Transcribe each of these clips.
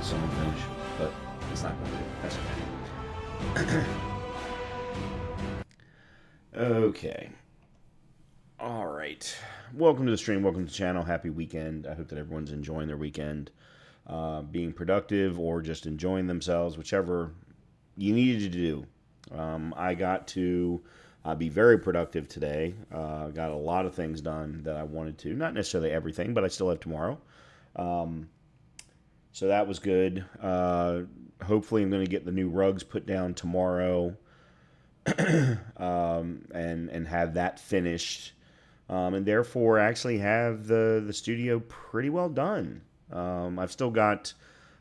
someone finish, but it's not going to do. That's okay. Okay. All right. Welcome to the stream. Welcome to the channel. Happy weekend. I hope that everyone's enjoying their weekend, being productive or just enjoying themselves, whichever you needed to do. I got to be very productive today. Got a lot of things done that I wanted to. Not necessarily everything, but I still have tomorrow. So that was good. Hopefully I'm going to get the new rugs put down tomorrow. And have that finished, and therefore actually have the studio pretty well done. I've still got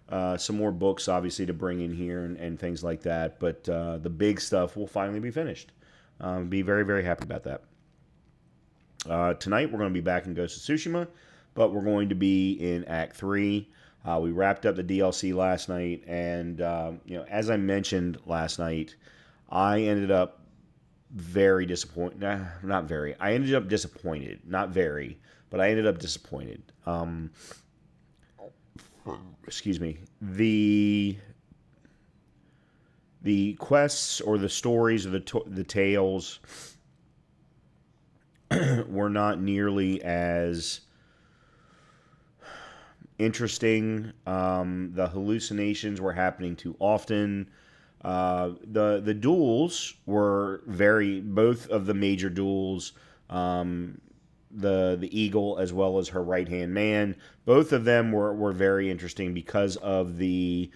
some more books, obviously, to bring in here and things like that, but the big stuff will finally be finished. Be very, very happy about that. Tonight we're going to be back in Ghost of Tsushima, but we're going to be in Act 3. We wrapped up the DLC last night, and as I mentioned last night, I ended up very disappointed. Not very. I ended up disappointed. Not very, but I ended up disappointed. Excuse me. The quests or the stories or the tales were not nearly as interesting. The hallucinations were happening too often. The duels were both of the major duels, the eagle as well as her right hand man, both of them were very interesting because of the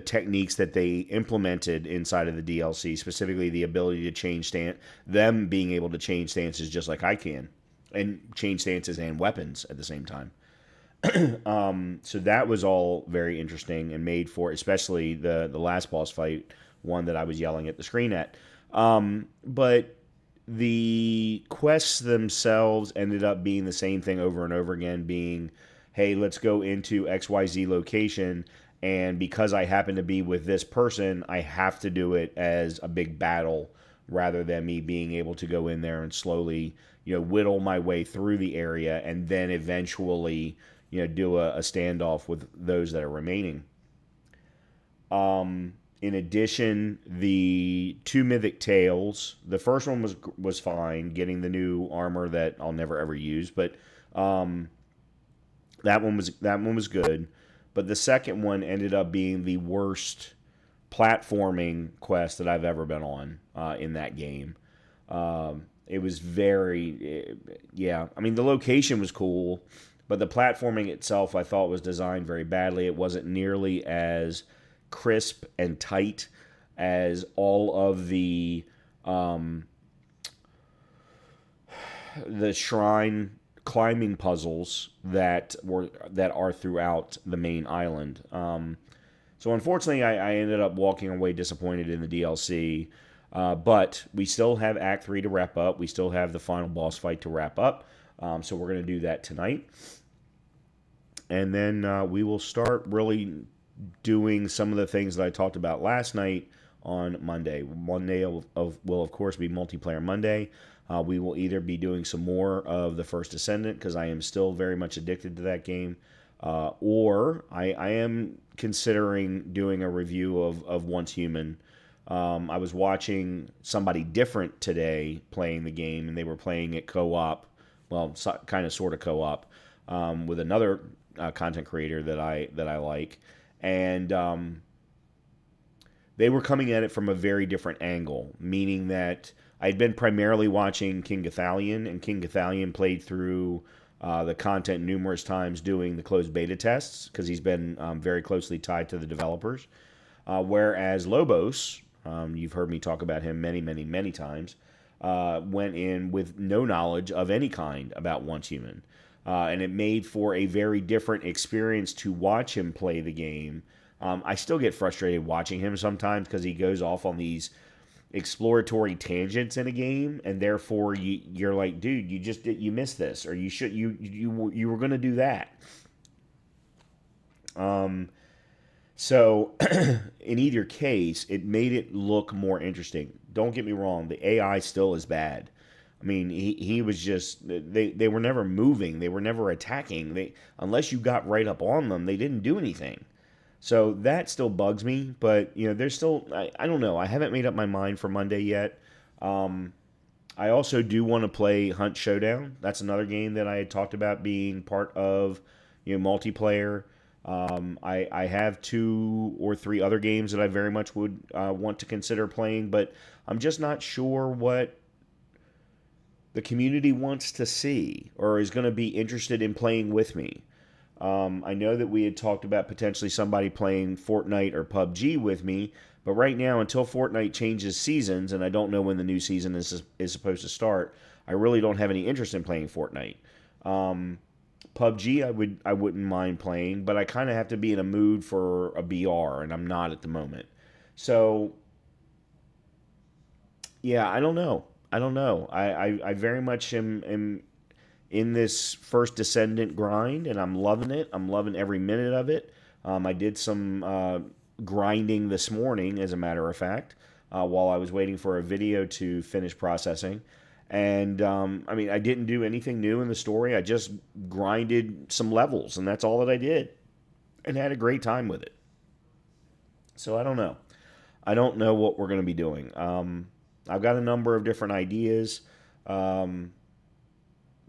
techniques that they implemented inside of the DLC, specifically the ability to change stance, them being able to change stances just like I can, and change stances and weapons at the same time. So that was all very interesting and made for, especially the last boss fight, one that I was yelling at the screen at. But the quests themselves ended up being the same thing over and over again, being, hey, let's go into XYZ location, and because I happen to be with this person, I have to do it as a big battle rather than me being able to go in there and slowly, whittle my way through the area and then eventually do a standoff with those that are remaining. In addition, the two mythic tales. The first one was fine, getting the new armor that I'll never ever use, but that one was good. But the second one ended up being the worst platforming quest that I've ever been on in that game. It was yeah. I mean, the location was cool. But the platforming itself, I thought, was designed very badly. It wasn't nearly as crisp and tight as all of the shrine climbing puzzles that are throughout the main island. So unfortunately, I ended up walking away disappointed in the DLC. But we still have Act 3 to wrap up. We still have the final boss fight to wrap up. So we're going to do that tonight. And then we will start really doing some of the things that I talked about last night on Monday. Monday will of course, be Multiplayer Monday. We will either be doing some more of The First Descendant, because I am still very much addicted to that game, or I am considering doing a review of Once Human. I was watching somebody different today playing the game, and they were playing it co-op, well, kind of sort of co-op, with another content creator that I like, and they were coming at it from a very different angle, meaning that I'd been primarily watching King Gathalion, and King Gathalion played through the content numerous times doing the closed beta tests, because he's been very closely tied to the developers, whereas Lobos, you've heard me talk about him many, many, many times, went in with no knowledge of any kind about Once Human. And it made for a very different experience to watch him play the game. I still get frustrated watching him sometimes because he goes off on these exploratory tangents in a game, and therefore you're like, dude, you missed this, or you were going to do that. So in either case, it made it look more interesting. Don't get me wrong, the AI still is bad. I mean, he was just, they were never moving. They were never attacking. Unless you got right up on them, they didn't do anything. So that still bugs me, but there's still I don't know. I haven't made up my mind for Monday yet. Um, I also do want to play Hunt Showdown. That's another game that I had talked about being part of, multiplayer. I have 2 or 3 other games that I very much would want to consider playing, but I'm just not sure what the community wants to see or is going to be interested in playing with me. I know that we had talked about potentially somebody playing Fortnite or PUBG with me, but right now, until Fortnite changes seasons, and I don't know when the new season is supposed to start, I really don't have any interest in playing Fortnite. PUBG, I wouldn't mind playing, but I kind of have to be in a mood for a BR, and I'm not at the moment. So yeah, I don't know. I don't know. I very much am in this first Descendant grind, and I'm loving it. I'm loving every minute of it. I did some grinding this morning, as a matter of fact, while I was waiting for a video to finish processing. And I mean, I didn't do anything new in the story. I just grinded some levels, and that's all that I did, and had a great time with it. So I don't know. I don't know what we're going to be doing. I've got a number of different ideas.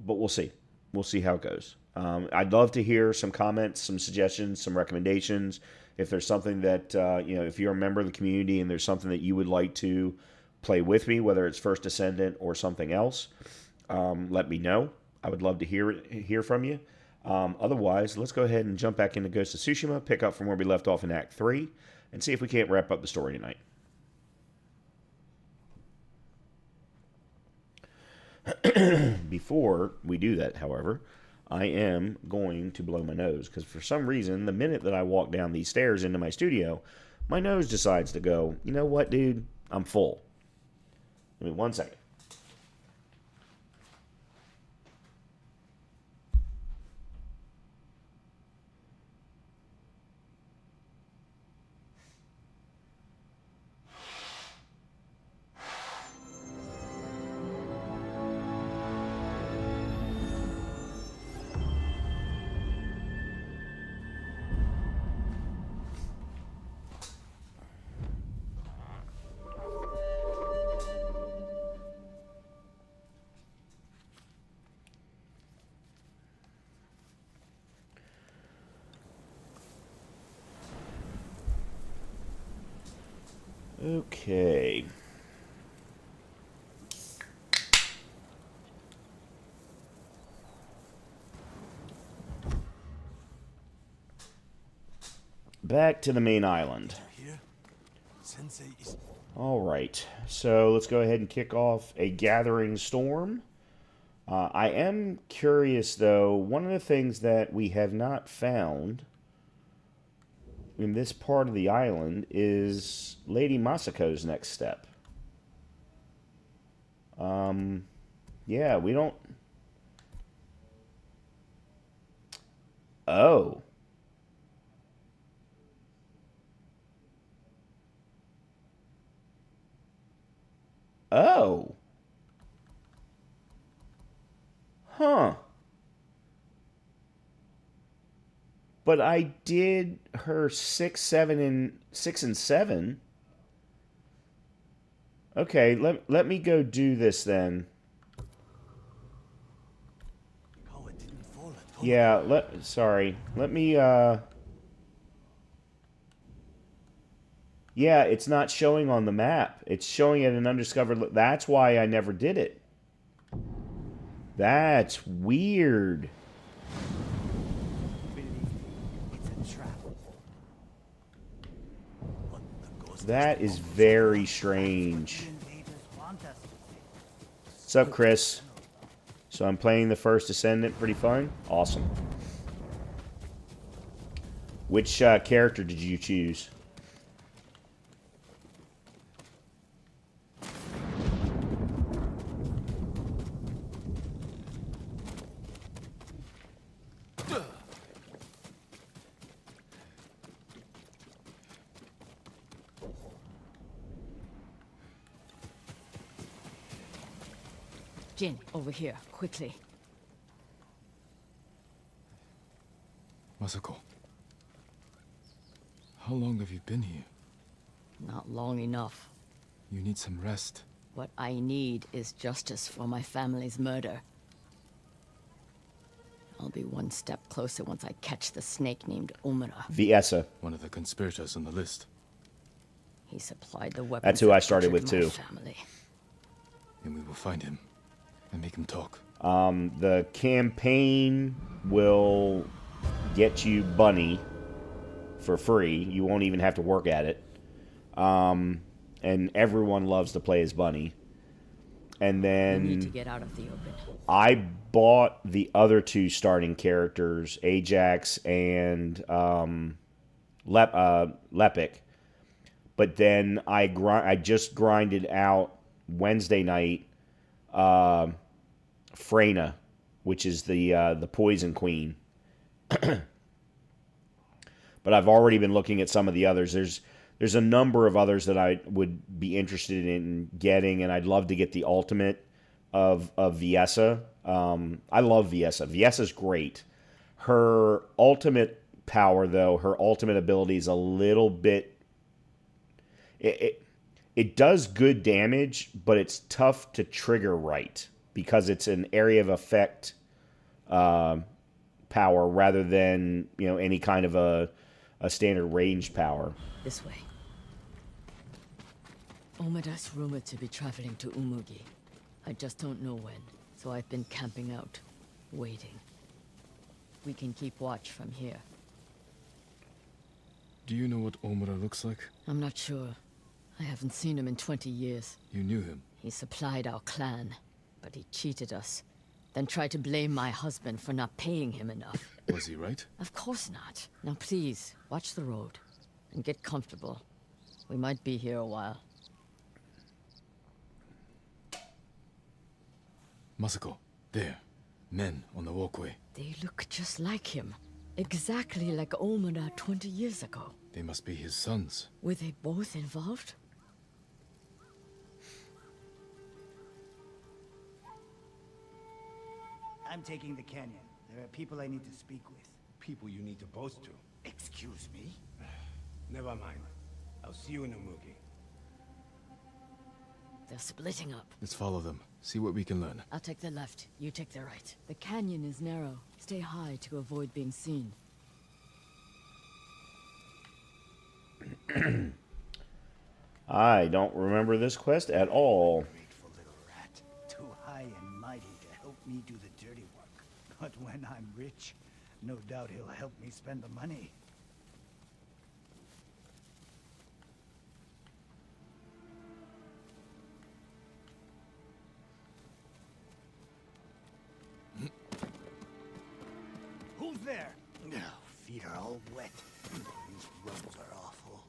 But we'll see. We'll see how it goes. I'd love to hear some comments, some suggestions, some recommendations. If there's something that, if you're a member of the community and there's something that you would like to play with me, whether it's First Descendant or something else, let me know. I would love to hear from you. Otherwise, let's go ahead and jump back into Ghost of Tsushima, pick up from where we left off in Act 3, and see if we can't wrap up the story tonight. Before we do that, however, I am going to blow my nose because for some reason, the minute that I walk down these stairs into my studio, my nose decides to go, you know what, dude? I'm full. Give me 1 second. Okay. Back to the main island. All right. So let's go ahead and kick off a gathering storm. I am curious, though, one of the things that we have not found in this part of the island is Lady Masako's next step. Yeah, we don't... Oh. Oh. Huh. But I did her 6, 7, and 6 and 7. Okay, let me go do this then. Yeah, sorry. Let me yeah, it's not showing on the map. It's showing at an undiscovered. That's why I never did it. That's weird. That is very strange. What's up, Chris? So I'm playing the First Descendant. Pretty fun? Awesome. Which character did you choose? Jin, over here, quickly. Masako. How long have you been here? Not long enough. You need some rest. What I need is justice for my family's murder. I'll be one step closer once I catch the snake named Omura. Viessa. One of the conspirators on the list. He supplied the weapons. That's who I that started butchered with, my too. Family. And we will find him. And make him talk. The campaign will get you Bunny for free. You won't even have to work at it. And everyone loves to play as Bunny. And then We need to get out of the open. I bought the other two starting characters, Ajax and Lepic. But then I just grinded out Wednesday night Freyna, which is the Poison Queen. But I've already been looking at some of the others. There's a number of others that I would be interested in getting, and I'd love to get the ultimate of Viessa. I love Viessa. Viessa's great. Her ultimate power, though, her ultimate ability is a little bit... It does good damage, but it's tough to trigger right because it's an area of effect power rather than any kind of a standard range power. This way. Omura's rumored to be traveling to Umugi. I just don't know when, so I've been camping out, waiting. We can keep watch from here. Do you know what Omura looks like? I'm not sure. I haven't seen him in 20 years. You knew him. He supplied our clan, but he cheated us. Then tried to blame my husband for not paying him enough. Was he right? Of course not. Now please, watch the road. And get comfortable. We might be here a while. Masako, there. Men on the walkway. They look just like him. Exactly like Omura 20 years ago. They must be his sons. Were they both involved? I'm taking the canyon. There are people I need to speak with. People you need to boast to. Excuse me? Never mind. I'll see you in Umugi. They're splitting up. Let's follow them. See what we can learn. I'll take the left, you take the right. The canyon is narrow. Stay high to avoid being seen. I don't remember this quest at all. Grateful little rat. Too high and mighty to help me do the dirty work. But when I'm rich, no doubt he'll help me spend the money. Who's there? Oh, feet are all wet. These roads are awful.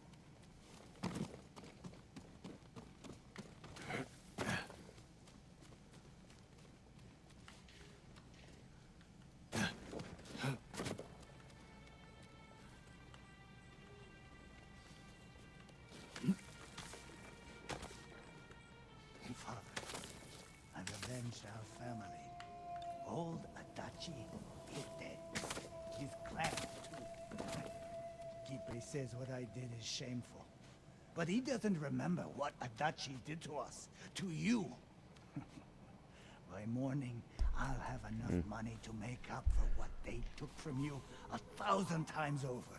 Father, I've avenged our family. Old Adachi is dead. His clan, too. Kipe says what I did is shameful. But he doesn't remember what Adachi did to us. To you. By morning, I'll have enough money to make up for what they took from you 1,000 times over.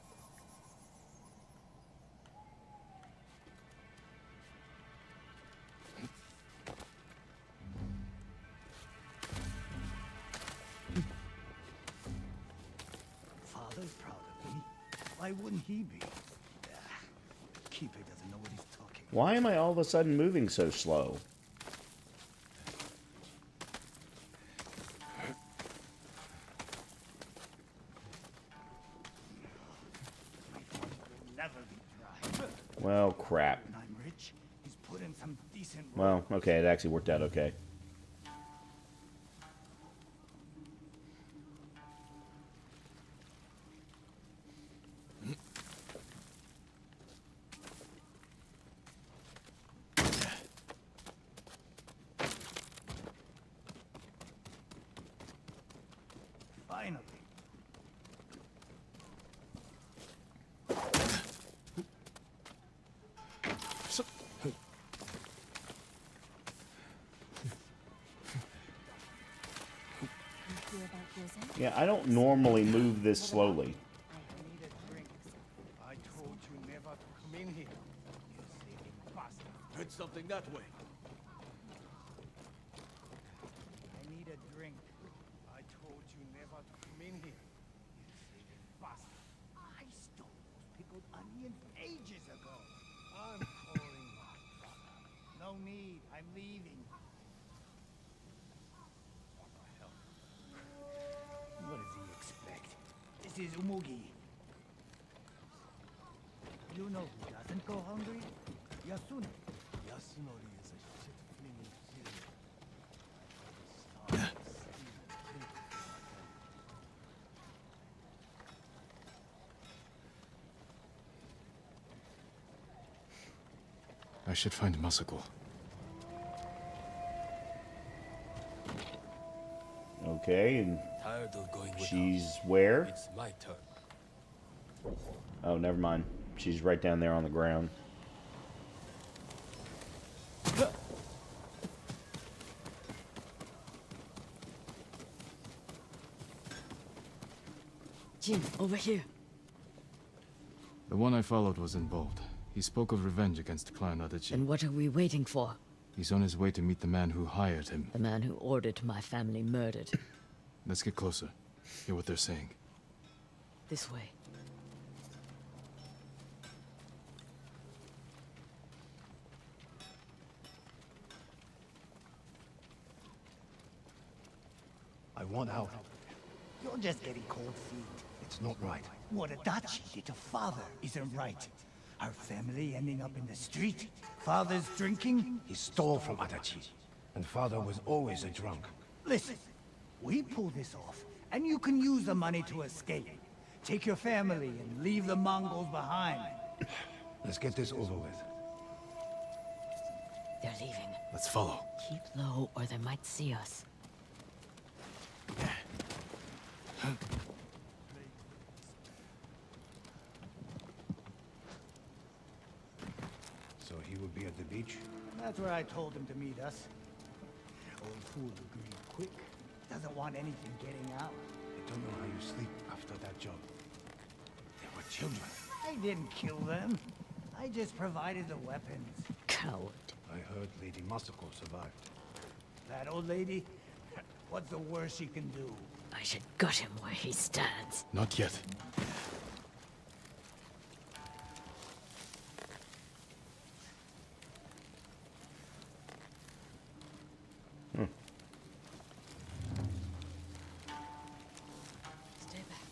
Father's proud of me. Why wouldn't he be? Kipe doesn't know what he's talking about. Why am I all of a sudden moving so slow? Never be dry. Well, crap. When I'm rich, he's put in some decent Well, okay, it actually worked out okay. Finally. Yeah, I don't normally move this slowly. I need a drink. I told you never to come in here. You sleeping bastard. Heard something that way. I need a drink. I told you never to come in here. You sleeping bastard. I stole those pickled onions ages ago. I'm calling my brother. No need. I'm leaving. What the hell? What does he expect? This is Umugi. You know who doesn't go hungry? Yasune. Yasunori is a shit-flinging kid. I should find Masako. Okay, and Tired of going with she's where? It's my turn. Oh, never mind. She's right down there on the ground. Jin, over here. The one I followed was in bold. He spoke of revenge against Clan Adachi. Then what are we waiting for? He's on his way to meet the man who hired him. The man who ordered my family murdered. Let's get closer. Hear what they're saying. This way. I want out. You're just getting cold feet. It's not right. What Adachi did to father isn't right. Our family ending up in the street. Father's drinking. He stole from Adachi. And father was always a drunk. Listen, we pull this off, and you can use the money to escape. Take your family and leave the Mongols behind. Let's get this over with. They're leaving. Let's follow. Keep low or they might see us. So he would be at the beach? That's where I told him to meet us. Old fool agreed quick. Doesn't want anything getting out. I don't know how you sleep after that job. They were children. I didn't kill them. I just provided the weapons. Coward. I heard Lady Masako survived. That old lady? What's the worst she can do? I should gut him where he stands. Not yet. Stay back.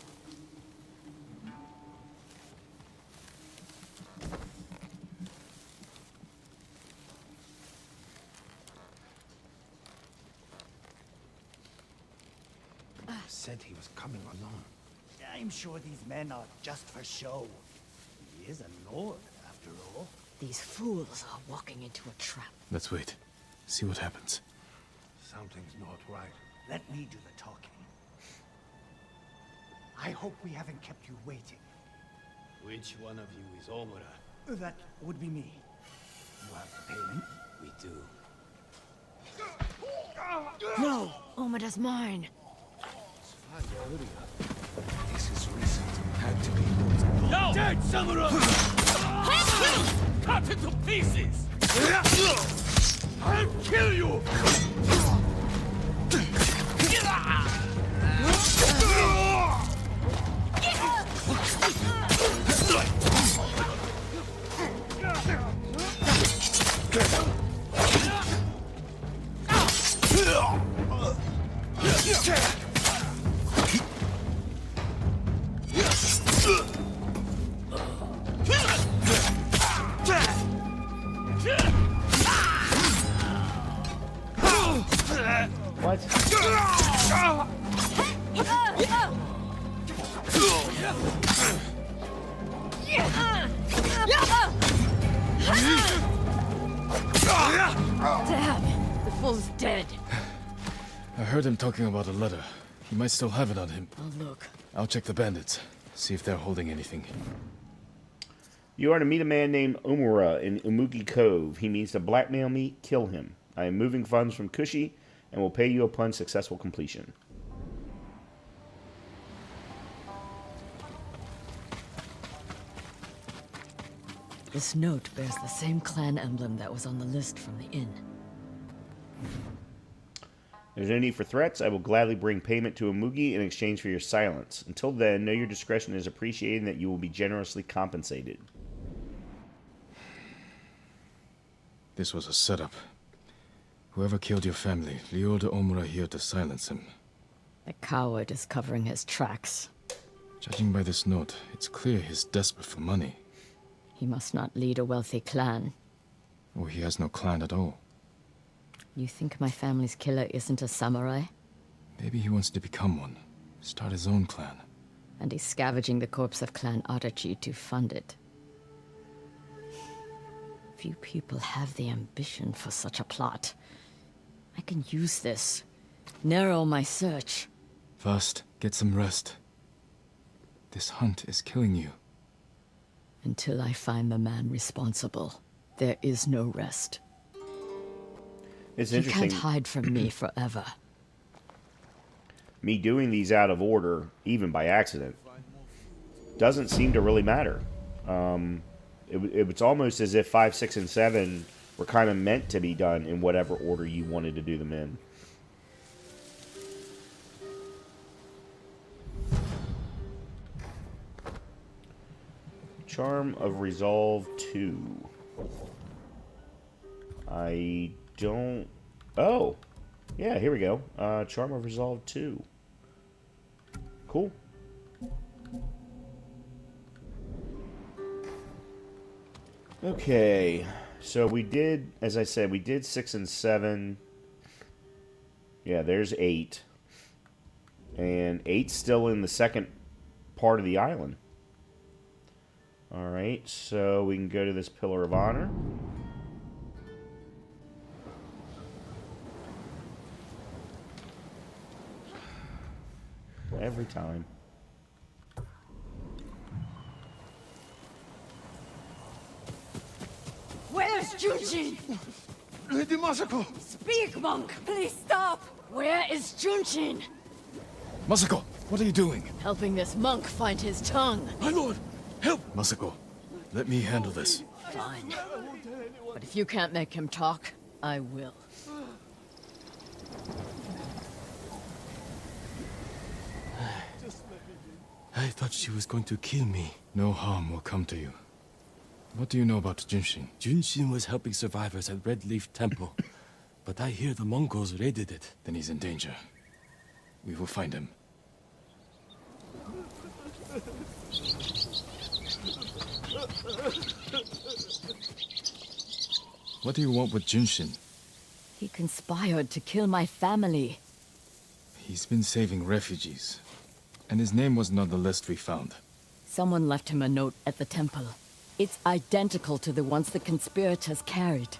Said he was coming alone. I'm sure these men are just for show. He is a lord, after all. These fools are walking into a trap. Let's wait. See what happens. Something's not right. Let me do the talking. I hope we haven't kept you waiting. Which one of you is Omura? That would be me. You have the payment? We do. No! Omada's mine! This is recent. Had to be those. No! Dead samurai! Cut into pieces! I'll kill you! What? Damn! The fool's dead. I heard him talking about a letter. He might still have it on him. I'll look. I'll check the bandits. See if they're holding anything. You are to meet a man named Umura in Umugi Cove. He means to blackmail me. Kill him. I am moving funds from Kushi and will pay you upon successful completion. This note bears the same clan emblem that was on the list from the inn. If there's no need for threats, I will gladly bring payment to Umugi in exchange for your silence. Until then, know your discretion is appreciated and that you will be generously compensated. This was a setup. Whoever killed your family lured Omura here to silence him. The coward is covering his tracks. Judging by this note, it's clear he's desperate for money. He must not lead a wealthy clan. Or he has no clan at all. You think my family's killer isn't a samurai? Maybe he wants to become one. Start his own clan. And he's scavenging the corpse of Clan Adachi to fund it. Few people have the ambition for such a plot. I can use this. Narrow my search. First, get some rest. This hunt is killing you. Until I find the man responsible, there is no rest. It's You interesting. can't hide from me forever. Me doing these out of order, even by accident, doesn't seem to really matter. It's almost as if 5, 6, and 7 were kind of meant to be done in whatever order you wanted to do them in. Charm of Resolve 2. I don't... Oh! Yeah, here we go. Charm of Resolve 2. Cool. Okay. So we did, as I said, we did 6 and 7. Yeah, there's 8. And 8's still in the second part of the island. Alright, so we can go to this Pillar of Honor. Every time. Where's Junshin? Lady Masako! Speak, monk! Please stop! Where is Junshin? Masako, what are you doing? Helping this monk find his tongue. My lord! Help! Masako, let me handle this. Fine. But if you can't make him talk, I will. I thought she was going to kill me. No harm will come to you. What do you know about Junshin? Junshin was helping survivors at Red Leaf Temple. But I hear the Mongols raided it. Then he's in danger. We will find him. What do you want with Junshin? He conspired to kill my family. He's been saving refugees. And his name wasn't on the list we found. Someone left him a note at the temple. It's identical to the ones the conspirators carried.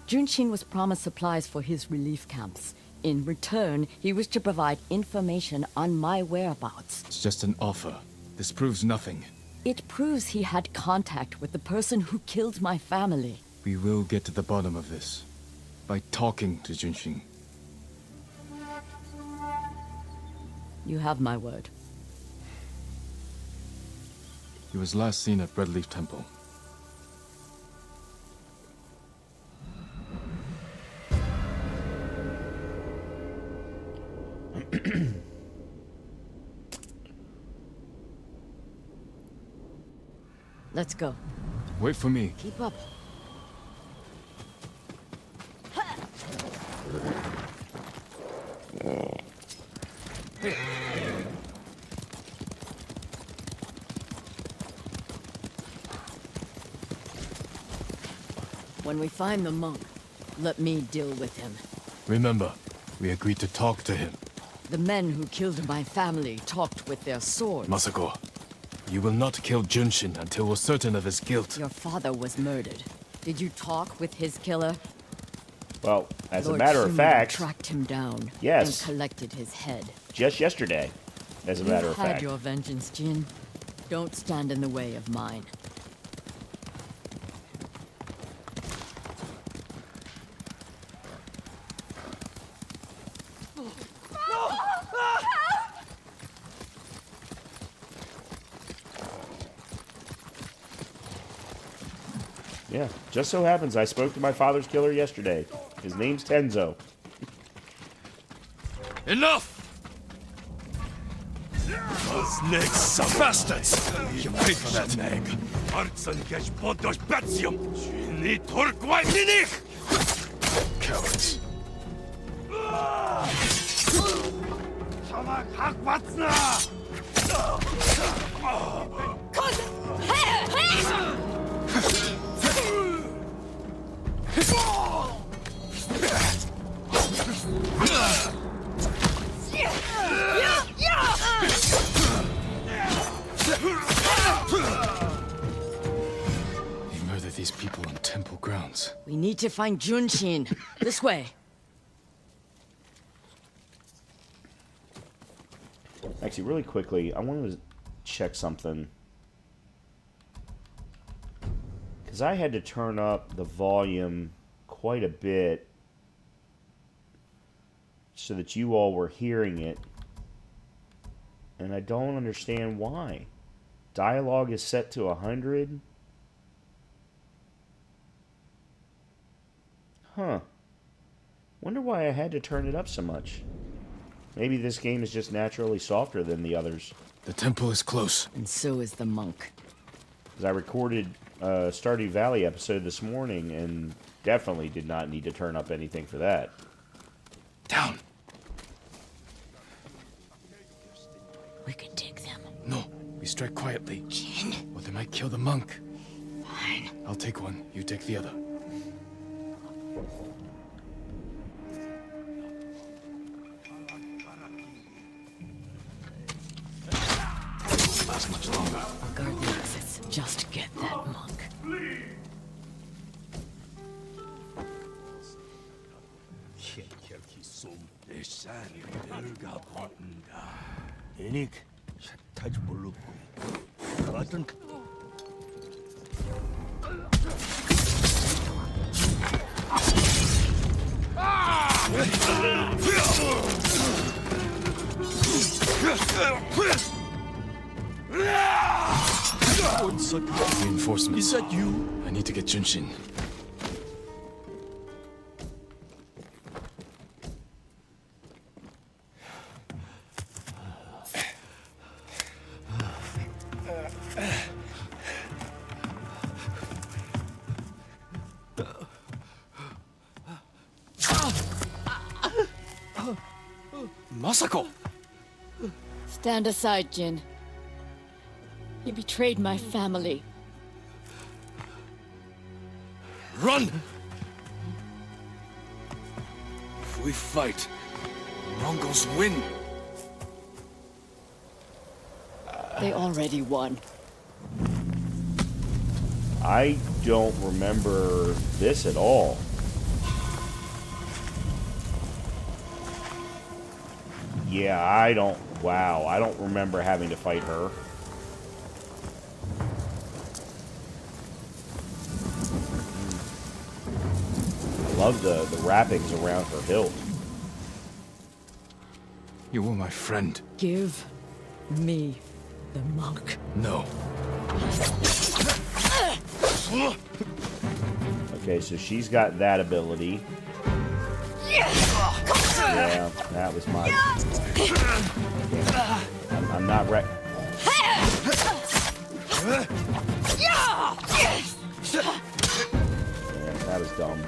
Junshin was promised supplies for his relief camps. In return, he was to provide information on my whereabouts. It's just an offer. This proves nothing. It proves he had contact with the person who killed my family. We will get to the bottom of this. By talking to Junshin. You have my word. He was last seen at Red Leaf Temple. Let's go. Wait for me. Keep up. When we find the monk, let me deal with him. Remember, we agreed to talk to him. The men who killed my family talked with their swords. Masako, you will not kill Junshin until we're certain of his guilt. Your father was murdered. Did you talk with his killer? Well, as Lord a matter of Shimura fact, tracked him down. Yes. And collected his head. just yesterday, as a matter of You've had fact. your vengeance, Jin. Don't stand in the way of mine. Yeah, just so happens I spoke to my father's killer yesterday. His name's Tenzo. Enough! Snakes, bastards! You paid for that. Cowards. They murdered these people on temple grounds. We need to find Junshin. This way. Actually, really quickly, I wanted to check something. Because I had to turn up the volume quite a bit so that you all were hearing it. And I don't understand why. Dialogue is set to 100. Huh. Wonder why I had to turn it up so much. Maybe this game is just naturally softer than the others. The temple is close. And so is the monk. Because I recorded a Stardew Valley episode this morning and definitely did not need to turn up anything for that. Down. We can take them. No, we strike quietly. Jin. Or they might kill the monk. Fine. I'll take one, you take the other. Last much longer. I'll guard the exits. Just get that monk. Enik, touch buluk. Button. Reinforcements. Is that you? I need to get Junshin. Masako! Stand aside, Jin. You betrayed my family. Run! If we fight, Mongols win. They already won. I don't remember this at all. Yeah, I don't... Wow, I don't remember having to fight her. Love the wrappings around her hilt. You were my friend. Give me the monk. No. Okay, so she's got that ability. Yeah, that was my... I'm not right. Yeah, that was dumb.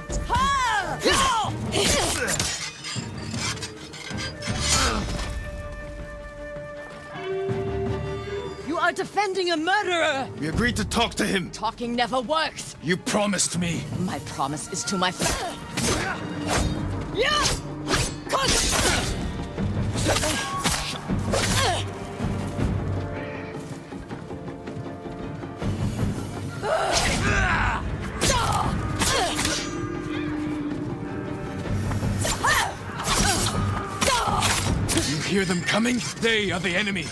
You are defending a murderer! We agreed to talk to him. Talking never works. You promised me. My promise is to my Yeah! You hear them coming? They are the enemy.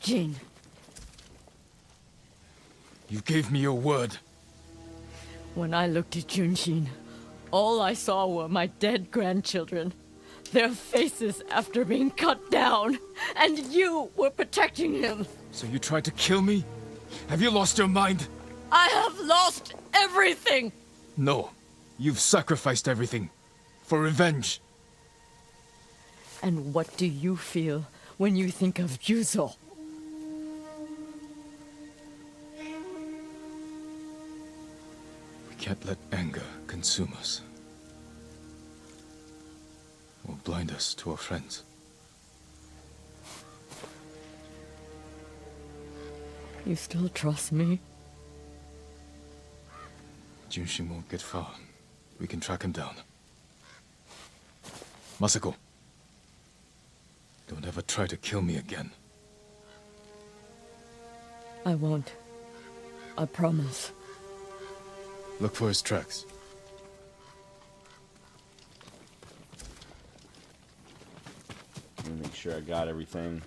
Jin, You gave me your word. when I looked at Junshin, all I saw were my dead grandchildren. Their faces after being cut down. And you were protecting him. So you tried to kill me? Have you lost your mind? I have lost everything! No. You've sacrificed everything. For revenge. And what do you feel when you think of Yuzo? We can't let anger consume us. Or blind us to our friends. You still trust me? Junshin won't get far. We can track him down. Masako. Don't ever try to kill me again. I won't. I promise. Look for his tracks. Let me make sure I got everything.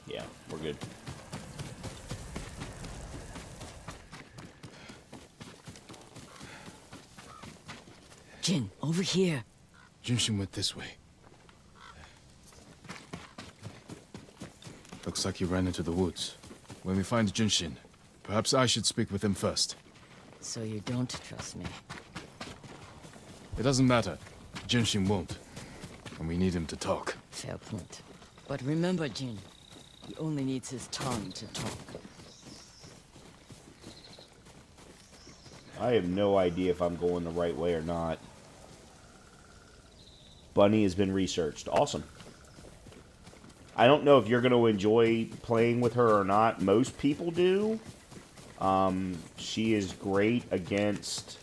Yeah, we're good. Jin, over here. Junshin went this way. Looks like he ran into the woods. When we find Junshin, perhaps I should speak with him first. So you don't trust me? It doesn't matter. Junshin won't. And we need him to talk. Fair point. But remember, Jin, he only needs his tongue to talk. I have no idea if I'm going the right way or not. Bunny has been researched. Awesome. I don't know if you're going to enjoy playing with her or not. Most people do. She is great against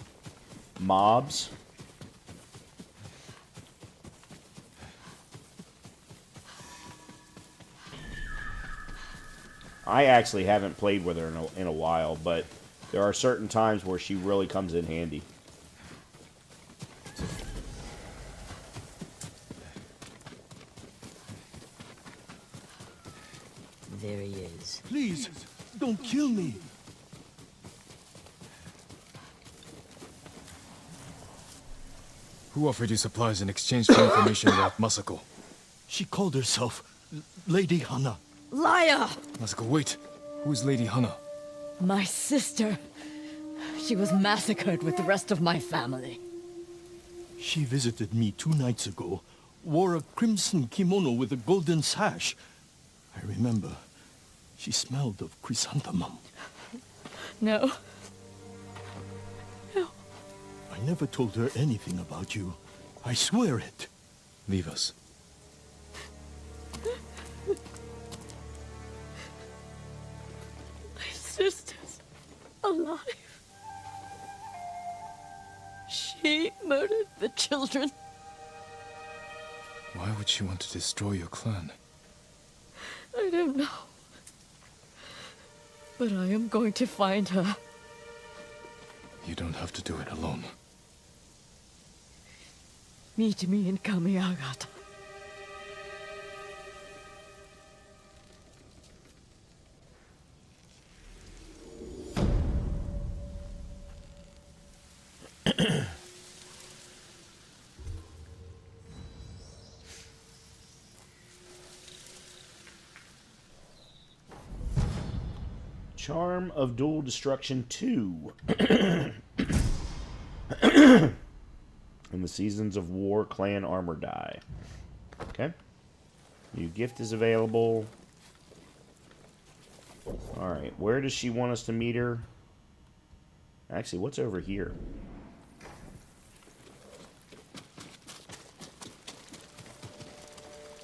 mobs. I actually haven't played with her in a while, but there are certain times where she really comes in handy. There he is. Please, don't kill me. Who offered you supplies in exchange for information about Masako? She called herself Lady Hana. Liar! Masako, wait. Who is Lady Hana? My sister. She was massacred with the rest of my family. She visited me 2 nights ago, wore a crimson kimono with a golden sash. I remember. She smelled of chrysanthemum. No. I never told her anything about you. I swear it. Leave us. My sister's alive. She murdered the children. Why would she want to destroy your clan? I don't know. But I am going to find her. You don't have to do it alone. Meet me in Kamiagata. Charm of Dual Destruction 2. In the Seasons of War clan armor die. Okay. New gift is available. Alright, where does she want us to meet her? Actually, what's over here?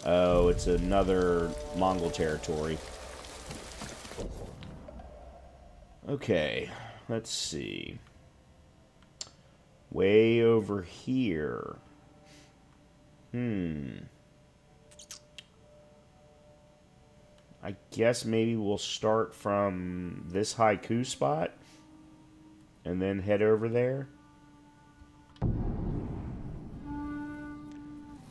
Oh, it's another Mongol territory. Okay, let's see. Way over here. I guess maybe we'll start from this haiku spot and then head over there.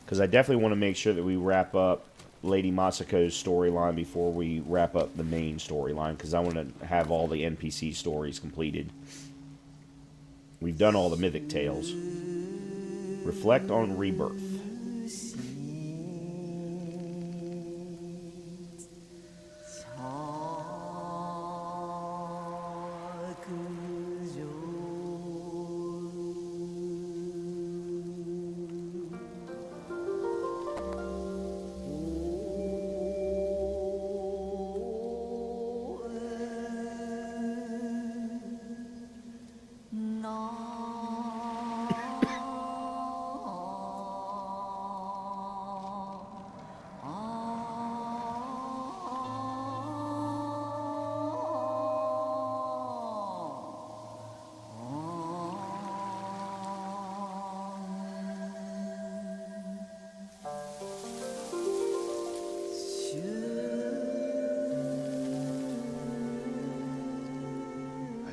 Because I definitely want to make sure that we wrap up Lady Masako's storyline before we wrap up the main storyline, because I want to have all the NPC stories completed. We've done all the mythic tales. Reflect on rebirth.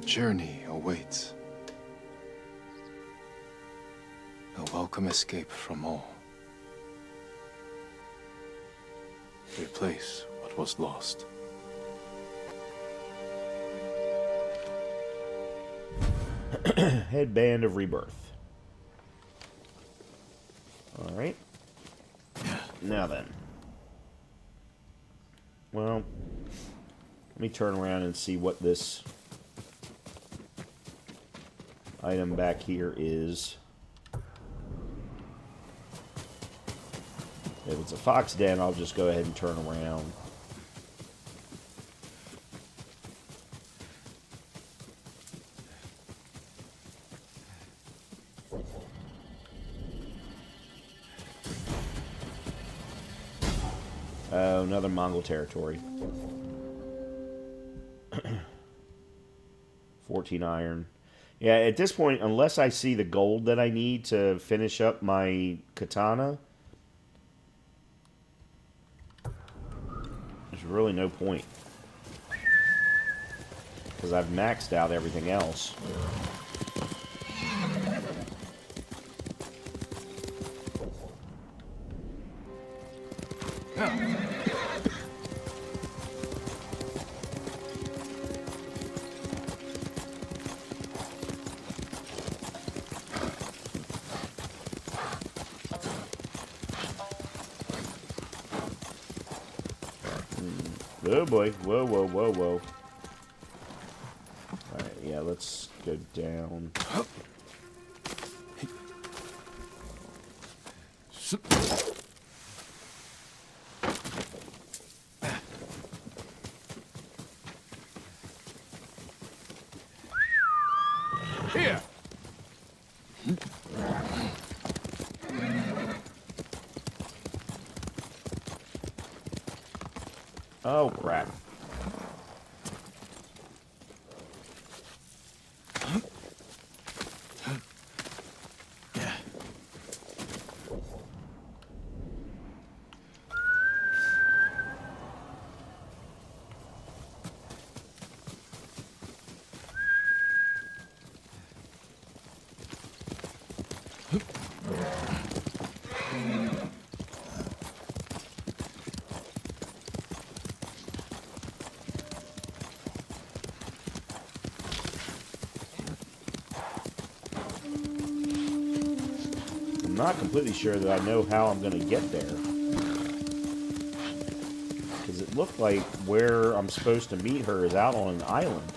Journey awaits. A welcome escape from all. Replace what was lost. Headband of Rebirth. Alright. Now then. Well, let me turn around and see what this item back here is. If it's a fox den, I'll just go ahead and turn around. Oh, another Mongol territory. 14 iron. Yeah, at this point, unless I see the gold that I need to finish up my katana, there's really no point. Because I've maxed out everything else. Oh boy. Whoa, whoa, whoa, whoa. Alright, yeah, let's go down. Here! Oh, crap. I'm not completely sure that I know how I'm going to get there. Because it looked like where I'm supposed to meet her is out on an island.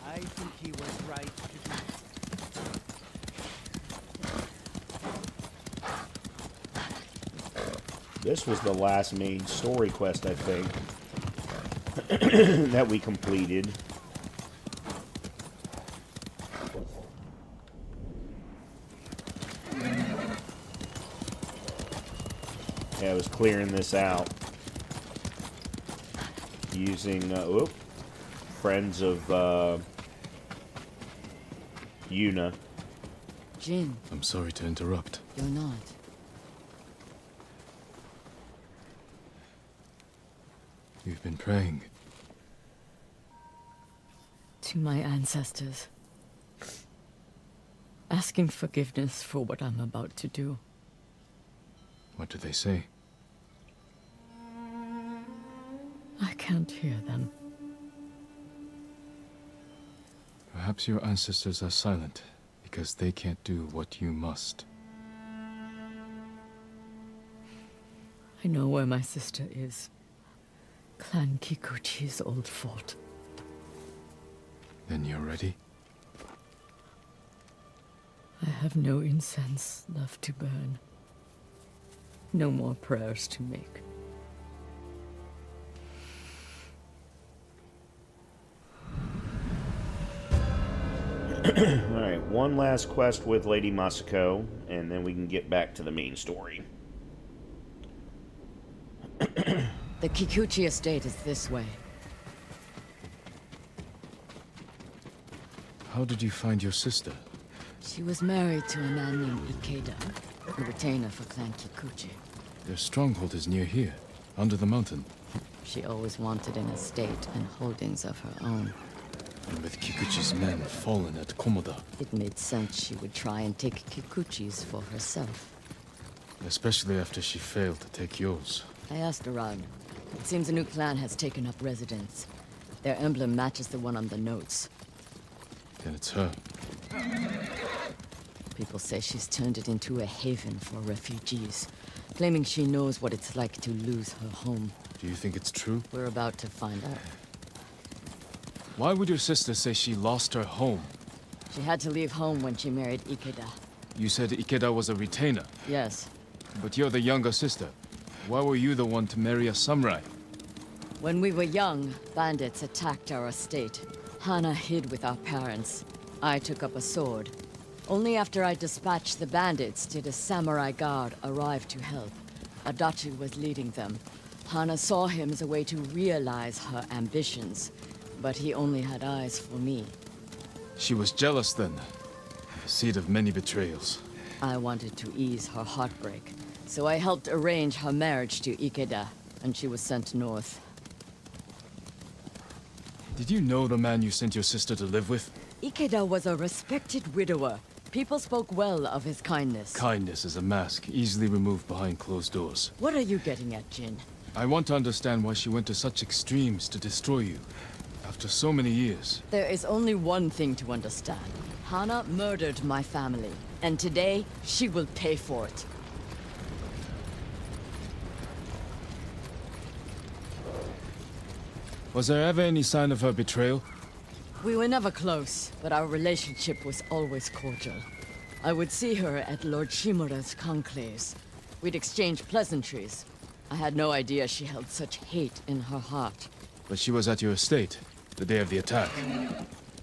I think he was right to do This was the last main story quest, I think, that we completed. Yeah, I was clearing this out using friends of Yuna. Jin, I'm sorry to interrupt. you're not. You've been praying. To my ancestors. Asking forgiveness for what I'm about to do. What do they say? I can't hear them. Perhaps your ancestors are silent because they can't do what you must. I know where my sister is. Clan Kikuchi's old fort. Then you're ready? I have no incense left to burn. No more prayers to make. Alright, one last quest with Lady Masako, and then we can get back to the main story. The Kikuchi estate is this way. How did you find your sister? She was married to a man named Ikeda, a retainer for Clan Kikuchi. Their stronghold is near here, under the mountain. She always wanted an estate and holdings of her own. And with Kikuchi's men fallen at Komoda, It made sense she would try and take Kikuchi's for herself. especially after she failed to take yours. I asked around. It seems a new clan has taken up residence. Their emblem matches the one on the notes. Then it's her. People say she's turned it into a haven for refugees, claiming she knows what it's like to lose her home. Do you think it's true? We're about to find out. Why would your sister say she lost her home? She had to leave home when she married Ikeda. You said Ikeda was a retainer, Yes. but you're the younger sister. Why were you the one to marry a samurai? When we were young, bandits attacked our estate. Hana hid with our parents. I took up a sword. Only after I dispatched the bandits did a samurai guard arrive to help. Adachi was leading them. Hana saw him as a way to realize her ambitions, but he only had eyes for me. She was jealous then. The seed of many betrayals. I wanted to ease her heartbreak, so I helped arrange her marriage to Ikeda, and she was sent north. Did you know the man you sent your sister to live with? Ikeda was a respected widower. People spoke well of his kindness. Kindness is a mask, easily removed behind closed doors. What are you getting at, Jin? I want to understand why she went to such extremes to destroy you. After so many years. There is only one thing to understand. Hana murdered my family, and today she will pay for it. Was there ever any sign of her betrayal? We were never close, but our relationship was always cordial. I would see her at Lord Shimura's conclaves. We'd exchange pleasantries. I had no idea she held such hate in her heart. But she was at your estate, the day of the attack.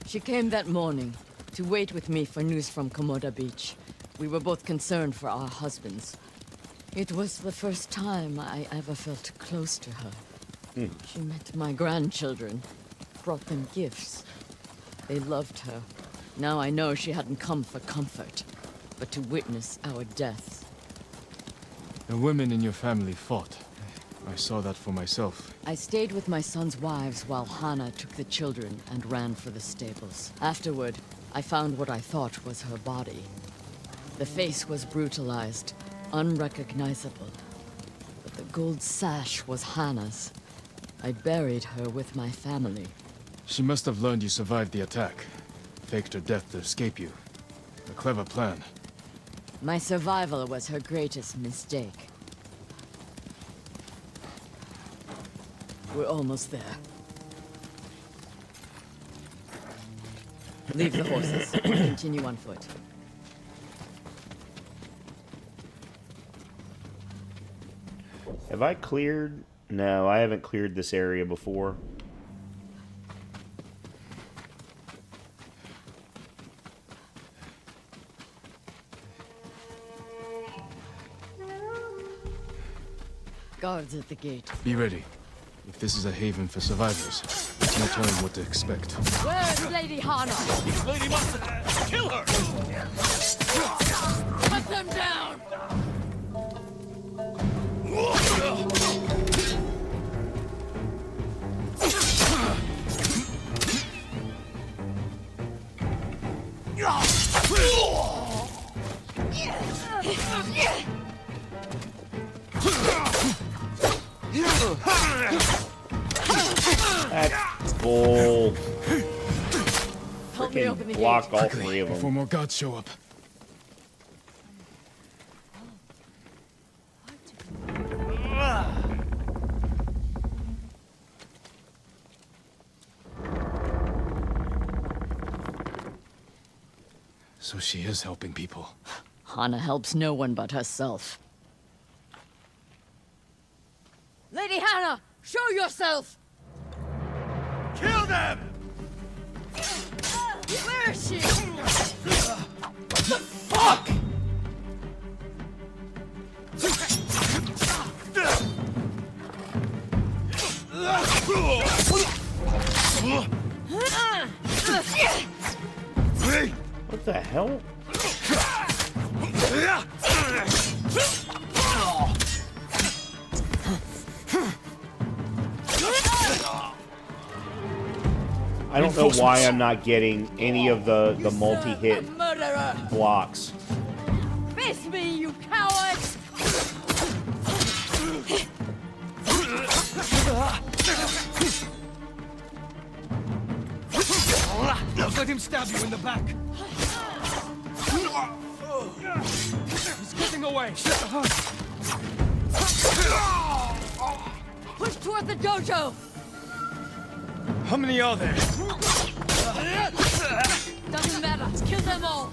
She came that morning to wait with me for news from Komoda Beach. We were both concerned for our husbands. It was the first time I ever felt close to her. She met my grandchildren, brought them gifts. They loved her. Now I know she hadn't come for comfort, but to witness our deaths. The women in your family fought. I saw that for myself. I stayed with my son's wives while Hana took the children and ran for the stables. Afterward, I found what I thought was her body. The face was brutalized, unrecognizable. But the gold sash was Hana's. I buried her with my family. She must have learned you survived the attack. Faked her death to escape you. A clever plan. My survival was her greatest mistake. We're almost there. Leave the horses. Continue on foot. Have I cleared? No, I haven't cleared this area before. Guards at the gate. Be ready. If this is a haven for survivors, there's no telling what to expect. Where's Lady Hana? This lady wants to kill her! Cut them down! That's bull. Help me open the Block gate. all three of Before them. more guards show up. So she is helping people. Hana helps no one but herself. Lady Hana, show yourself! Kill them! Where is she? Fuck! What the hell? I don't know why I'm not getting any of the multi-hit Murderer! blocks. Face me, you coward! Let him stab you in the back. He's getting away. Push toward the dojo! How many are there? Doesn't matter, kill them all!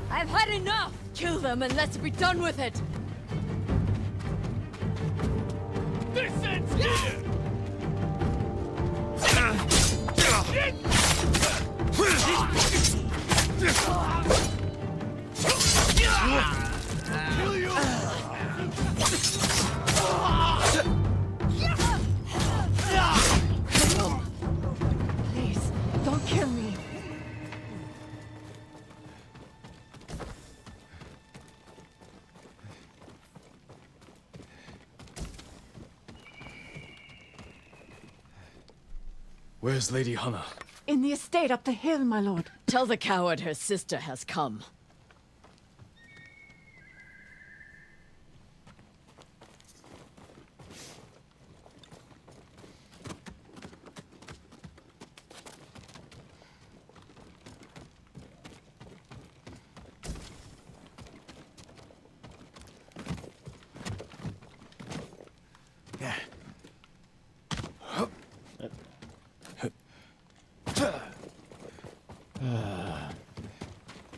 I've had enough! Kill them and let's be done with it! This ends here! Kill you! Please, don't kill me. Where's Lady Hana? In the estate up the hill, my lord. Tell the coward her sister has come.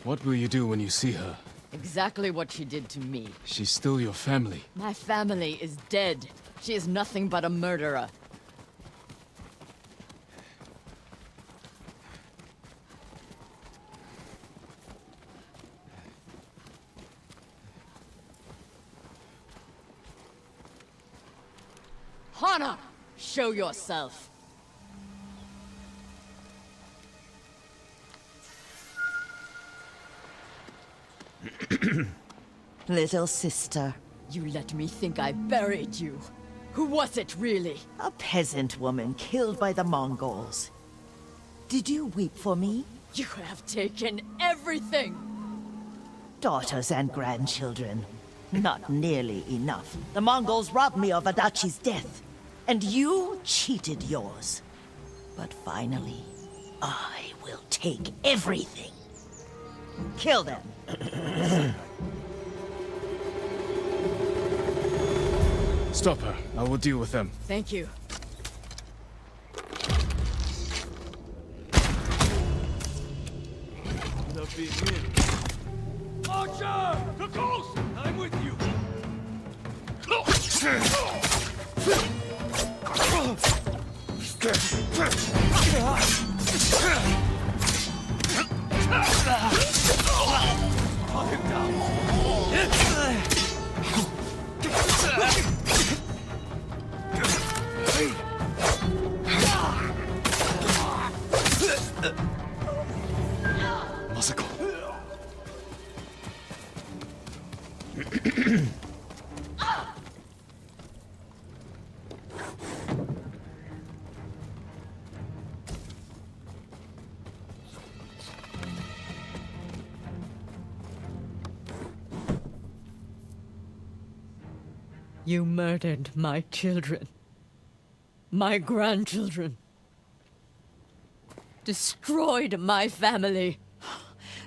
What will you do when you see her? Exactly what she did to me. She's still your family. My family is dead. She is nothing but a murderer. Hana, show yourself. Little sister. You let me think I buried you. Who was it, really? A peasant woman killed by the Mongols. Did you weep for me? You have taken everything! Daughters and grandchildren. Not nearly enough. The Mongols robbed me of Adachi's death, and you cheated yours. But finally, I will take everything. Kill them. Stop her. I will deal with them. Thank you. Archer! To close! I'm with you! Cut him down! Masako. You murdered my children. My grandchildren. Destroyed my family.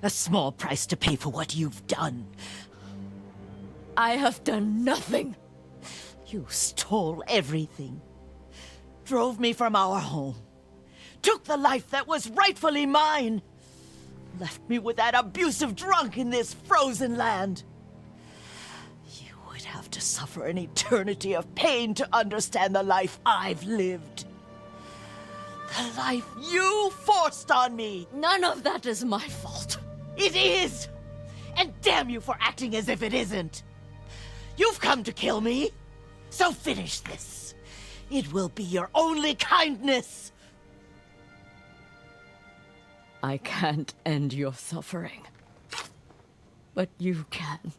A small price to pay for what you've done. I have done nothing. You stole everything. Drove me from our home. Took the life that was rightfully mine. Left me with that abusive drunk in this frozen land. You would have to suffer an eternity of pain to understand the life I've lived. The life you forced on me. None of that is my fault. It is! And damn you for acting as if it isn't. You've come to kill me, so finish this. It will be your only kindness. I can't end your suffering. But you can.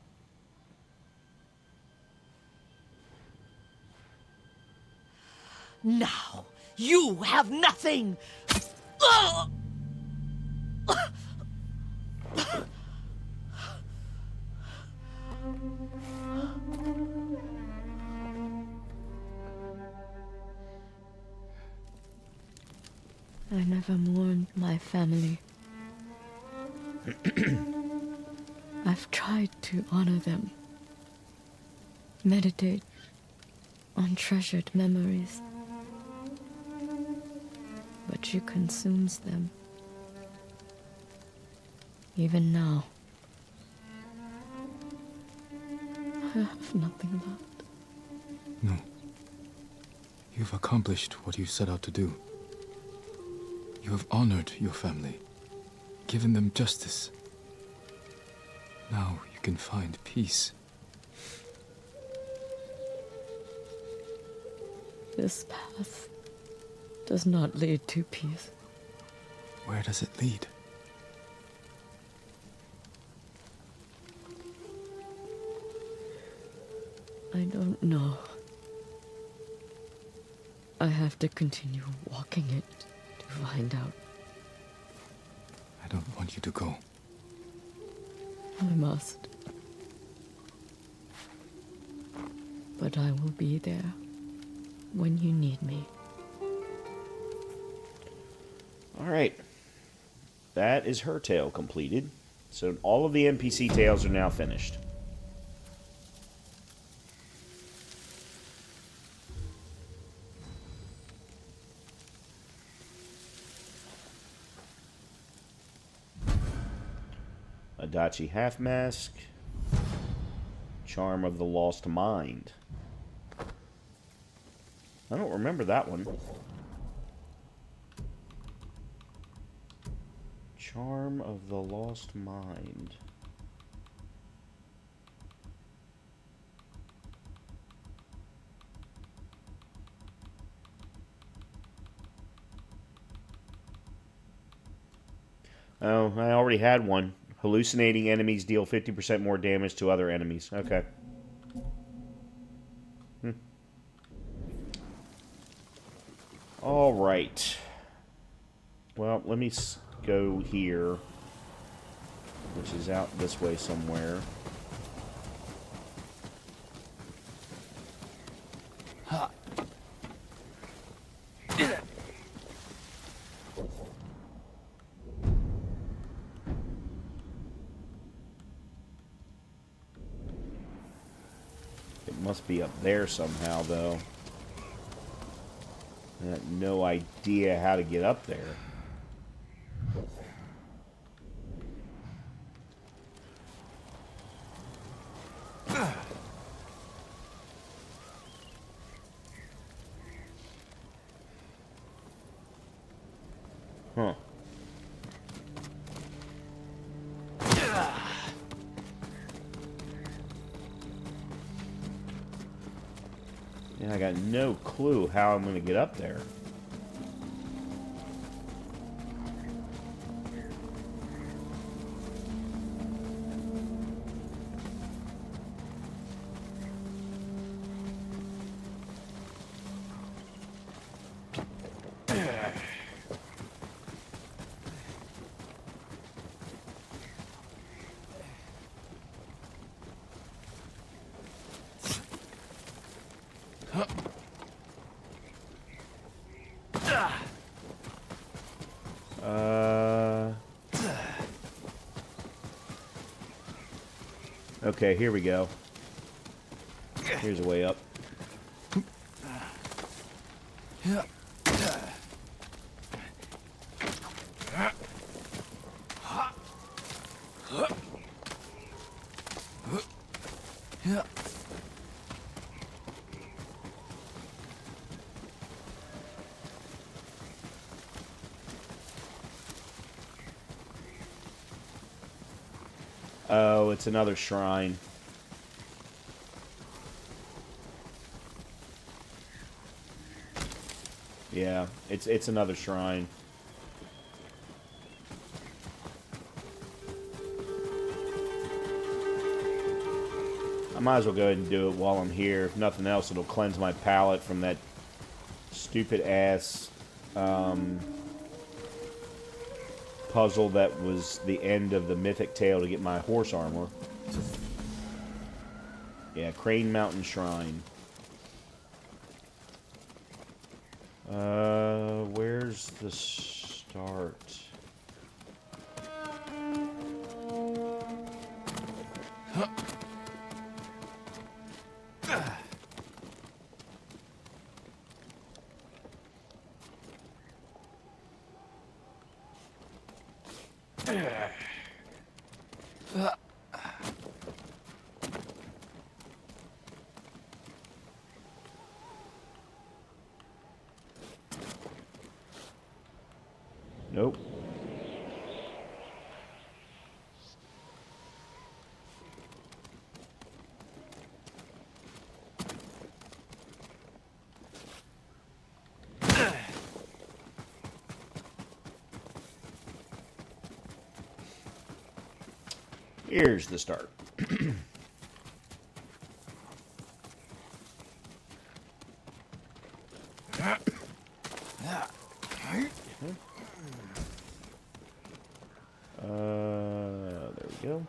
Now, you have nothing! Ugh! I never mourned my family. I've tried to honor them. Meditate on treasured memories. But she consumes them. Even now. I have nothing left. No. You've accomplished what you set out to do. You have honored your family, given them justice. Now you can find peace. This path does not lead to peace. Where does it lead? I don't know. I have to continue walking it to find out. I don't want you to go. I must. But I will be there when you need me. All right. That is her tale completed. So all of the NPC tales are now finished. Adachi Half Mask. Charm of the Lost Mind. I don't remember that one. Charm of the Lost Mind. Oh, I already had one. Hallucinating enemies deal 50% more damage to other enemies. Okay. All right. Well, let me go here, which is out this way somewhere. It must be up there somehow, though. I have no idea how to get up there. Huh. And I got no clue how I'm going to get up there. Okay, here we go. Here's a way up. Oh, it's another shrine. Yeah, it's another shrine. I might as well go ahead and do it while I'm here. If nothing else, it'll cleanse my palate from that stupid ass puzzle that was the end of the mythic tale to get my horse armor. Yeah, Crane Mountain Shrine. Where's the start? Nope. Here's the start. There we go.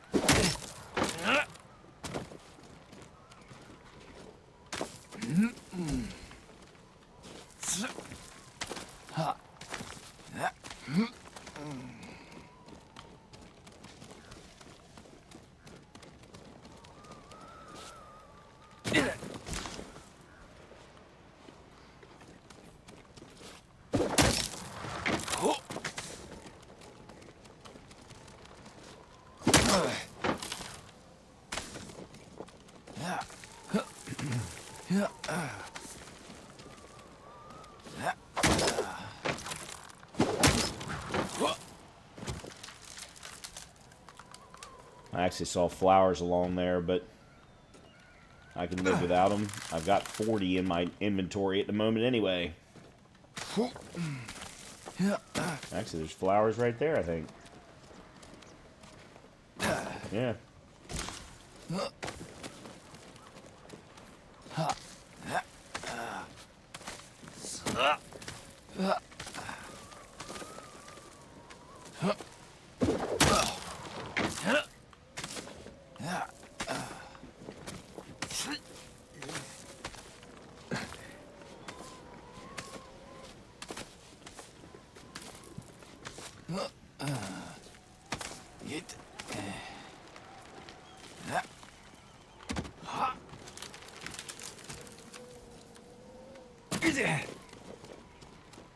I actually saw flowers along there, but I can live without them. I've got 40 in my inventory at the moment anyway. Actually, there's flowers right there, I think. Yeah.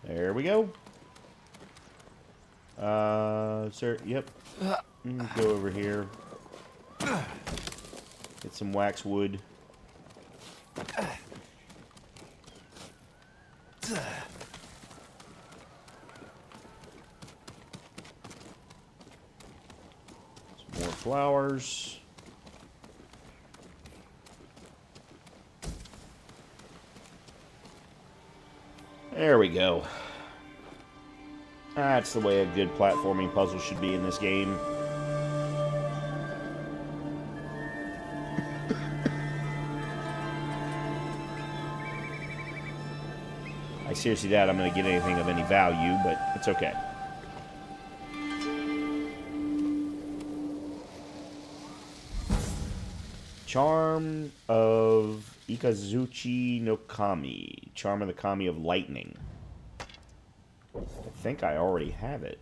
There we go. Sir, yep. Go over here. Get some wax wood. Some more flowers. There we go. That's the way a good platforming puzzle should be in this game. I seriously doubt I'm going to get anything of any value, but it's okay. Charm of Ikazuchi no Kami. Charm of the Kami of Lightning. I think I already have it.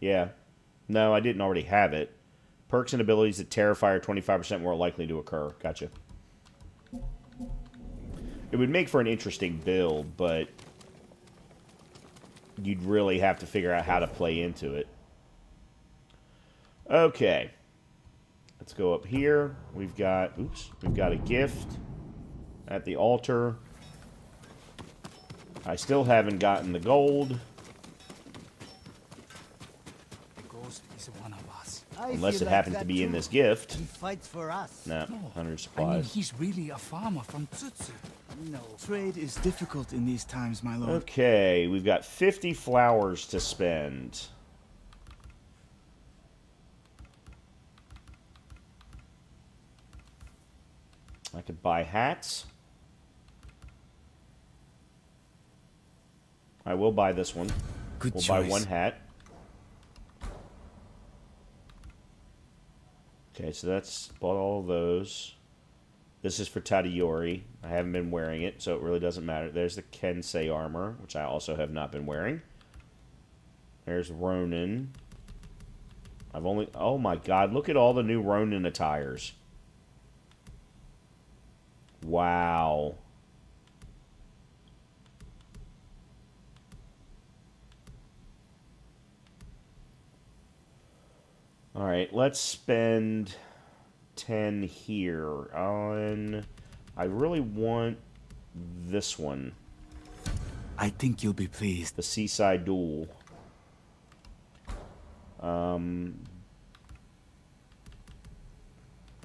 Yeah. No, I didn't already have it. Perks and abilities that terrify are 25% more likely to occur. Gotcha. It would make for an interesting build, but you'd really have to figure out how to play into it. Okay. Let's go up here. We've got a gift at the altar. I still haven't gotten the gold. The ghost is one of us. Unless it happens to be in this gift. He fights for us. No, 100 I mean, supplies. he's really a farmer from Tsutsu. No. Trade is difficult in these times, my lord. Okay, we've got 50 flowers to spend. I could buy hats. I will buy this one. Good We'll choice. buy one hat. Okay, so that's bought all of those. This is for Tadayori. I haven't been wearing it, so it really doesn't matter. There's the Kensei armor, which I also have not been wearing. There's Ronin. I've only... Oh my god, look at all the new Ronin attires. Wow. Alright, let's spend 10 here on... I really want this one. I think you'll be pleased. The Seaside Duel. Oh,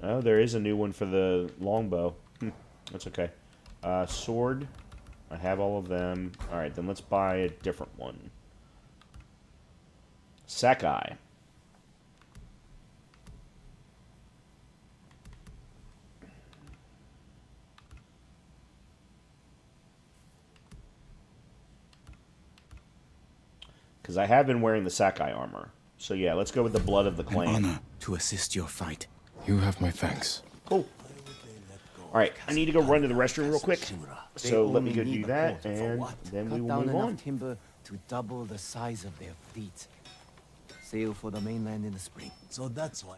there is a new one for the longbow. That's okay. Sword. I have all of them. Alright, then let's buy a different one. Sakai. Because I have been wearing the Sakai armor. So yeah, let's go with the Blood of the An Clan. honor to assist your fight. You have my thanks. Cool. Alright, I need to go run to the restroom real quick. So let me go do that, and then we will move on. timber to double the size of their fleet. Sail for the mainland in the spring. So that's why.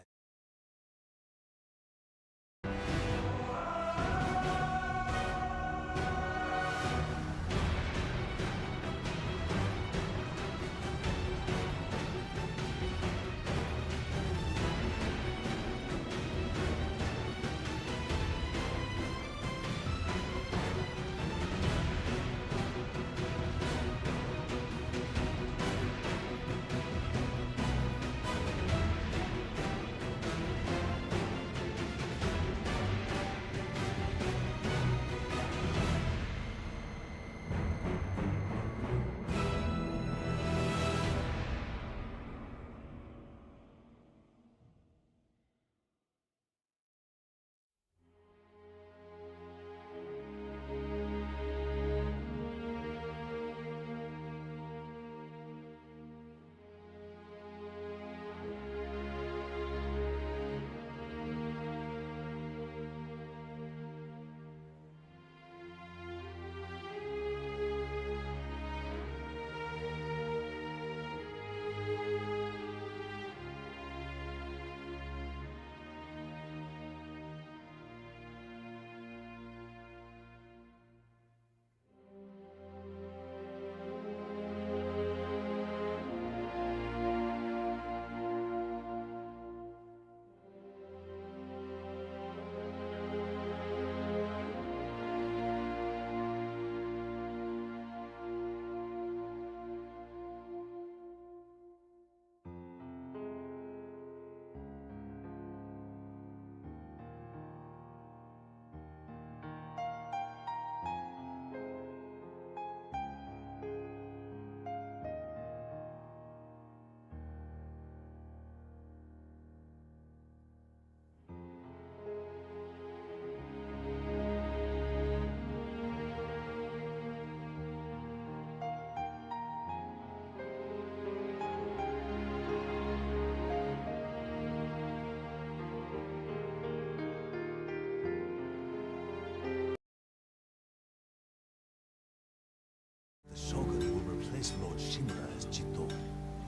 replace Lord Shinra as Jito?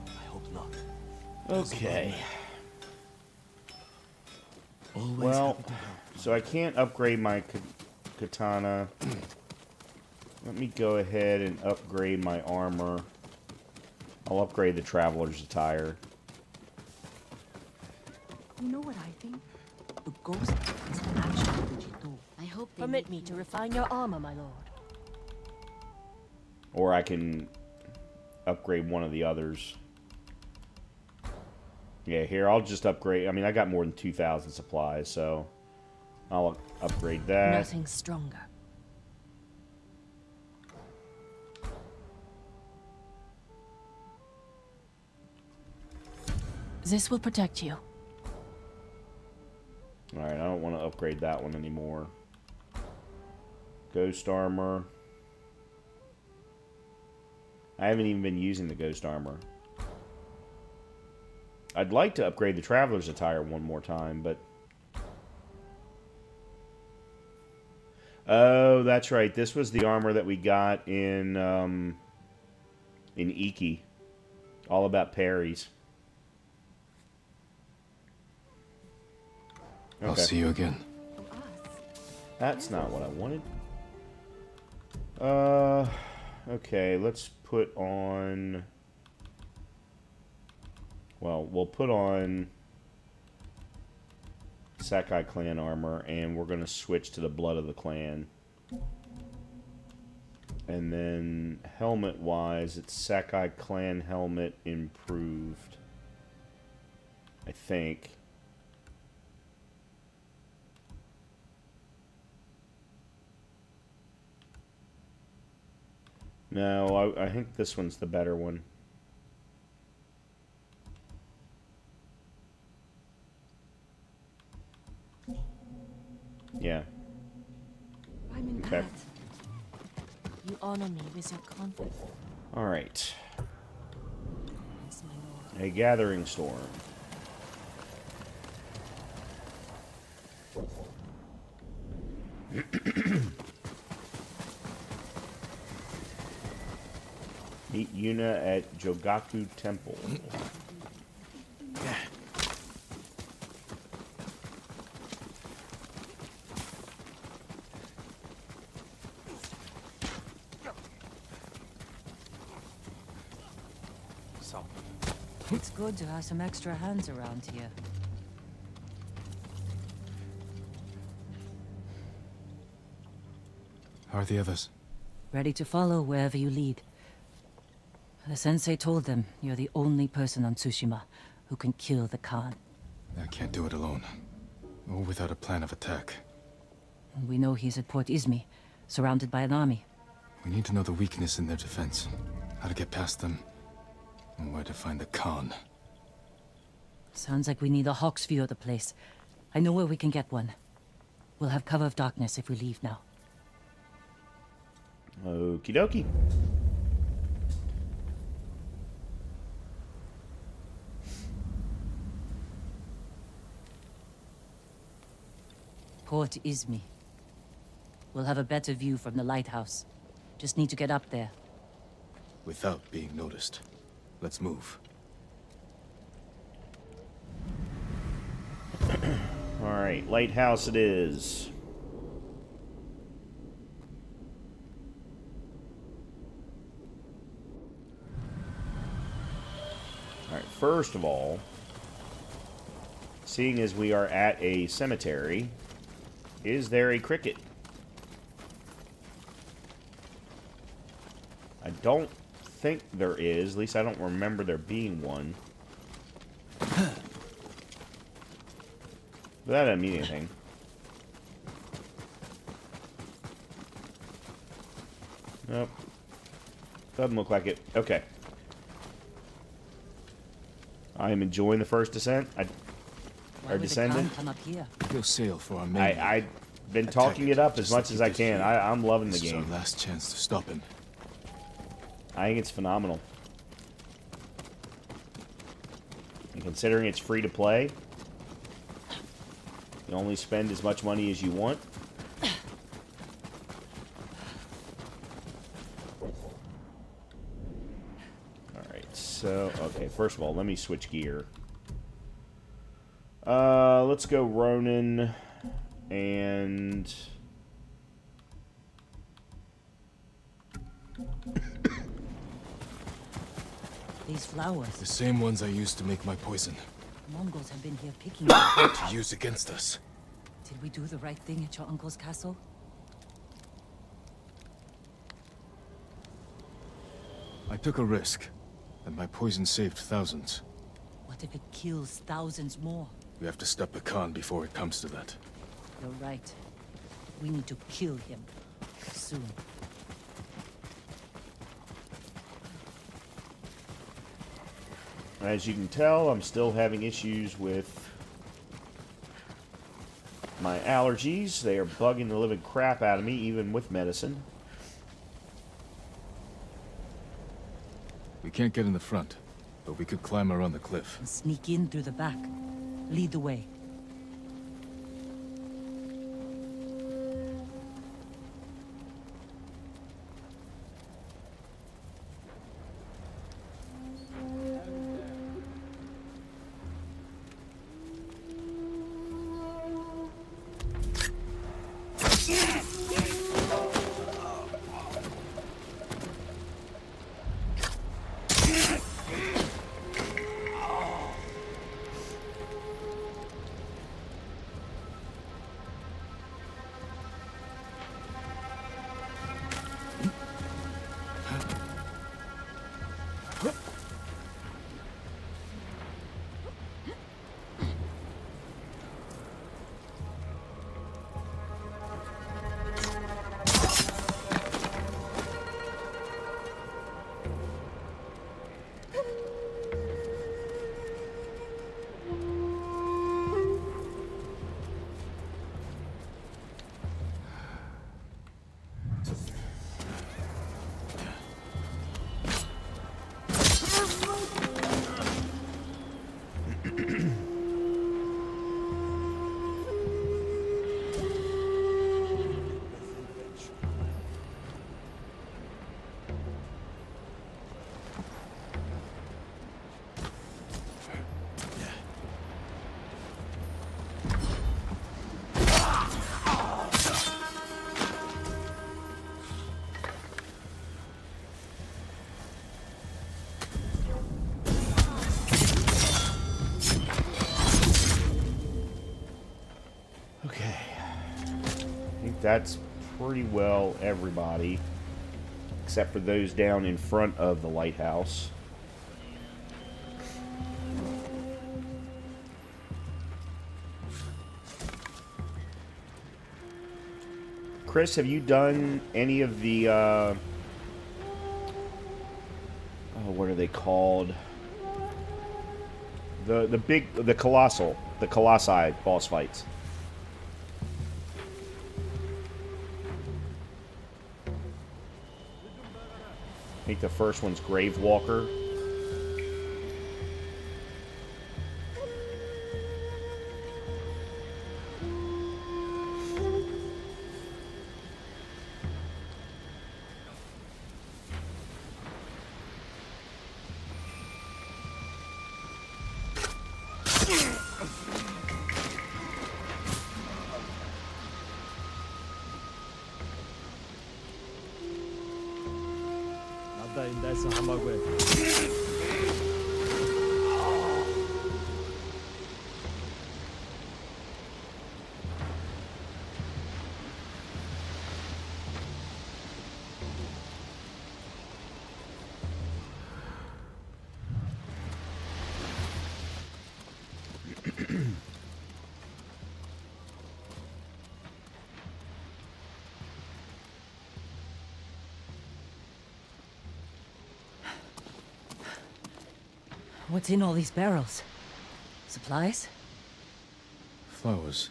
I hope not. Okay. Always Well, happy to help. so I can't upgrade my katana. Let me go ahead and upgrade my armor. I'll upgrade the traveler's attire. You know what I think? The ghost is actually the Jito. I hope they Permit me to refine your armor, my lord. Or I can upgrade one of the others. Yeah, here, I'll just upgrade. I mean, I got more than 2,000 supplies, so I'll upgrade that. Nothing stronger. This will protect you. Alright, I don't want to upgrade that one anymore. Ghost armor. I haven't even been using the ghost armor. I'd like to upgrade the traveler's attire one more time, but... Oh, that's right. This was the armor that we got in Iki. All about parries. I'll see you again. That's not what I wanted. Okay, let's put on... Well, we'll put on Sakai clan armor, and we're going to switch to the blood of the clan. And then helmet-wise, it's Sakai clan helmet improved. I think. No, I think this one's the better one. Yeah. I'm in Okay. bed. You honor me with your confidence, Alright. my lord. A gathering storm. Meet Yuna at Jogaku Temple. It's good to have some extra hands around here. How are the others? Ready to follow wherever you lead. The sensei told them you're the only person on Tsushima who can kill the Khan. I can't do it alone. Or without a plan of attack. And we know he's at Port Izmi, surrounded by an army. We need to know the weakness in their defense. How to get past them. And where to find the Khan. Sounds like we need a hawk's view of the place. I know where we can get one. We'll have cover of darkness if we leave now. Okie dokie. Port Izmi. We'll have a better view from the lighthouse. Just need to get up there. Without being noticed. Let's move. Alright, lighthouse it is. Alright, first of all, seeing as we are at a cemetery, is there a cricket? I don't think there is. At least I don't remember there being one. But that doesn't mean anything. Nope. Doesn't look like it. Okay. I am enjoying the first descent. Why Or would the descendant. Khan come up here? We'll sail for our main. I've been talking it up as much as I can. I'm loving the This is our game. last chance to stop him. I think it's phenomenal. And considering it's free to play, you only spend as much money as you want. so okay. First of all, let me switch gear. Let's go Ronin and These flowers. The same ones I used to make my poison. Mongols have been here picking them. To use against us. Did we do the right thing at your uncle's castle? I took a risk, and my poison saved thousands. What if it kills thousands more? We have to stop the Khan before it comes to that. You're right. We need to kill him. Soon. as you can tell, I'm still having issues with my allergies. They are bugging the living crap out of me, even with medicine. We can't get in the front, but we could climb around the cliff. And sneak in through the back. Lead the way. That's pretty well everybody, except for those down in front of the lighthouse. Chris, have you done any of the, oh, what are they called? The Colossi boss fights? I think the first one's Gravewalker. What's in all these barrels? Supplies? Flowers.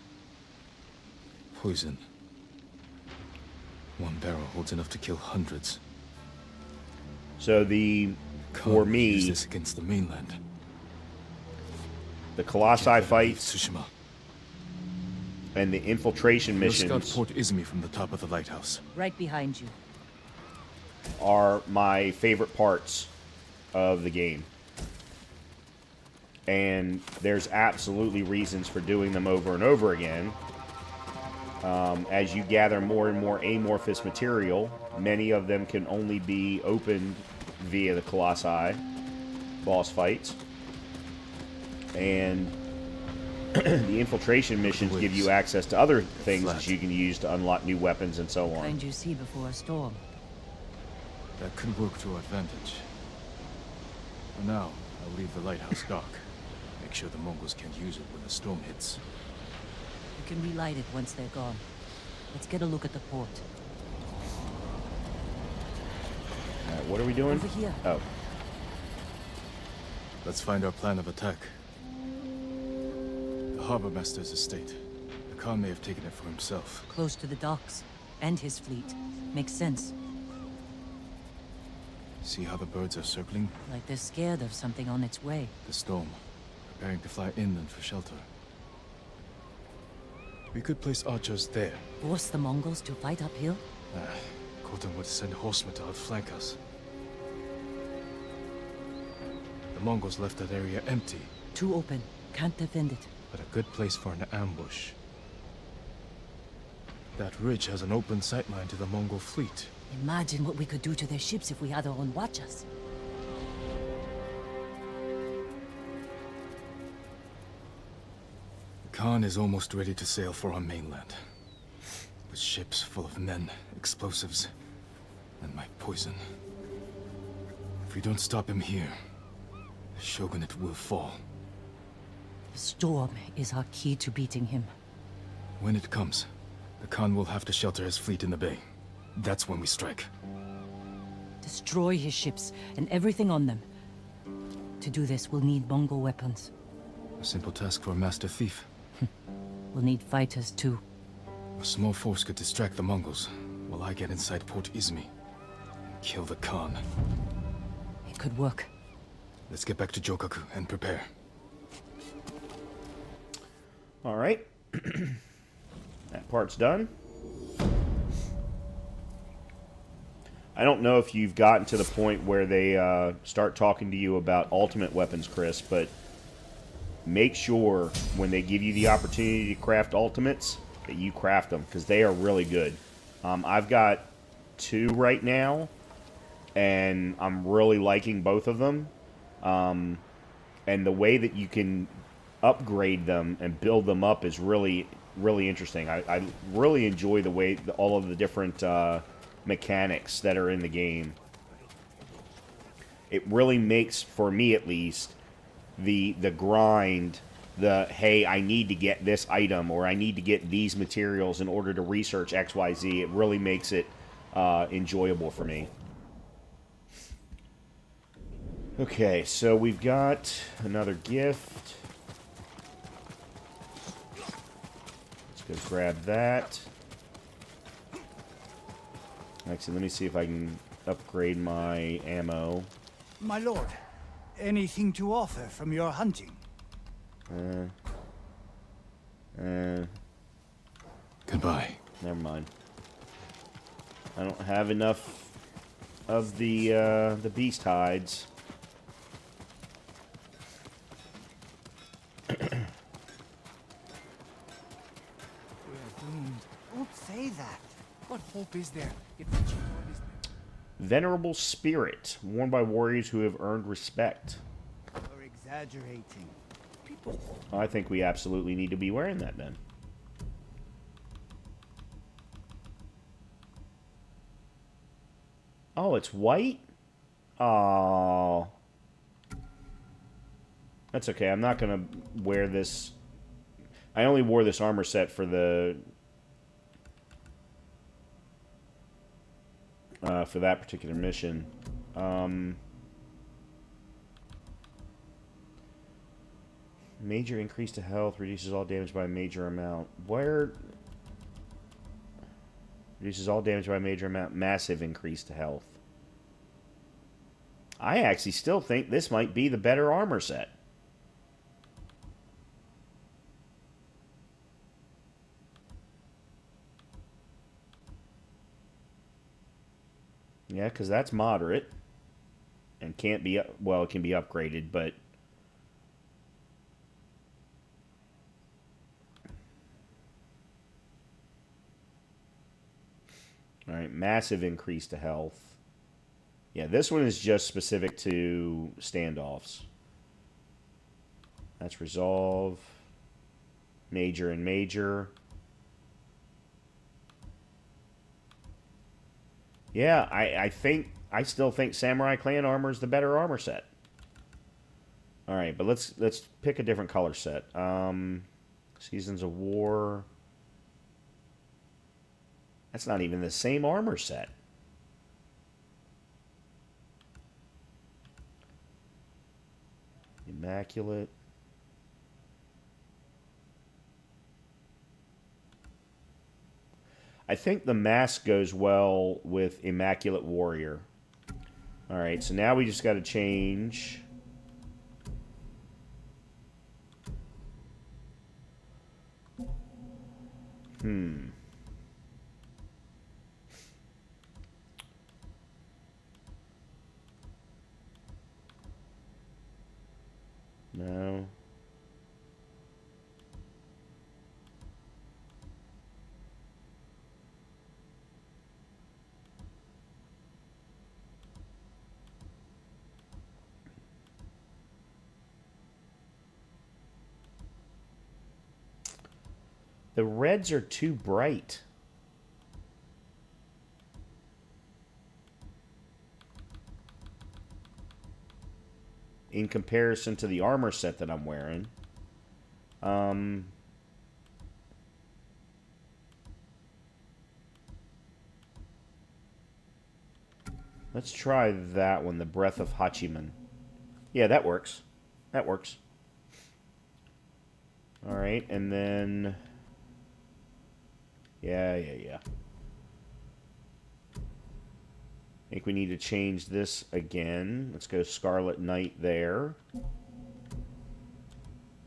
Poison. One barrel holds enough to kill hundreds. So for Use me, this against the mainland. the Colossi fights Tsushima. and the infiltration We'll scout missions Port Izumi from the top of the lighthouse. Right behind you. are my favorite parts of the game. and there's absolutely reasons for doing them over and over again. As you gather more and more amorphous material, many of them can only be opened via the Colossi boss fights. And the infiltration missions give you access to other things that you can use to unlock new weapons and so on. Kind you see before a storm. That could work to our advantage. For now, I'll leave the lighthouse dark. Make sure the Mongols can't use it when the storm hits. We can relight it once they're gone. Let's get a look at the port. Alright, what are we doing? Over here. Oh. Let's find our plan of attack. The harbor master's estate. The Khan may have taken it for himself. Close to the docks. And his fleet. Makes sense. See how the birds are circling? Like they're scared of something on its way. The storm. Preparing to fly inland for shelter. We could place archers there. Force the Mongols to fight uphill? Khotan would send horsemen to outflank us. The Mongols left that area empty. Too open. Can't defend it. But a good place for an ambush. That ridge has an open sightline to the Mongol fleet. Imagine what we could do to their ships if we had our own watchers. The Khan is almost ready to sail for our mainland. With ships full of men, explosives, and my poison. If we don't stop him here, the shogunate will fall. The storm is our key to beating him. When it comes, the Khan will have to shelter his fleet in the bay. That's when we strike. Destroy his ships and everything on them. To do this, we'll need Mongol weapons. A simple task for a master thief. We'll need fighters too. A small force could distract the Mongols, while I get inside Port Izmi and kill the Khan. It could work. Let's get back to Jokaku and prepare. Alright. That part's done. I don't know if you've gotten to the point where they start talking to you about ultimate weapons, Chris, but make sure when they give you the opportunity to craft ultimates that you craft them, because they are really good. I've got 2 right now, and I'm really liking both of them. And the way that you can upgrade them and build them up is really, really interesting. I really enjoy the way all of the different mechanics that are in the game. It really makes, for me at least, the grind, the hey, I need to get this item or I need to get these materials in order to research XYZ. It really makes it enjoyable for me. Okay, so we've got another gift. Let's go grab that. Actually, let me see if I can upgrade my ammo. My lord, anything to offer from your hunting? Goodbye. Never mind. I don't have enough of the beast hides. Don't say that. What hope is there if Venerable Spirit, worn by warriors who have earned respect. You're exaggerating. people... I think we absolutely need to be wearing that then. Oh, it's white? Oh. That's okay. I'm not going to wear this. I only wore this armor set for the... for that particular mission. Major increase to health. Reduces all damage by a major amount. Where... Reduces all damage by a major amount. Massive increase to health. I actually still think this might be the better armor set. Yeah, because that's moderate. And can't be... Well, it can be upgraded, but... All right, massive increase to health. Yeah, this one is just specific to standoffs. That's resolve. Major and major. Yeah, I still think Samurai Clan armor is the better armor set. All right, but let's pick a different color set. Seasons of War. That's not even the same armor set. Immaculate. I think the mask goes well with Immaculate Warrior. All right, so now we just got to change. No. The reds are too bright. In comparison to the armor set that I'm wearing. Let's try that one, the Breath of Hachiman. Yeah, that works. That works. Alright, and then... Yeah. I think we need to change this again. Let's go Scarlet Knight there.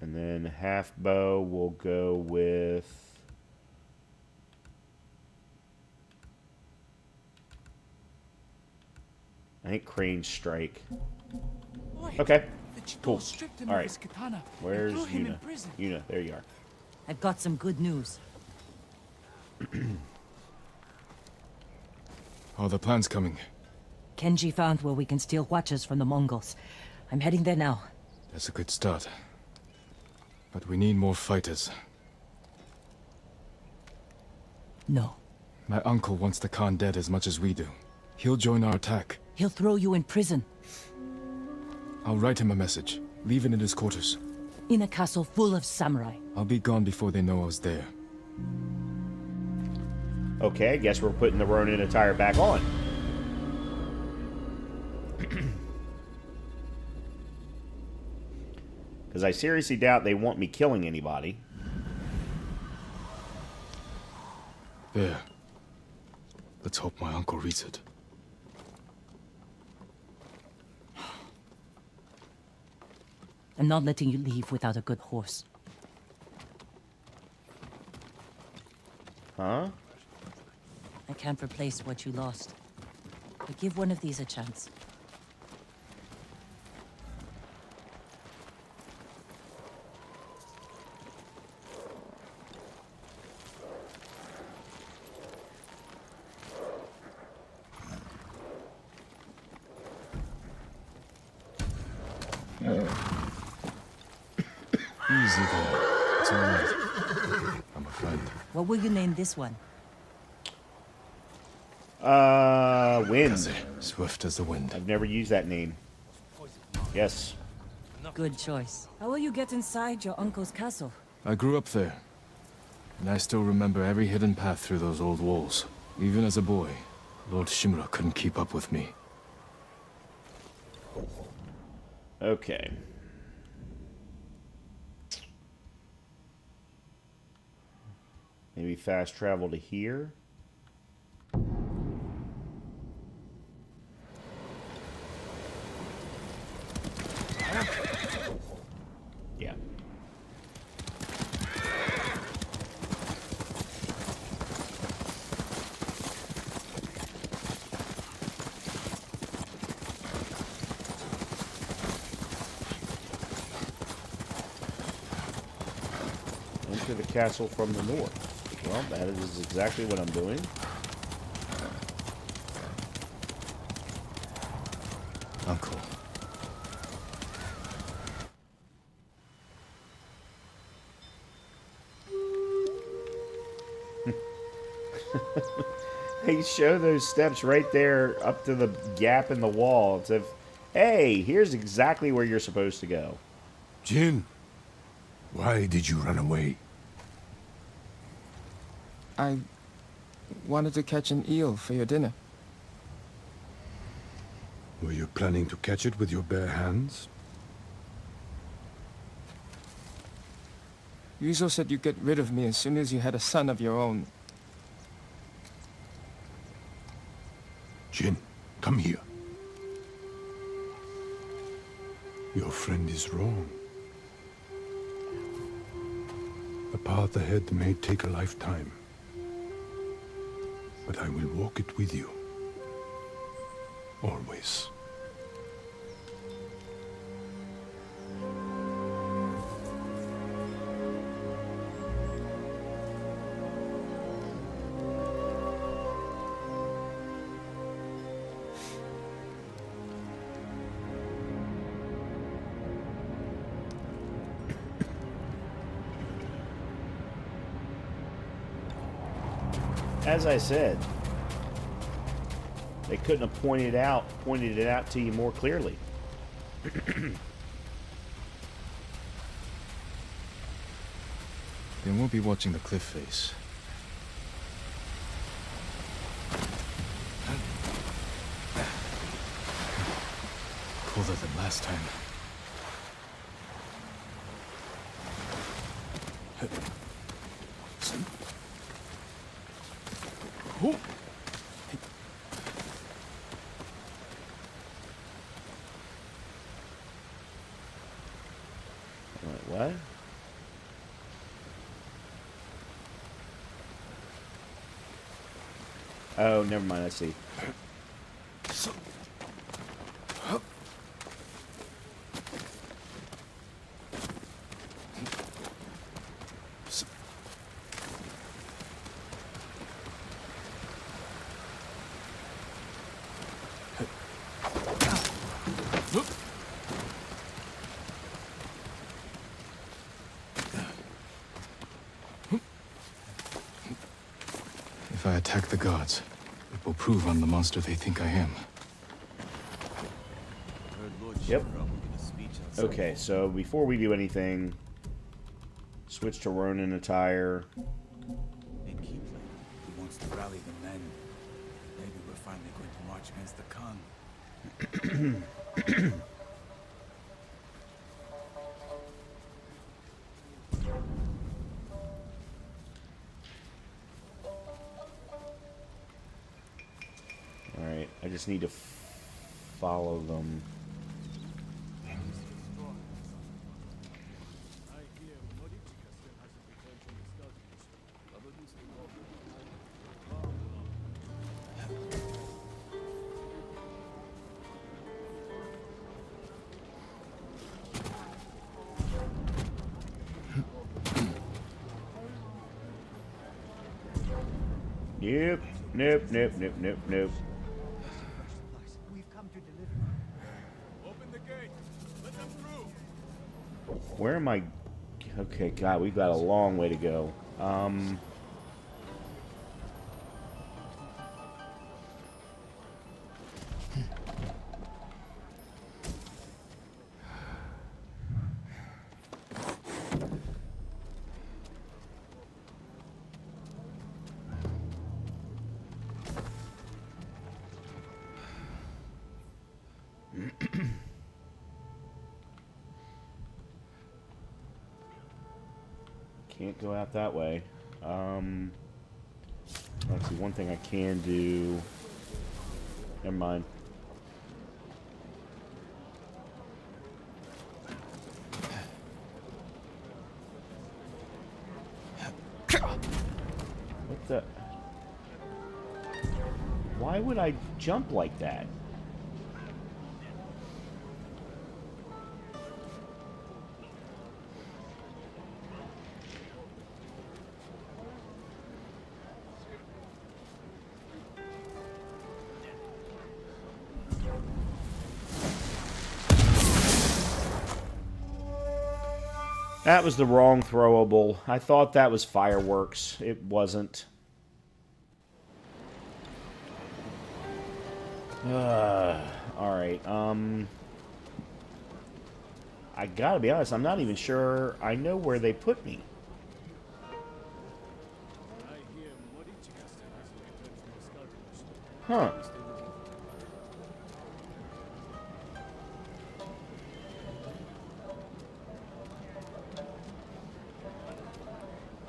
And then half bow we'll go with... I think Crane Strike. Okay, cool. Alright, where's Yuna? Yuna, there you are. I've got some good news. Are the plans coming? Kenji found where we can steal watches from the Mongols. I'm heading there now. That's a good start. But we need more fighters. No. My uncle wants the Khan dead as much as we do. He'll join our attack. He'll throw you in prison. I'll write him a message. Leave it in his quarters. In a castle full of samurai. I'll be gone before they know I was there. Okay, I guess we're putting the Ronin attire back on. Because I seriously doubt they want me killing anybody. There. Let's hope my uncle reads it. I'm not letting you leave without a good horse. Huh? I can't replace what you lost. But give one of these a chance. Easy there. It's all right. I'm a friend. What will you name this one? Wind. Kaze, swift as the wind. I've never used that name. Yes. Good choice. How will you get inside your uncle's castle? I grew up there. And I still remember every hidden path through those old walls. Even as a boy, Lord Shimura couldn't keep up with me. Okay. Maybe fast travel to here. Yeah. Enter the castle from the north. Well, that is exactly what I'm doing. Uncle. They show those steps right there up to the gap in the wall. It's if, hey, here's exactly where you're supposed to go. Jin, why did you run away? I wanted to catch an eel for your dinner. Were you planning to catch it with your bare hands? Yuzo said you'd get rid of me as soon as you had a son of your own. Jin, come here. Your friend is wrong. The path ahead may take a lifetime, but I will walk it with you. Always. As I said, they couldn't have pointed it out to you more clearly. They won't be watching the cliff face. Colder than last time. What? Oh, never mind. I see. If I attack the gods, it will prove I'm the monster they think I am. Yep. Okay, so before we do anything, switch to Ronin attire. And keep playing. He wants to rally the men. Maybe we're finally going to march against the Khan. Alright, I just need to follow them. Nope, nope, nope, nope, nope, nope. We've come to deliver. Open the gate. Let them through. Where am I? Okay, God, we've got a long way to go. Can't go out that way. Let's see, one thing I can do. Never mind. What the? Why would I jump like that? That was the wrong throwable. I thought that was fireworks. It wasn't. Alright, I gotta be honest, I'm not even sure I know where they put me. Huh.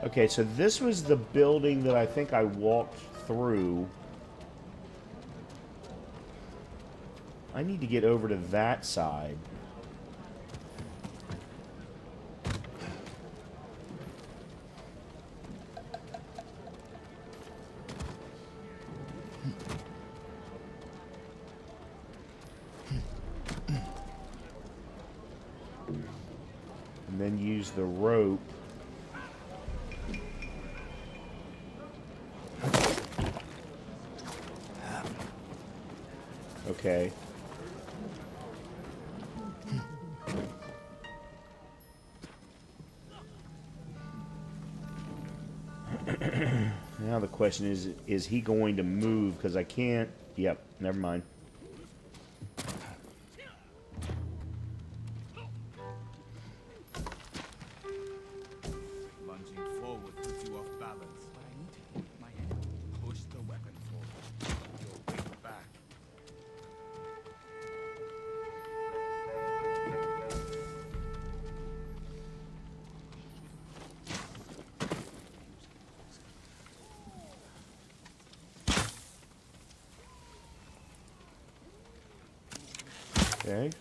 Okay, so this was the building that I think I walked through. I need to get over to that side. And then use the rope. Okay. Now the question is he going to move? Because I can't... Yep, never mind. Lunging forward puts you off balance. I need to keep my head. Push the weapon forward. Your weight back. Okay.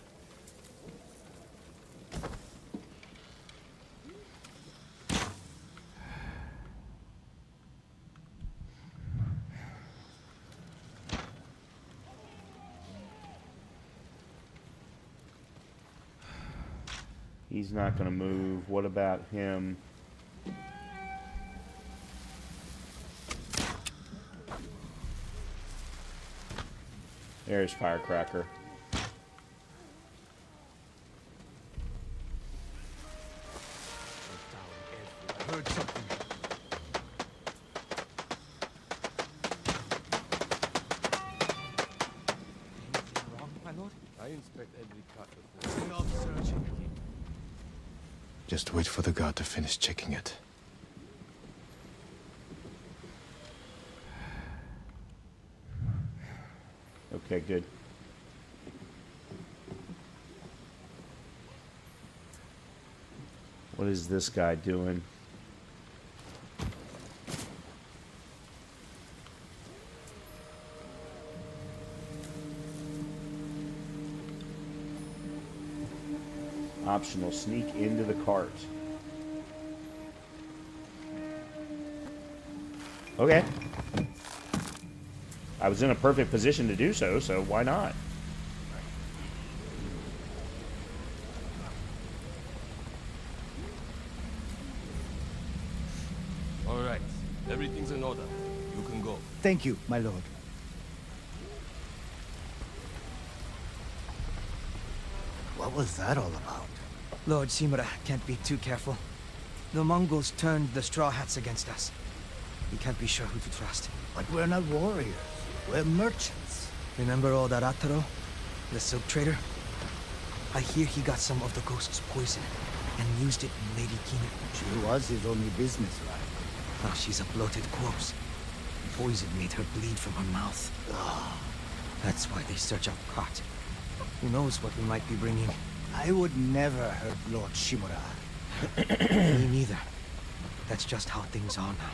He's not going to move. What about him? There's Firecracker. I heard something. Anything wrong, my lord? I inspect every cut before. Stay off searching. Just wait for the guard to finish checking it. Okay, good. What is this guy doing? Optional, sneak into the cart. Okay. I was in a perfect position to do so, so why not? All right. Everything's in order. You can go. Thank you, my lord. What was that all about? Lord Shimura can't be too careful. The Mongols turned the Straw Hats against us. We can't be sure who to trust. But we're not warriors. We're merchants. Remember old Arataro, the silk trader? I hear he got some of the ghost's poison and used it in Lady Kina. She was his only business rival. Now she's a bloated corpse. Poison made her bleed from her mouth. That's why they search our cart. Who knows what we might be bringing? I would never hurt Lord Shimura. Me neither. That's just how things are now.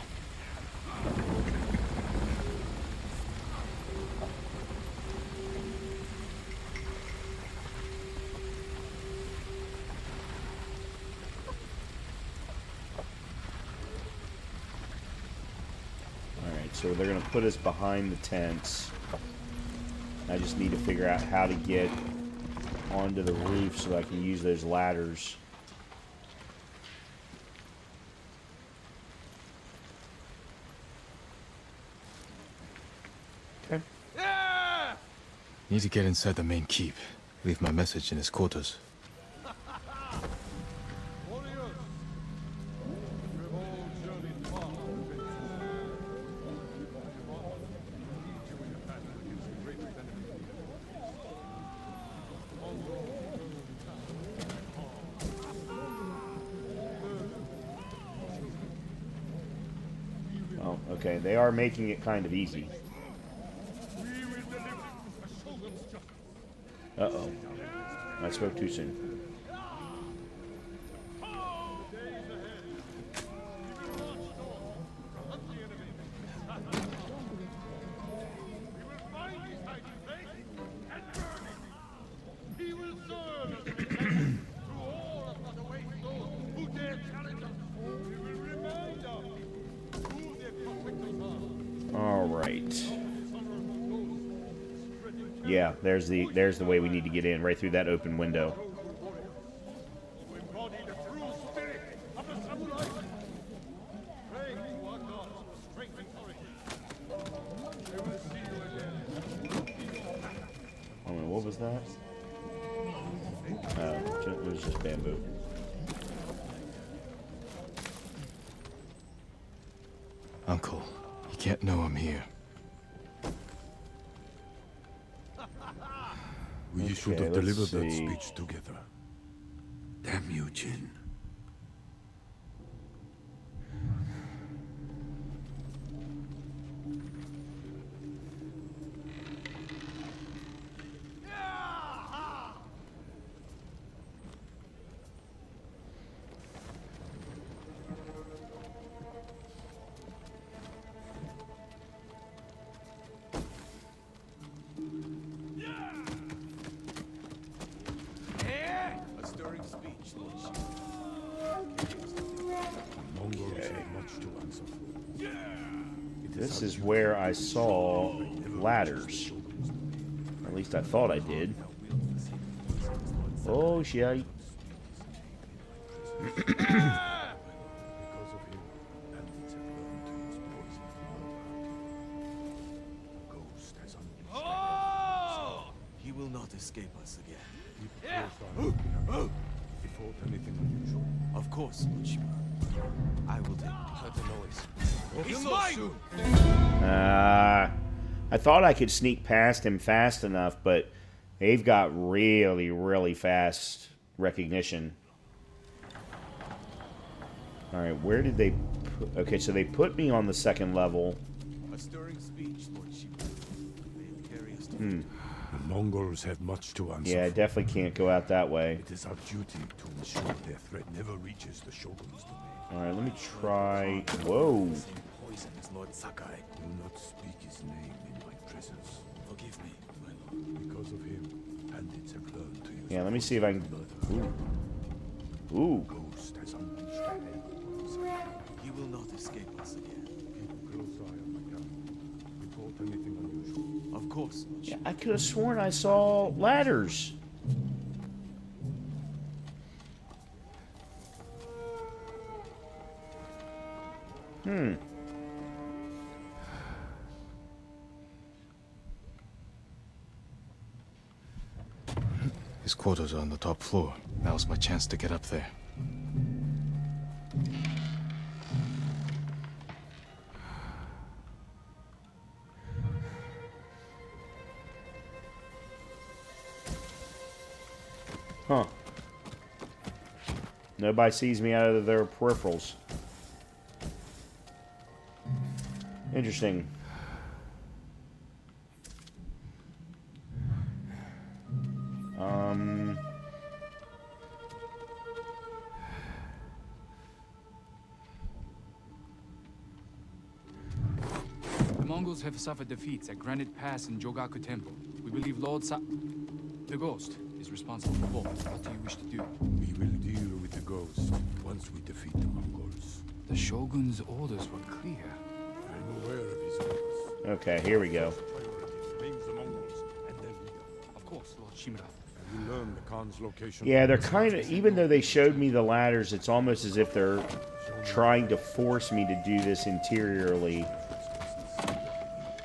Alright, so they're going to put us behind the tents. I just need to figure out how to get onto the roof so I can use those ladders. Okay. Need to get inside the main keep. Leave my message in his quarters. Warriors, Okay, they are making it kind of easy. Uh-oh. I spoke too soon. All right. Yeah, there's the way we need to get in, right through that open window. Oh, what was that? It was just bamboo. Uncle, you can't know I'm here. We should have delivered that speech together. Damn you, Jin. This is where I saw ladders. At least I thought I did. Oh, shit. He will not escape us again. Before anything unusual. Of course, Tsushima. I will take the noise. He's mine! I thought I could sneak past him fast enough, but they've got really, really fast recognition. Alright, where did they put... Okay, so they put me on the second level. A stirring speech, Lord Shiba. They'll carry us to The Mongols have much to answer Yeah, I for. definitely can't go out that way. It is our duty to ensure their threat never reaches the Shogun's domain. Alright, let me try... Whoa. poison as Lord Sakai. Do not speak his name in my presence. Forgive me, my lord. Because of him, bandits have learned to use... Yeah, let me see if I can... Ooh. Ghost has unleashed a hell upon Sakai. He will not escape us again. Keep a close eye on my camp. Report anything unusual. Of course, Lord Yeah, Shiba. I could have sworn I saw ladders. His quarters are on the top floor. Now's my chance to get up there. Huh. Nobody sees me out of their peripherals. Interesting. The Mongols have suffered defeats at Granite Pass and Jogaku Temple. We believe the Ghost is responsible for both. What do you wish to do? We will deal with the ghost once we defeat the Mongols. The Shogun's orders were clear. I'm aware of his orders. Okay, here we go. Names the Mongols and their leader. Of course, Lord Shimura. And we learn the Khan's location. Yeah, they're kind of... Even though they showed me the ladders, it's almost as if they're trying to force me to do this interiorly,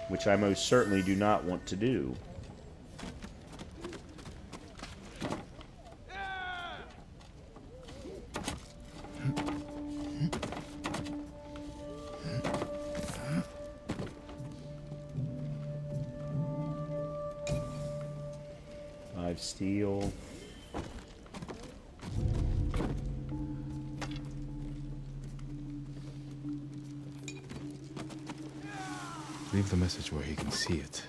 which I most certainly do not want to do. Steel. Leave the message where he can see it.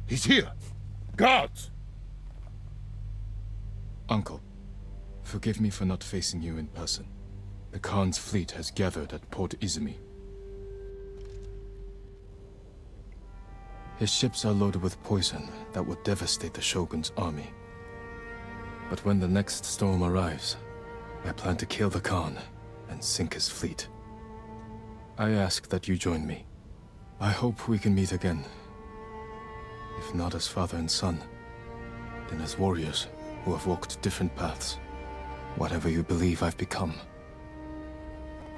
He's here! Guards! Uncle, forgive me for not facing you in person. The Khan's fleet has gathered at Port Izumi. His ships are loaded with poison that will devastate the Shogun's army. But when the next storm arrives, I plan to kill the Khan and sink his fleet. I ask that you join me. I hope we can meet again. If not as father and son, then as warriors who have walked different paths. Whatever you believe I've become,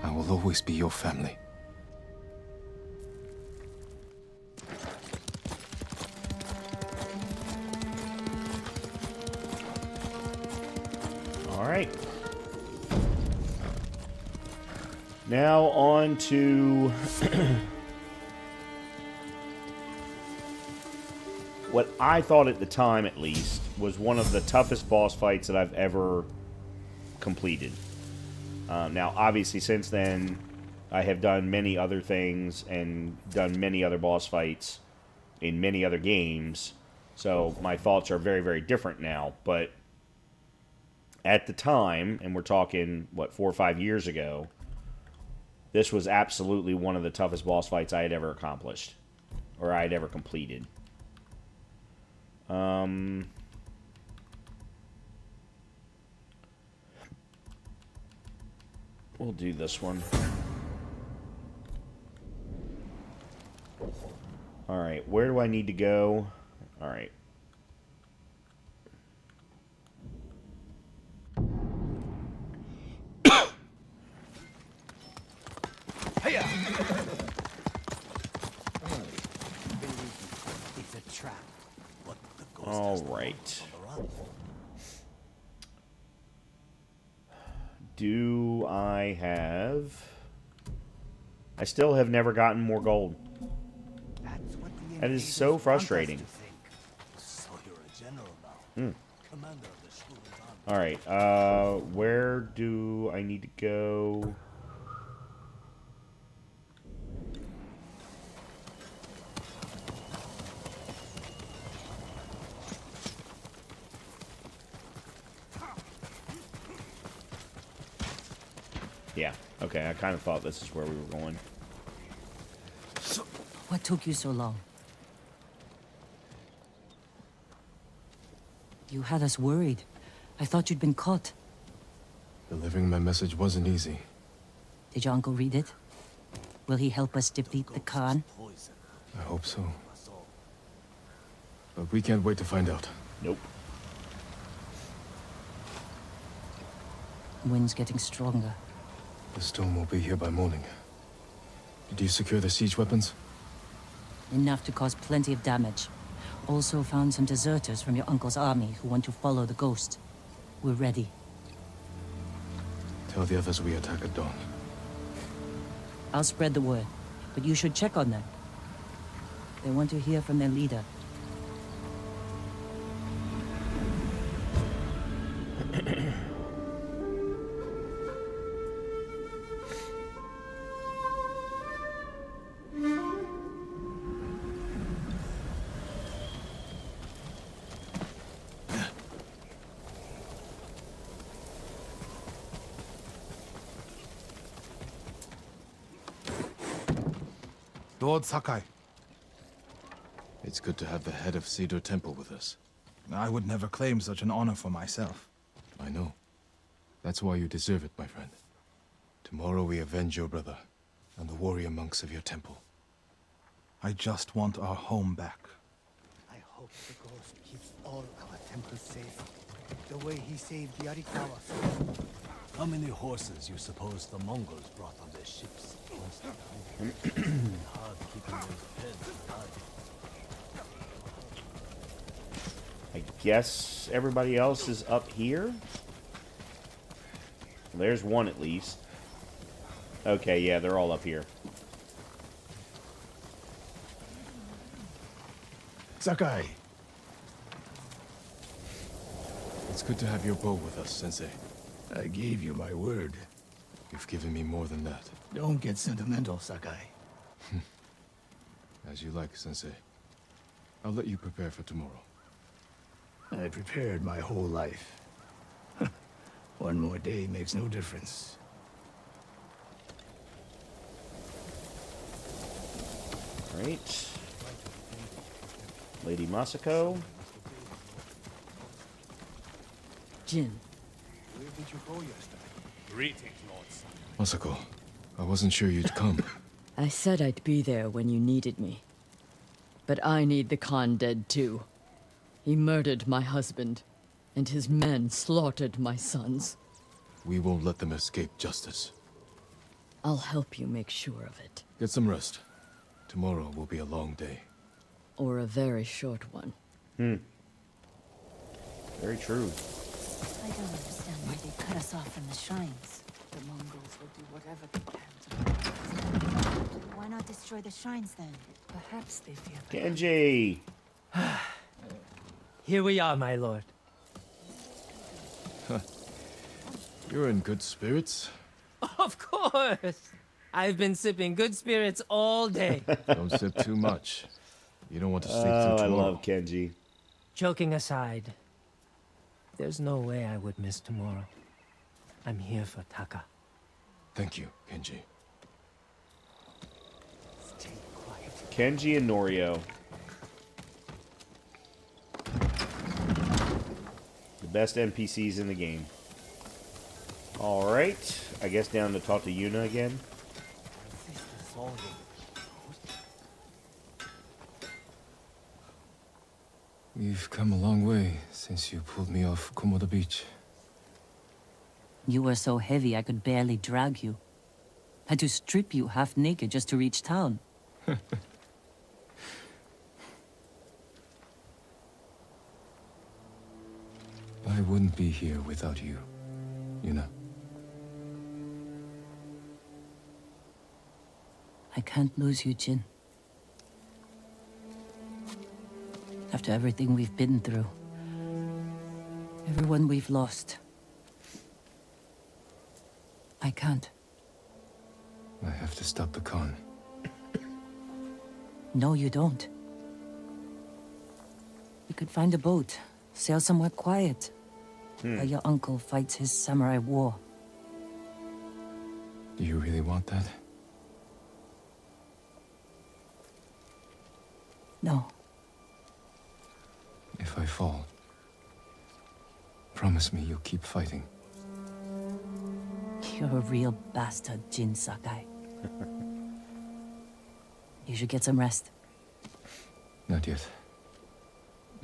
I will always be your family. All right. Now on to what I thought at the time, at least, was one of the toughest boss fights that I've ever completed. Now, obviously, since then, I have done many other things and done many other boss fights in many other games, so my thoughts are very, very different now. But at the time, and we're talking, what, 4 or 5 years ago, this was absolutely one of the toughest boss fights I had ever accomplished, or I had ever completed. We'll do this one. Alright, where do I need to go? Alright. It's a trap. But the ghost All right. Do I have... I still have never gotten more gold. That's what the That is invaders so want us frustrating. to think. So you're a general now. Commander of the Shogun's army. Alright, where do I need to go? Yeah, okay, I kind of thought this is where we were going. What took you so long? You had us worried. I thought you'd been caught. Delivering my message wasn't easy. Did your uncle read it? Will he help us defeat the Khan? I hope so. But we can't wait to find out. Nope. Wind's getting stronger. The storm will be here by morning. Did you secure the siege weapons? Enough to cause plenty of damage. Also found some deserters from your uncle's army who want to follow the ghost. We're ready. Tell the others we attack at dawn. I'll spread the word, but you should check on them. They want to hear from their leader. Lord Sakai. It's good to have the head of Cedar Temple with us. I would never claim such an honor for myself. I know. That's why you deserve it, my friend. Tomorrow we avenge your brother and the warrior monks of your temple. I just want our home back. I hope the ghost keeps all our temples safe, the way he saved Yarikawa. How many horses you suppose the Mongols brought on their ships? Hard keeping those heads alive. I guess everybody else is up here? There's one at least. Okay, yeah, they're all up here. Sakai. It's good to have your bow with us, Sensei. I gave you my word. You've given me more than that. Don't get sentimental, Sakai. As you like, Sensei. I'll let you prepare for tomorrow. I prepared my whole life. One more day makes no difference. Right. Lady Masako. Jin. Where did you go yesterday? Greetings, lords. Masako, I wasn't sure you'd come. I said I'd be there when you needed me. But I need the Khan dead too. He murdered my husband, and his men slaughtered my sons. We won't let them escape justice. I'll help you make sure of it. Get some rest. Tomorrow will be a long day. Or a very short one. Very true. I don't understand why they cut us off from the shrines. The Mongols will do whatever they can to... Why not destroy the shrines then? Perhaps they fear that... Kenji! Here we are, my lord. You're in good spirits. Of course! I've been sipping good spirits all day. Don't sip too much. You don't want to sleep through I tomorrow. love Kenji. Joking aside, there's no way I would miss tomorrow. I'm here for Taka. Thank you, Kenji. Stay quiet. Kenji and Norio. The best NPCs in the game. Alright. I guess down to talk to Yuna again. We've come a long way since you pulled me off Komoda Beach. You were so heavy I could barely drag you. Had to strip you half naked just to reach town. I wouldn't be here without you, Yuna. I can't lose you, Jin. After everything we've been through. Everyone we've lost. I can't. I have to stop the Khan. No, you don't. We could find a boat, sail somewhere quiet, while your uncle fights his samurai war. Do you really want that? No. If I fall, promise me you'll keep fighting. You're a real bastard, Jin Sakai. You should get some rest. Not yet.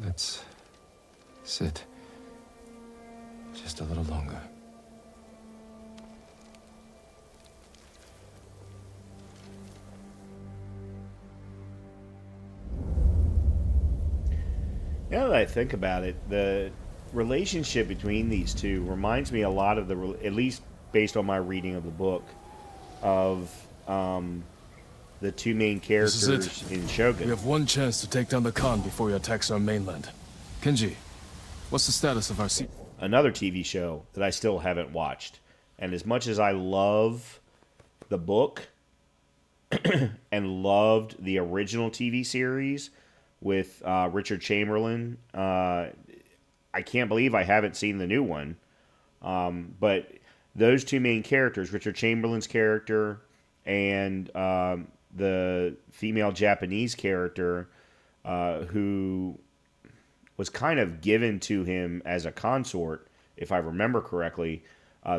Let's sit. Just a little longer. Now that I think about it, the relationship between these two reminds me a lot of at least based on my reading of the book, of the two main characters This is it. in Shogun. We have one chance to take down the Khan before he attacks our mainland. Kenji, what's the status of our Another TV show that I still haven't watched. And as much as I love the book and loved the original TV series with Richard Chamberlain, I can't believe I haven't seen the new one. But those two main characters, Richard Chamberlain's character and the female Japanese character, who was kind of given to him as a consort, if I remember correctly.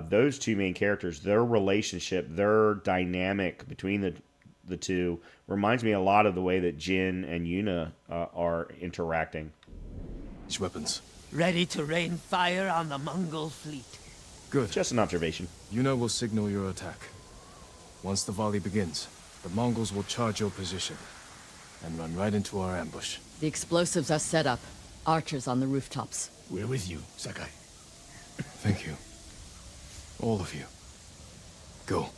Those two main characters, their relationship, their dynamic between the two reminds me a lot of the way that Jin and Yuna are interacting. These weapons. Ready to rain fire on the Mongol fleet. Good. Just an observation. Yuna will signal your attack. Once the volley begins, the Mongols will charge your position and run right into our ambush. The explosives are set up. Archers on the rooftops. We're with you, Sakai. Thank you. All of you. Go.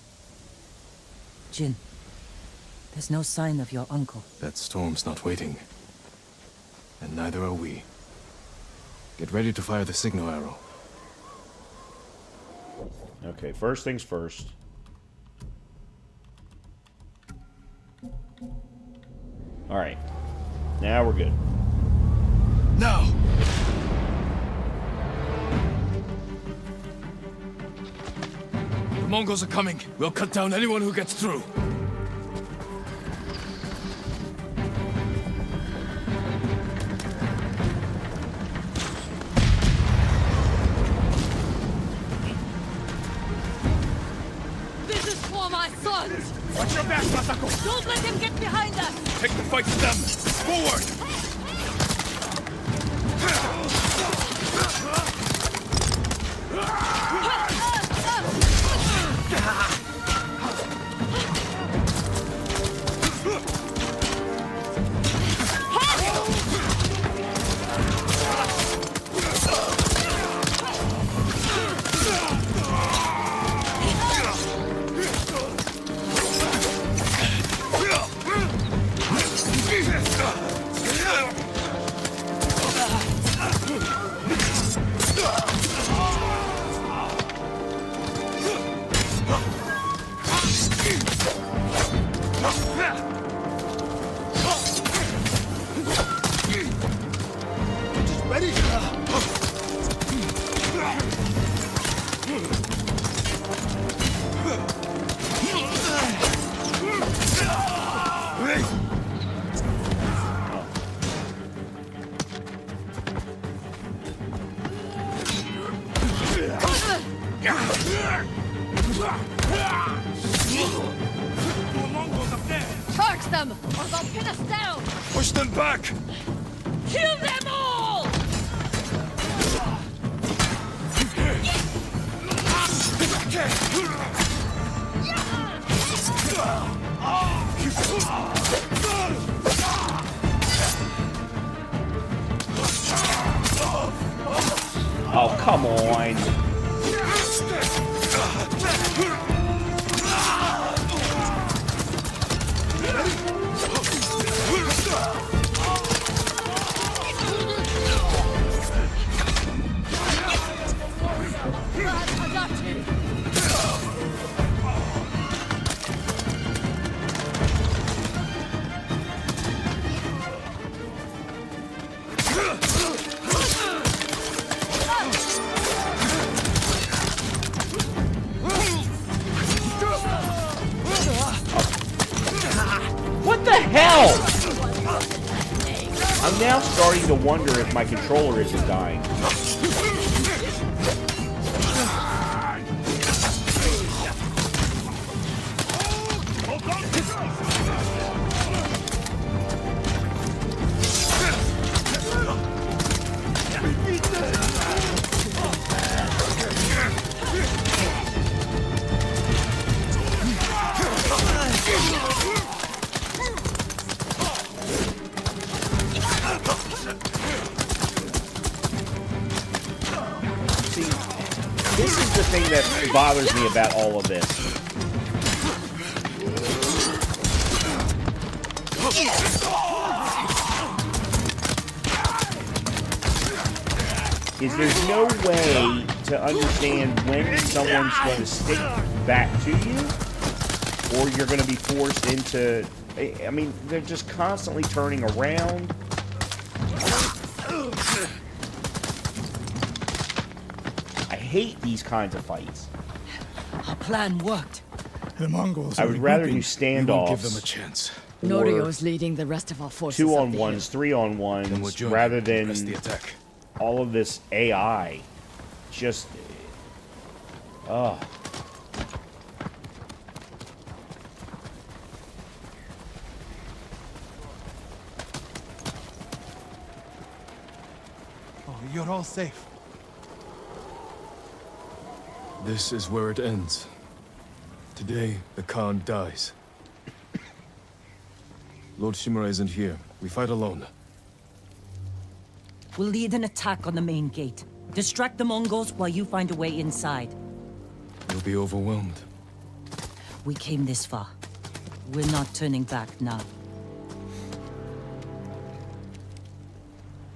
Jin, there's no sign of your uncle. That storm's not waiting. And neither are we. Get ready to fire the signal arrow. Okay, first things first. Alright. Now we're good. Now! The Mongols are coming. We'll cut down anyone who gets through. This is for my sons! Watch your back, Masako! Don't let him get behind us! Take the fight to them! Forward! Charge them, or they'll pin us down! Push them back! Kill them all! Oh, come on. What the hell? I'm now starting to wonder if my controller isn't dying. This is the thing that bothers me about all of this. Is there's no way to understand when someone's going to stick back to you, or you're going to be forced into... I mean, they're just constantly turning around. I hate these kinds of fights. Our plan worked. The Mongols I would rather do We won't standoffs. give them a chance. Norio's leading the rest of our forces. 2-on-1s, 3-on-1s, rather than Press the attack. all of this AI. Just... Ugh. Oh, you're all safe. This is where it ends. Today, the Khan dies. Lord Shimura isn't here. We fight alone. We'll lead an attack on the main gate. Distract the Mongols while you find a way inside. We'll be overwhelmed. We came this far. We're not turning back now.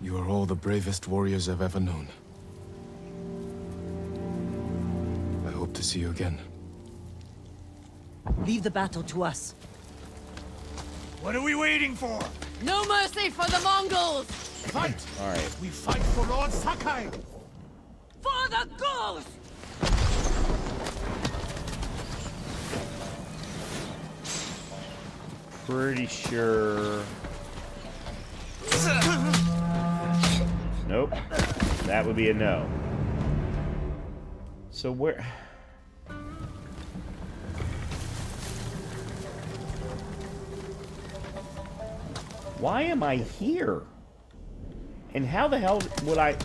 You are all the bravest warriors I've ever known. I hope to see you again. Leave the battle to us. What are we waiting for? No mercy for the Mongols! Fight! All right. We fight for Lord Sakai! For the ghost! Pretty sure. Nope. That would be a no. So where? Why am I here? And how the hell would I...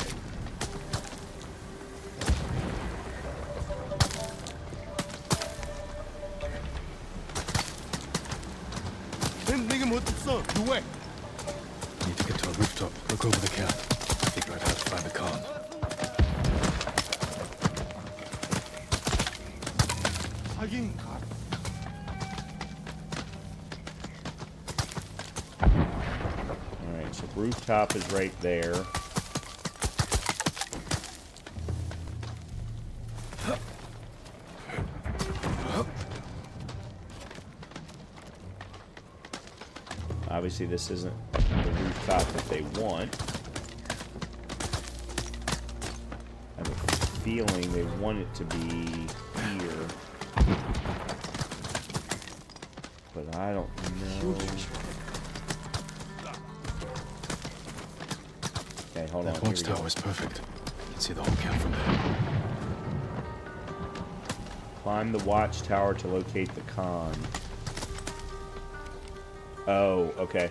Need to get to a rooftop. Look over the camp. Figure out how to find the Khan. Alright, so rooftop is right there. Obviously this isn't the rooftop that they want. I have a feeling they want it to be here. But I don't know. Okay, hold on. That watchtower is perfect. You can see the whole camp from there. Climb the watchtower to locate the Khan. Oh, okay.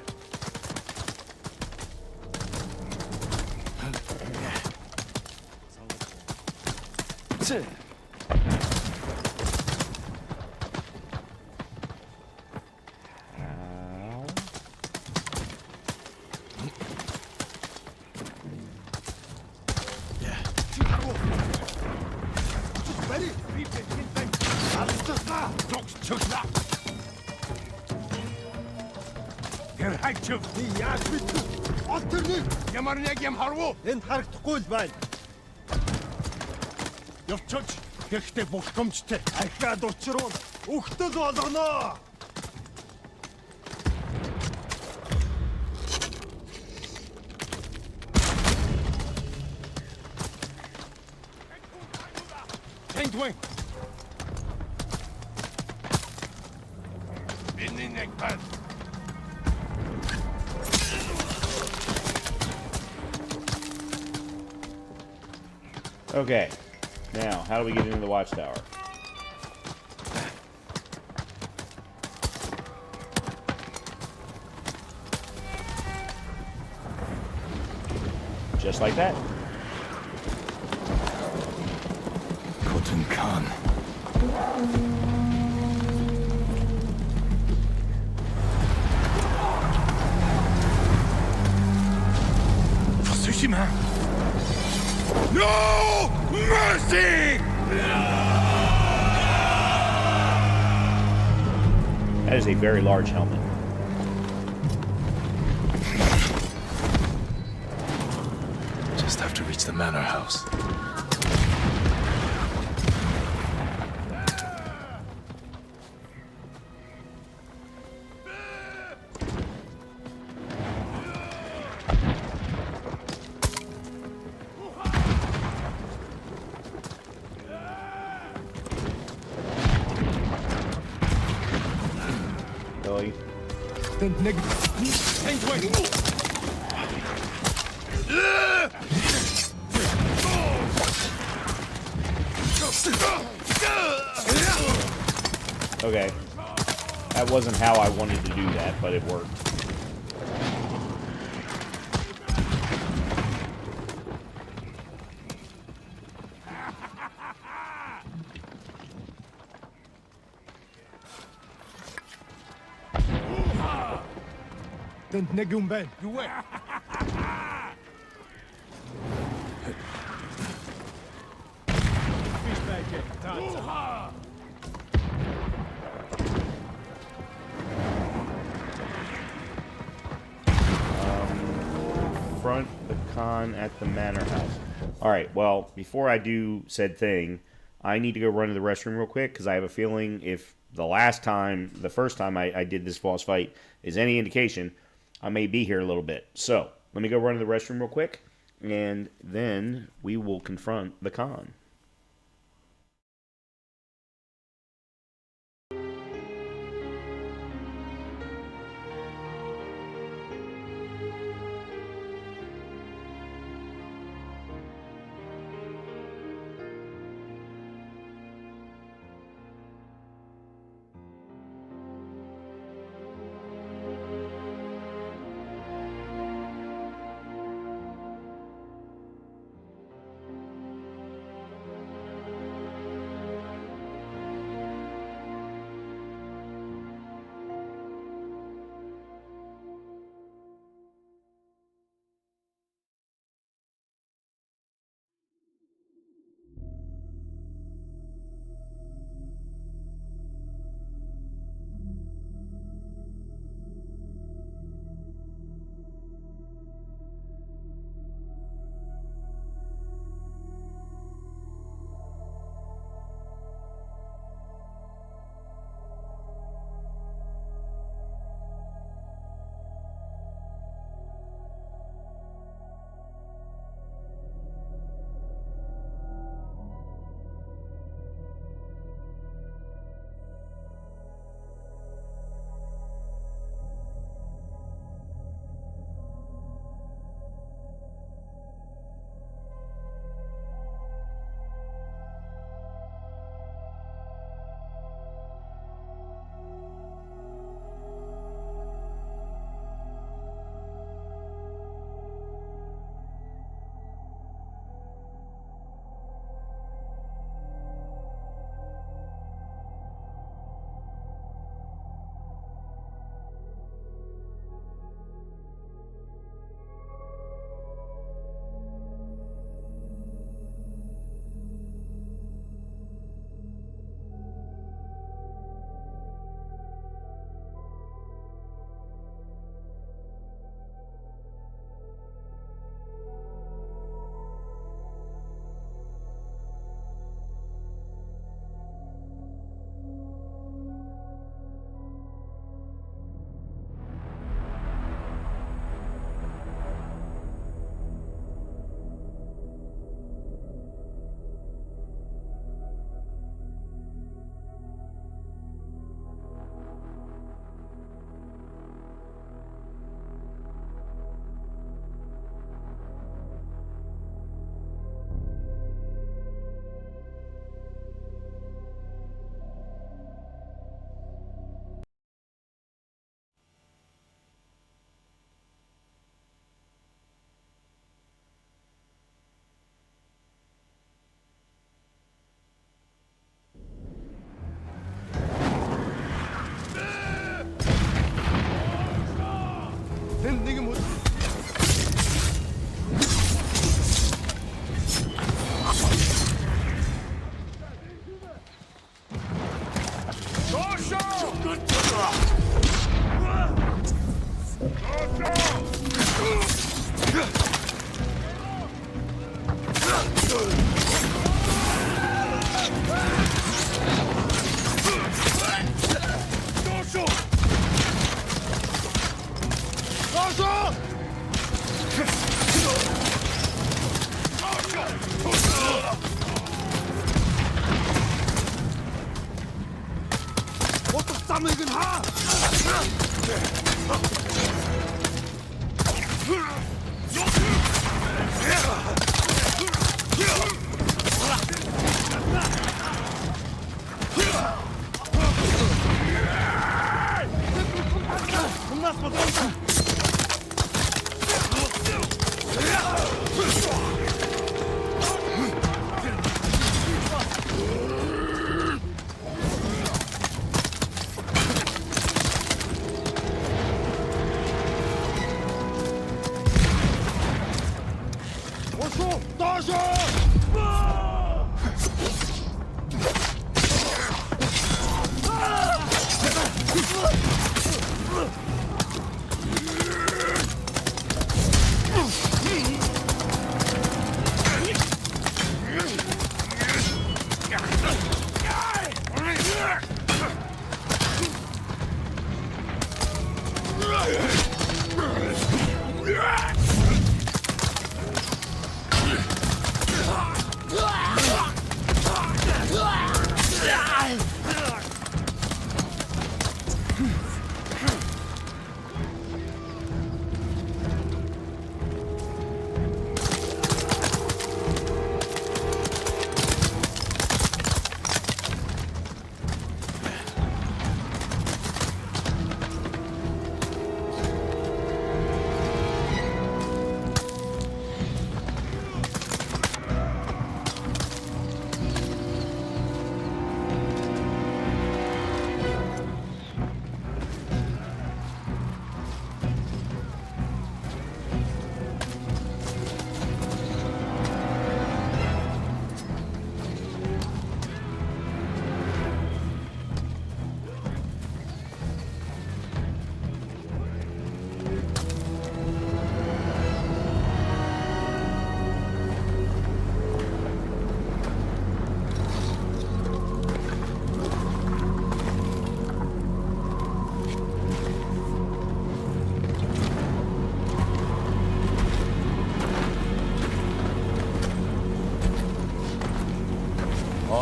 Энэ харагдахгүй л байна. Явчаач. Гэхдээ бухгамжтай. Ахаад учруул. Өгтөл болгоно. Тэнгуэн. Миний нэг бат. Okay. Now, how do we get into the watchtower? Just like that. Khotun Khan. For Tsushima. No mercy! That is a very large helmet. Just have to reach the manor house. Billy. Okay. That wasn't how I wanted to do that, but it worked. Тэнд нэг юм байна. Юу вэ? confront the Khan at the Manor House. Alright, well, before I do said thing, I need to go run to the restroom real quick, because I have a feeling if the first time I did this boss fight is any indication, I may be here a little bit. So, let me go run to the restroom real quick, and then we will confront the Khan.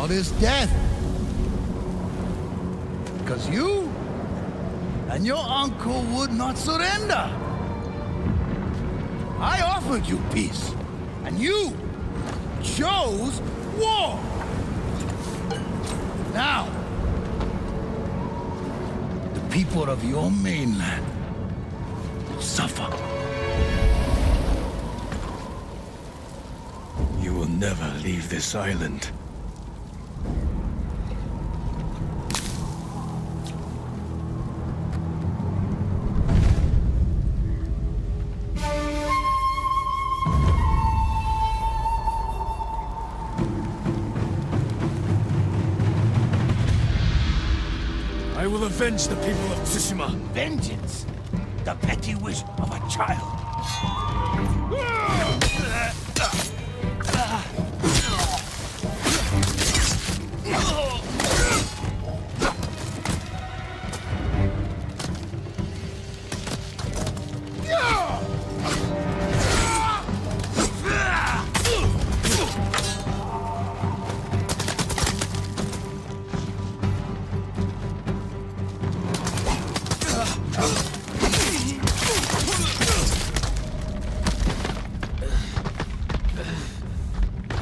brought his death. Because you and your uncle would not surrender. I offered you peace, and you chose war. Now, the people of your mainland will suffer. You will never leave this island. I will avenge the people of Tsushima. Vengeance, the petty wish of a child.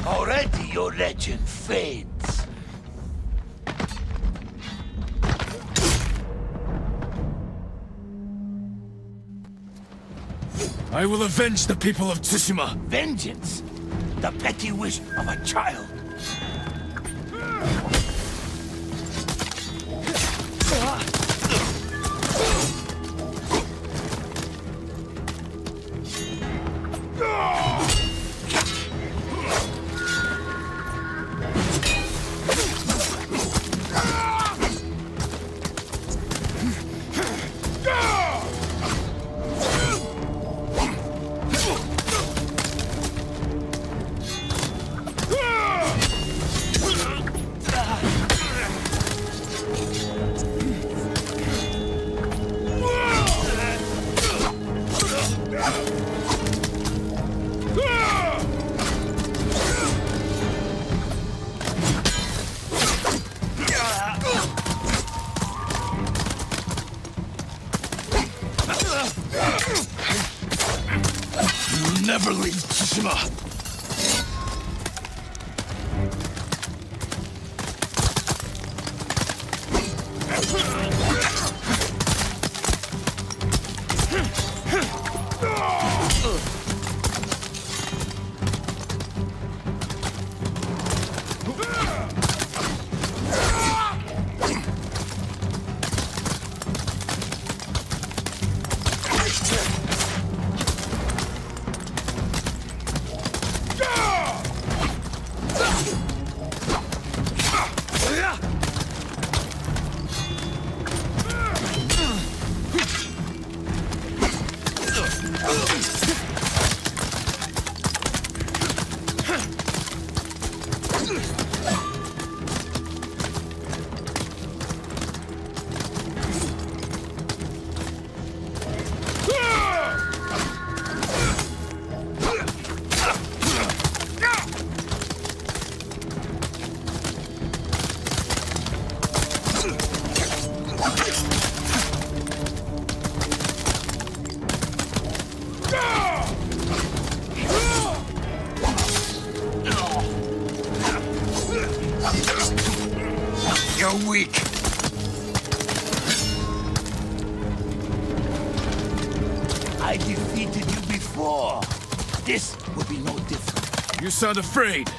Already your legend fades. I will avenge the people of Tsushima. Vengeance, the petty wish of a child. You will never leave Tsushima. You're weak. I defeated you before. This will be no different. You sound afraid.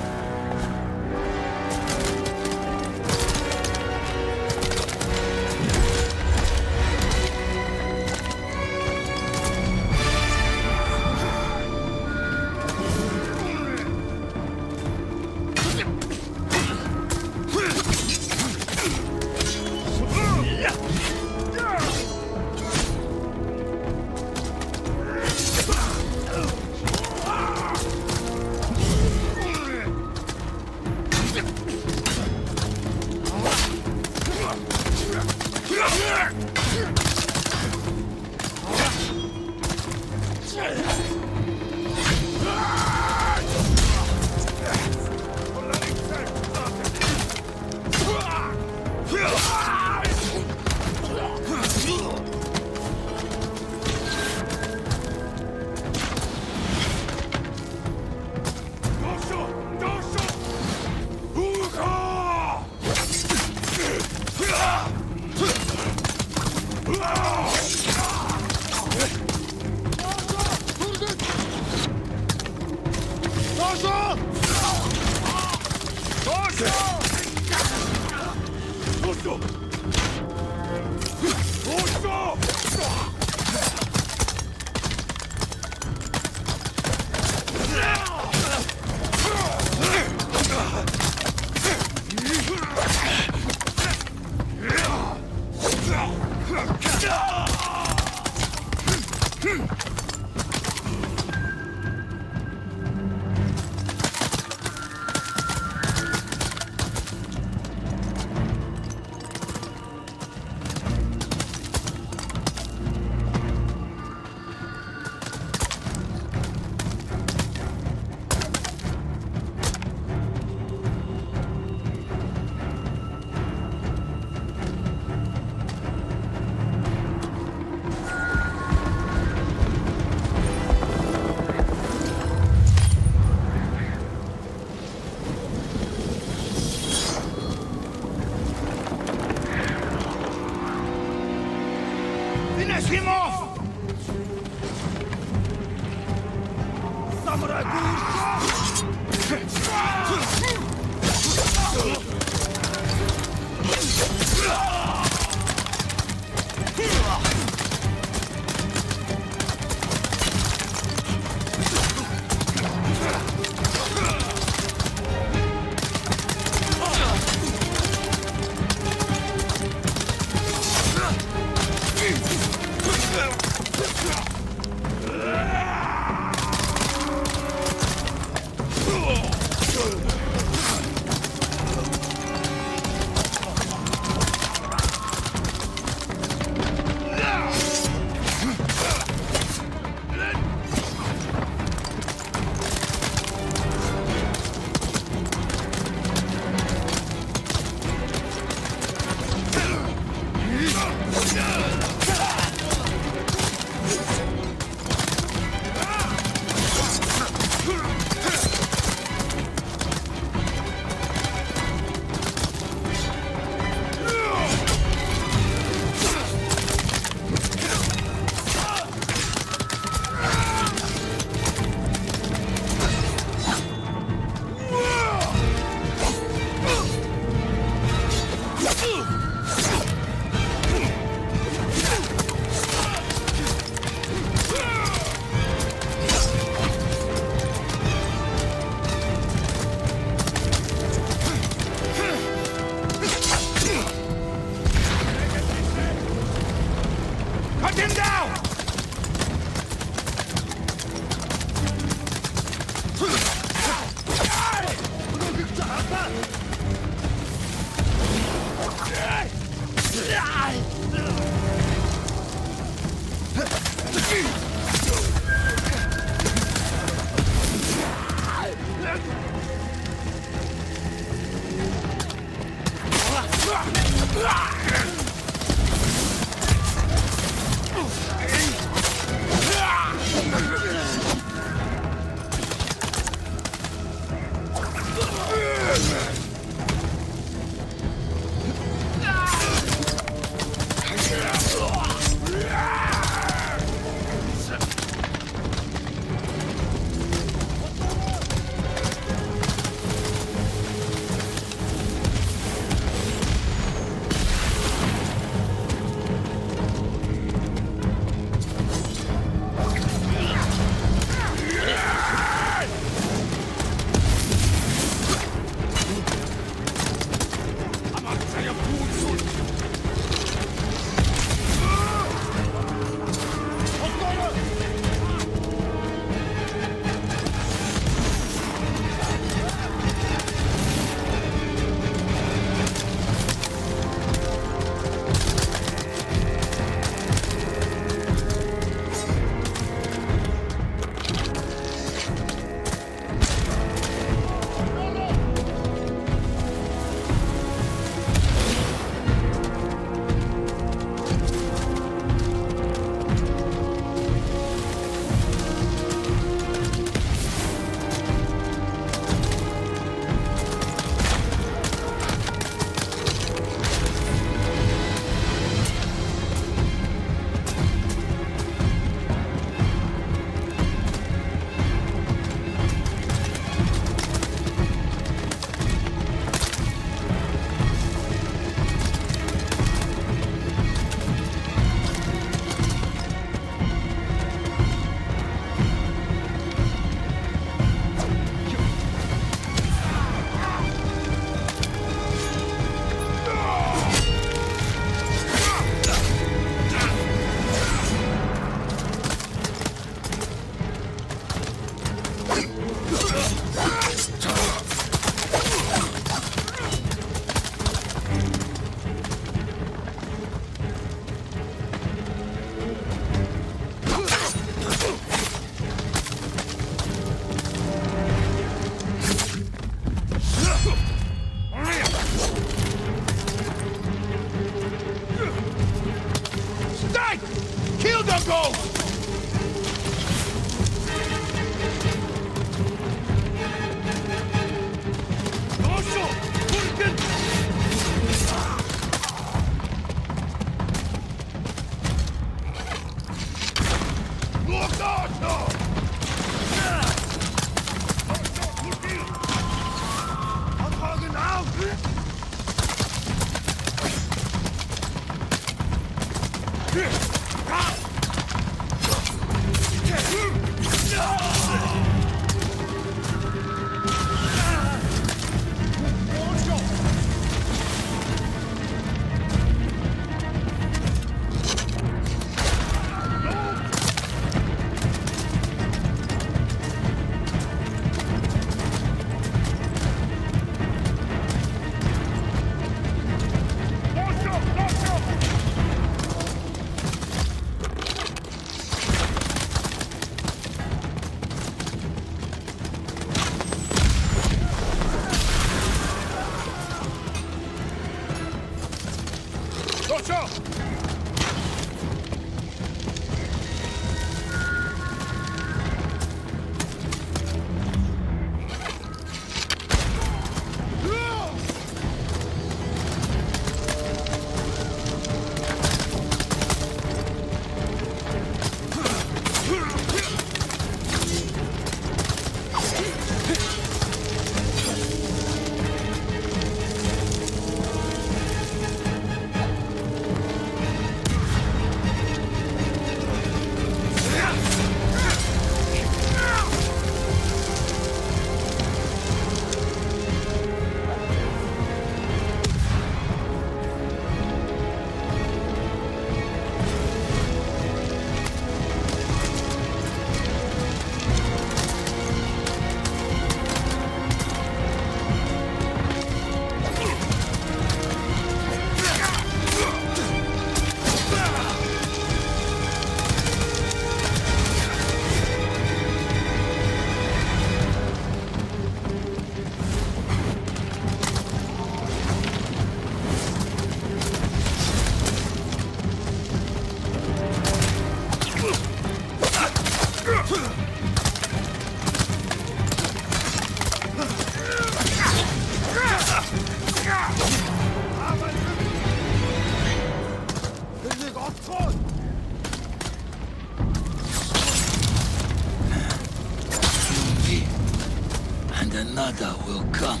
And another will come.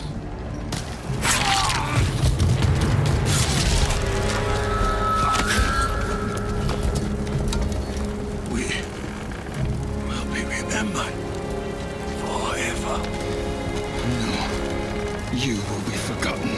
We will be remembered forever. No, you will be forgotten.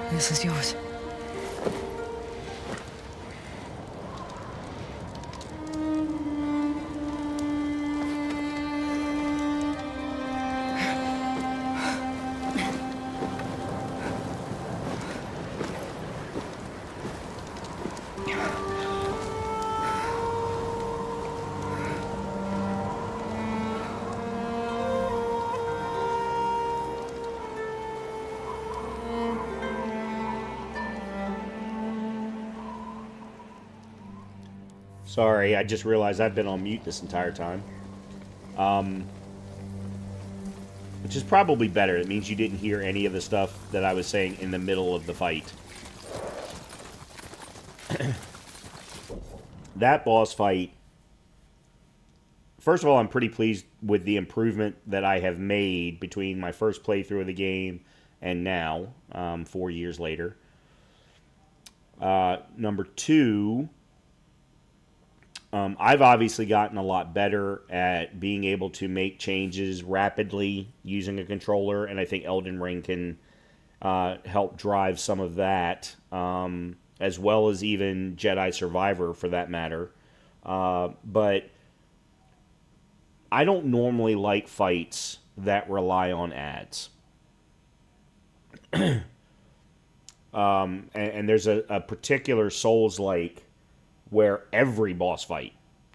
This is yours. Sorry, I just realized I've been on mute this entire time. Which is probably better. It means you didn't hear any of the stuff that I was saying in the middle of the fight. That boss fight first of all, I'm pretty pleased with the improvement that I have made between my first playthrough of the game and now, 4 years later. Number two, I've obviously gotten a lot better at being able to make changes rapidly using a controller, and I think Elden Ring can help drive some of that, as well as even Jedi Survivor for that matter. But I don't normally like fights that rely on ads. And there's a particular Souls-like where every boss fight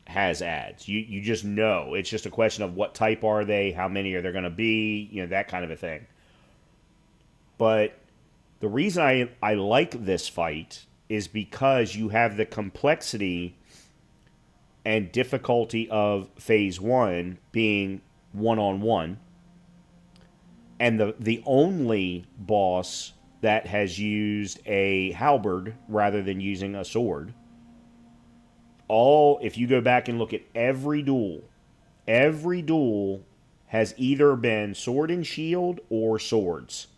has ads. You just know. It's just a question of what type are they, how many are there going to be, that kind of a thing. But the reason I like this fight is because you have the complexity and difficulty of phase 1 being one-on-one, and the only boss that has used a halberd rather than using a sword. If you go back and look at every duel has either been sword and shield or swords.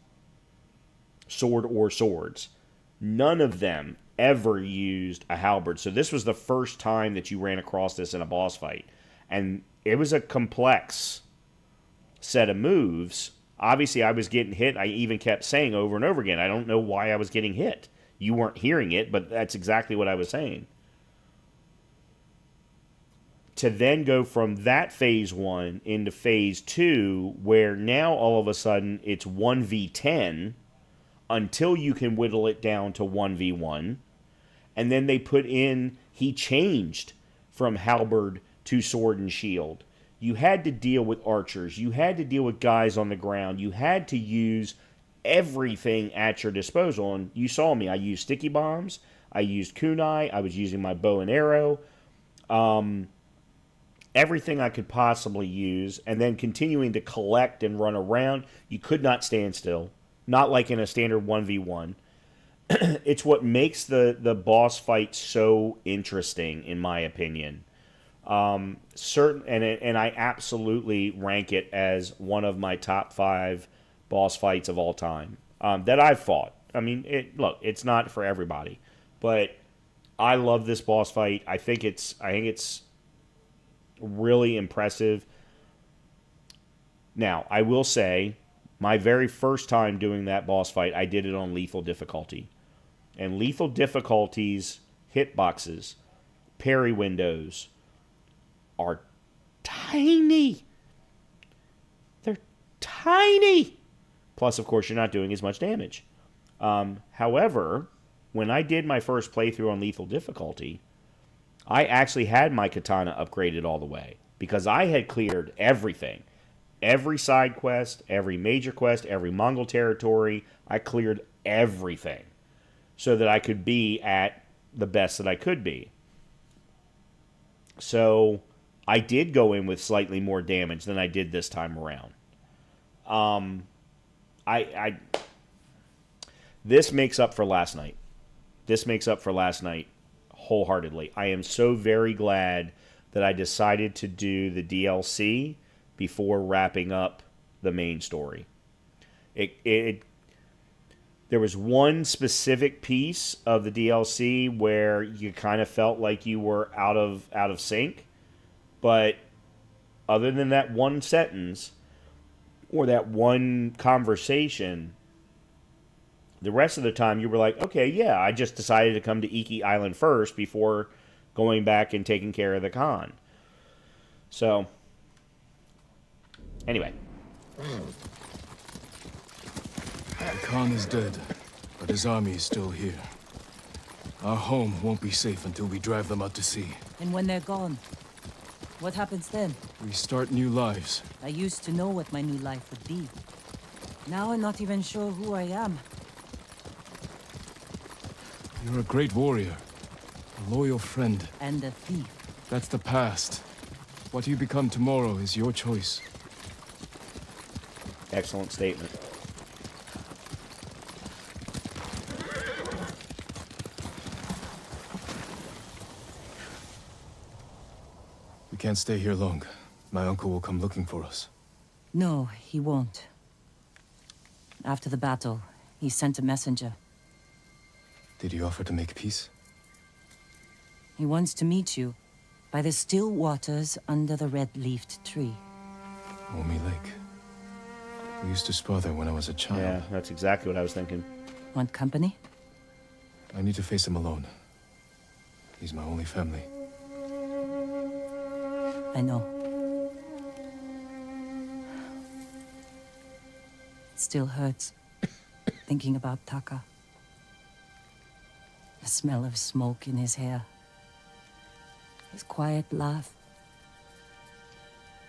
Sword or swords. None of them ever used a halberd. So this was the first time that you ran across this in a boss fight. And it was a complex set of moves. Obviously, I was getting hit. I even kept saying over and over again, I don't know why I was getting hit. You weren't hearing it, but that's exactly what I was saying. To then go from that phase 1 into phase 2, where now all of a sudden it's 1v10 until you can whittle it down to 1v1. And then they put in, he changed from halberd to sword and shield. You had to deal with archers. You had to deal with guys on the ground. You had to use everything at your disposal. And you saw me. I used sticky bombs. I used kunai. I was using my bow and arrow. Everything I could possibly use. And then continuing to collect and run around. You could not stand still. Not like in a standard 1v1. It's what makes the boss fight so interesting, in my opinion. And I absolutely rank it as one of my top 5 boss fights of all time that I've fought. I mean, it's not for everybody, but I love this boss fight. I think it's really impressive. Now, I will say, my very first time doing that boss fight, I did it on lethal difficulty. And lethal difficulties, hitboxes, parry windows are tiny. They're tiny. Plus, of course, you're not doing as much damage. However, when I did my first playthrough on lethal difficulty, I actually had my katana upgraded all the way because I had cleared everything. Every side quest, every major quest, every Mongol territory, I cleared everything so that I could be at the best that I could be. So I did go in with slightly more damage than I did this time around. This makes up for last night. This makes up for last night wholeheartedly. I am so very glad that I decided to do the DLC before wrapping up the main story. There was one specific piece of the DLC where you kind of felt like you were out of sync, but other than that one sentence or that one conversation, the rest of the time you were like, okay, yeah, I just decided to come to Iki Island first before going back and taking care of the Khan. So, anyway. The Khan is dead, but his army is still here. Our home won't be safe until we drive them out to sea. And when they're gone, what happens then? We start new lives. I used to know what my new life would be. Now I'm not even sure who I am. You're a great warrior, a loyal friend. And a thief. That's the past. What you become tomorrow is your choice. Excellent statement. We can't stay here long. My uncle will come looking for us. No, he won't. After the battle, he sent a messenger. Did he offer to make peace? He wants to meet you by the still waters under the red-leafed tree. Omi Lake. We used to spar there when I was a child. Yeah, that's exactly what I was thinking. Want company? I need to face him alone. He's my only family. I know. It still hurts, thinking about Taka. The smell of smoke in his hair. His quiet laugh.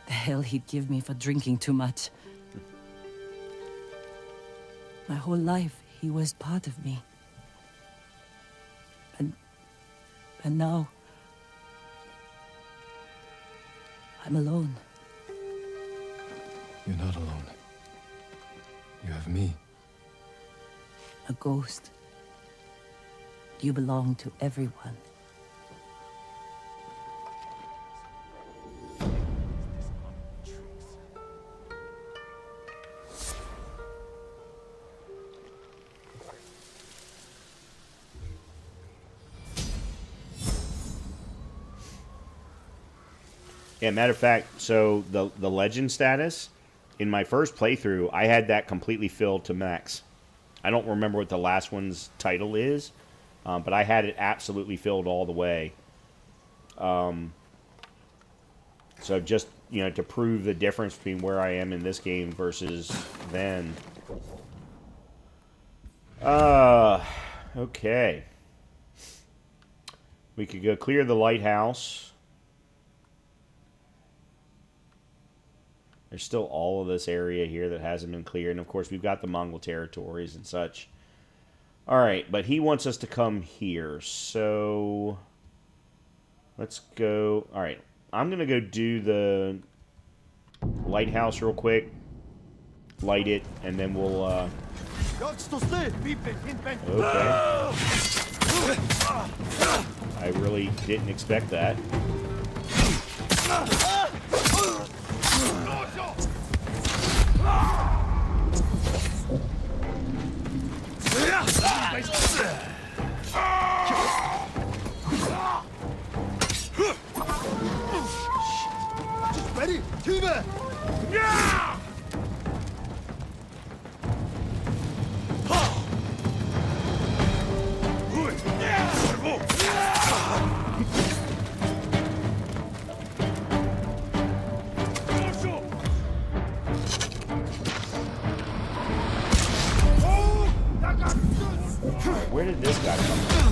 The hell he'd give me for drinking too much. My whole life, he was part of me. And now... I'm alone. You're not alone. You have me. A ghost. You belong to everyone. Yeah, matter of fact, so the legend status, in my first playthrough, I had that completely filled to max. I don't remember what the last one's title is, but I had it absolutely filled all the way. So just, you know, to prove the difference between where I am in this game versus then. Okay. We could go clear the lighthouse. There's still all of this area here that hasn't been cleared. And, of course, we've got the Mongol territories and such. All right, but he wants us to come here. So let's go. All right, I'm going to go do the lighthouse real quick. Light it, and then we'll... Okay. I really didn't expect that. Ready? Tuba! Yeah! Where did this guy come from?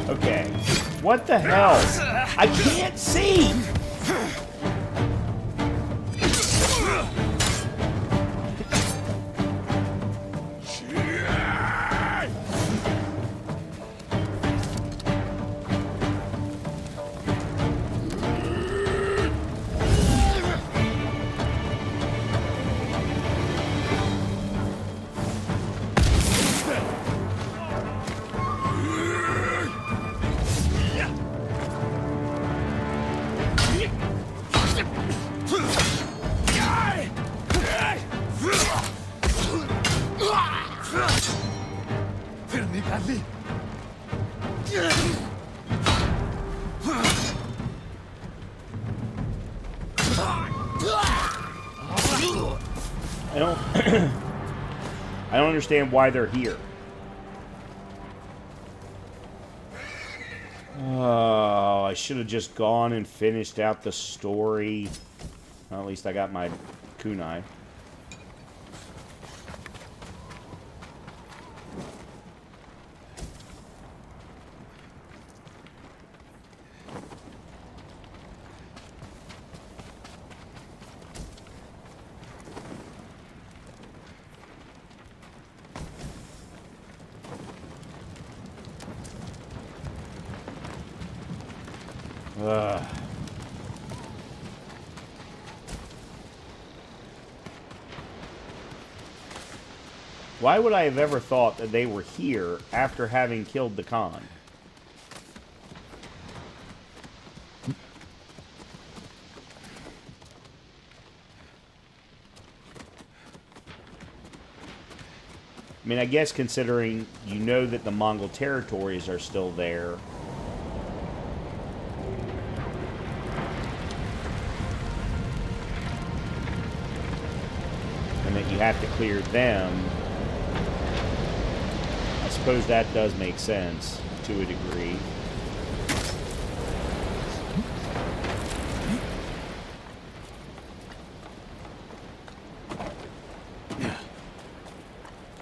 Okay. What the hell? I can't see! I don't understand why they're here. Oh, I should have just gone and finished out the story. Well, at least I got my kunai. Why would I have ever thought that they were here after having killed the Khan? I mean, I guess considering you know that the Mongol territories are still there. And that you have to clear them. I suppose that does make sense to a degree.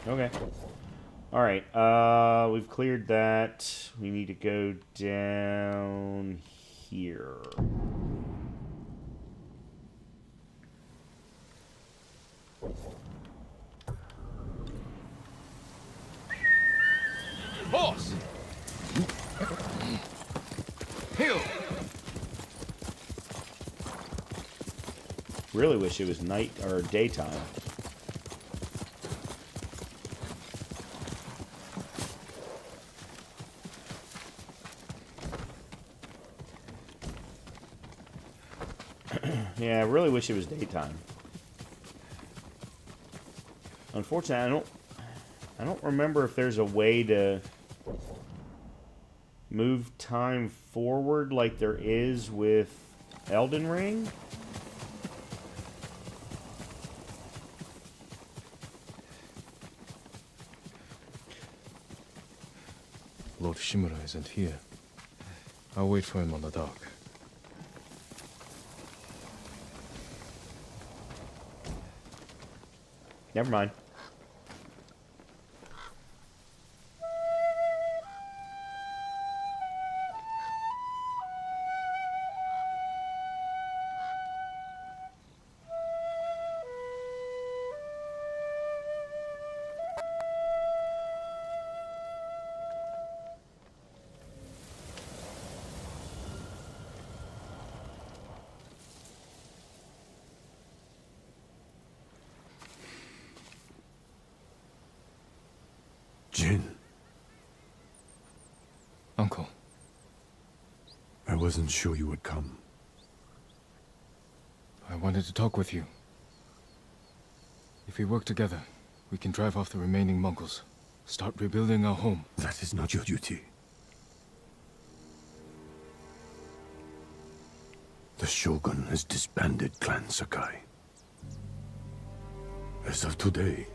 Okay. Alright, we've cleared that. We need to go down here. Boss! Hill! Really wish it was night or daytime. Yeah, I really wish it was daytime. Unfortunately, I don't remember if there's a way to move time forward like there is with Elden Ring. Lord Shimura isn't here. I'll wait for him on the dock. Never mind. Jin. Uncle. I wasn't sure you would come. I wanted to talk with you. If we work together, we can drive off the remaining Mongols. Start rebuilding our home. That is not your duty. The Shogun has disbanded Clan Sakai. As of today,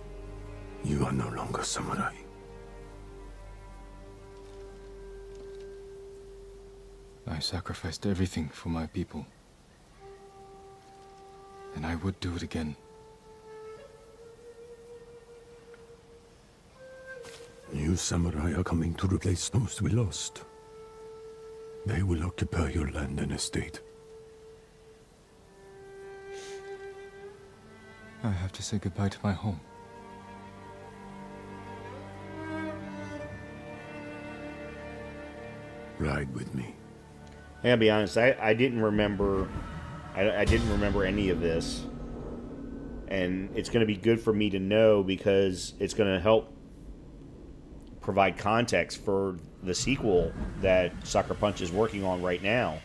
you are no longer samurai. I sacrificed everything for my people. And I would do it again. New samurai are coming to replace those we lost. They will occupy your land and estate. I have to say goodbye to my home. Ride with me. I gotta be honest, I didn't remember I didn't remember any of this. And it's gonna be good for me to know because it's gonna help provide context for the sequel that Sucker Punch is working on right now.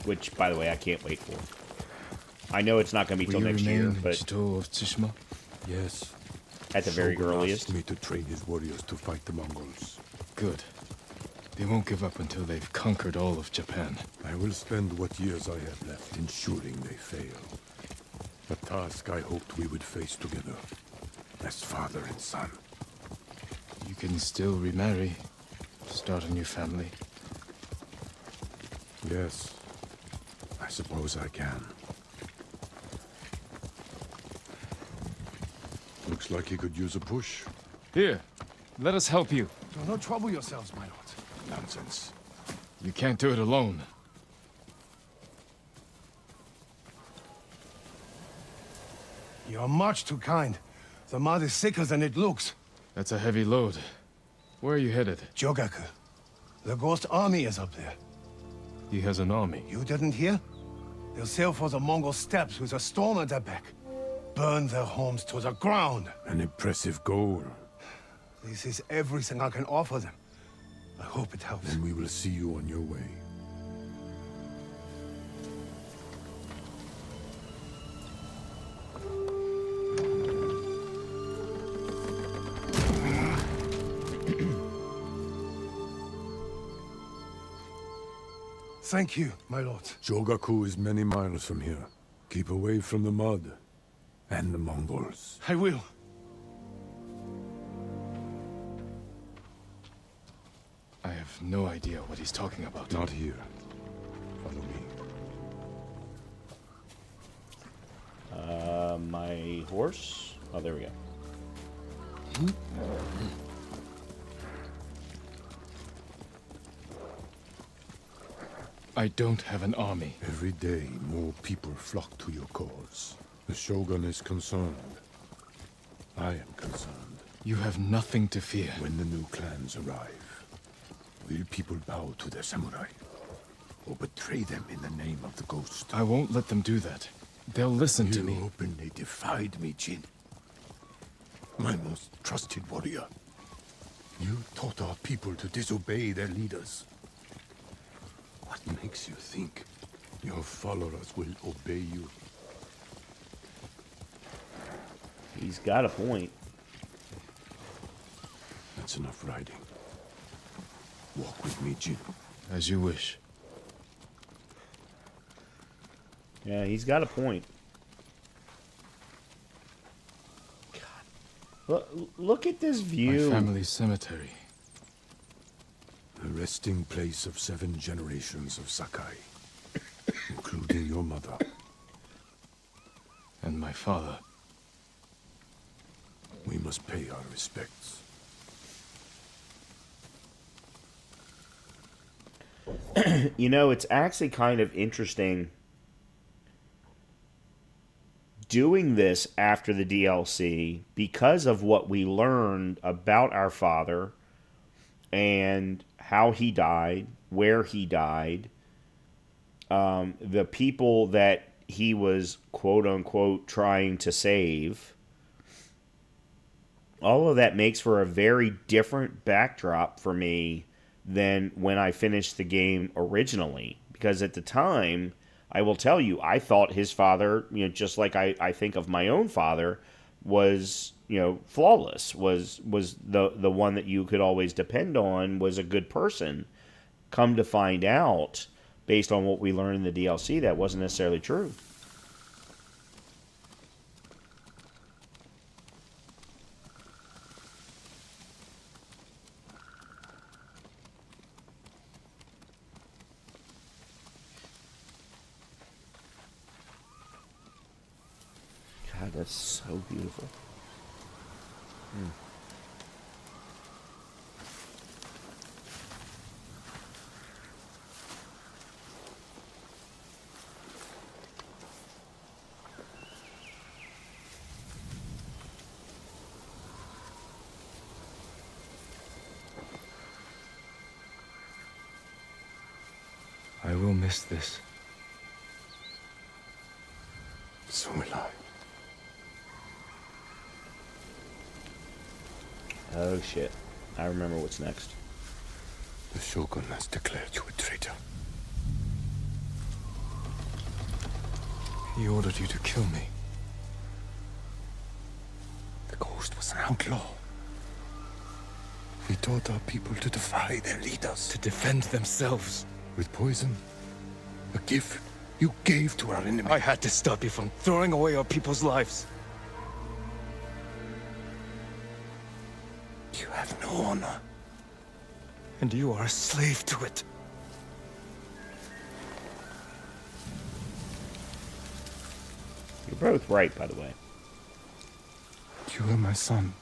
Which, by the way, I can't wait for. I know it's not going to be till next year, but of Tsushima? Yes. At the very Shogun earliest. asked me to train his warriors to fight the Mongols. Good. They won't give up until they've conquered all of Japan. I will spend what years I have left ensuring they fail. A task I hoped we would face together, as father and son. You can still remarry, start a new family. Yes, I suppose I can. Looks like he could use a push. Here, let us help you. Don't trouble yourselves, my lord. Nonsense. You can't do it alone. You're much too kind. The mud is thicker than it looks. That's a heavy load. Where are you headed? Jogaku. The Ghost Army is up there. He has an army. You didn't hear? They'll sail for the Mongol steppes with a storm at their back. Burn their homes to the ground. An impressive goal. This is everything I can offer them. I hope it helps. Then we will see you on your way. Thank you, my lord. Jogaku is many miles from here. Keep away from the mud and the Mongols. I will. I have no idea what he's talking about. Not here. Follow me. My horse? Oh, there we go. I don't have an army. Every day, more people flock to your cause. The Shogun is concerned. I am concerned. You have nothing to fear. When the new clans arrive, will people bow to their samurai? Or betray them in the name of the Ghost? I won't let them do that. They'll listen to me. You openly defied me, Jin. My most trusted warrior. You taught our people to disobey their leaders. What makes you think your followers will obey you? He's got a point. That's enough riding. Walk with me, Jin. As you wish. Yeah, he's got a point. God. Look at this view. My family's cemetery. The resting place of 7 generations of Sakai, including your mother. And my father. We must pay our respects. You know, it's actually kind of interesting doing this after the DLC because of what we learned about our father and how he died, where he died, the people that he was quote-unquote trying to save. All of that makes for a very different backdrop for me than when I finished the game originally. Because at the time, I will tell you, I thought his father, you know, just like I think of my own father, was, you know, flawless, was the one that you could always depend on, was a good person. Come to find out, based on what we learned in the DLC, that wasn't necessarily true. God, that's so beautiful. I will miss this. So will I. Oh shit. I remember what's next. The Shogun has declared you a traitor. He ordered you to kill me. The Ghost was an outlaw. He taught our people to defy their leaders. To defend themselves. With poison. A gift you gave to our enemy. I had to stop you from throwing away our people's lives. You have no honor. And you are a slave to it. You're both right, by the way. You are my son.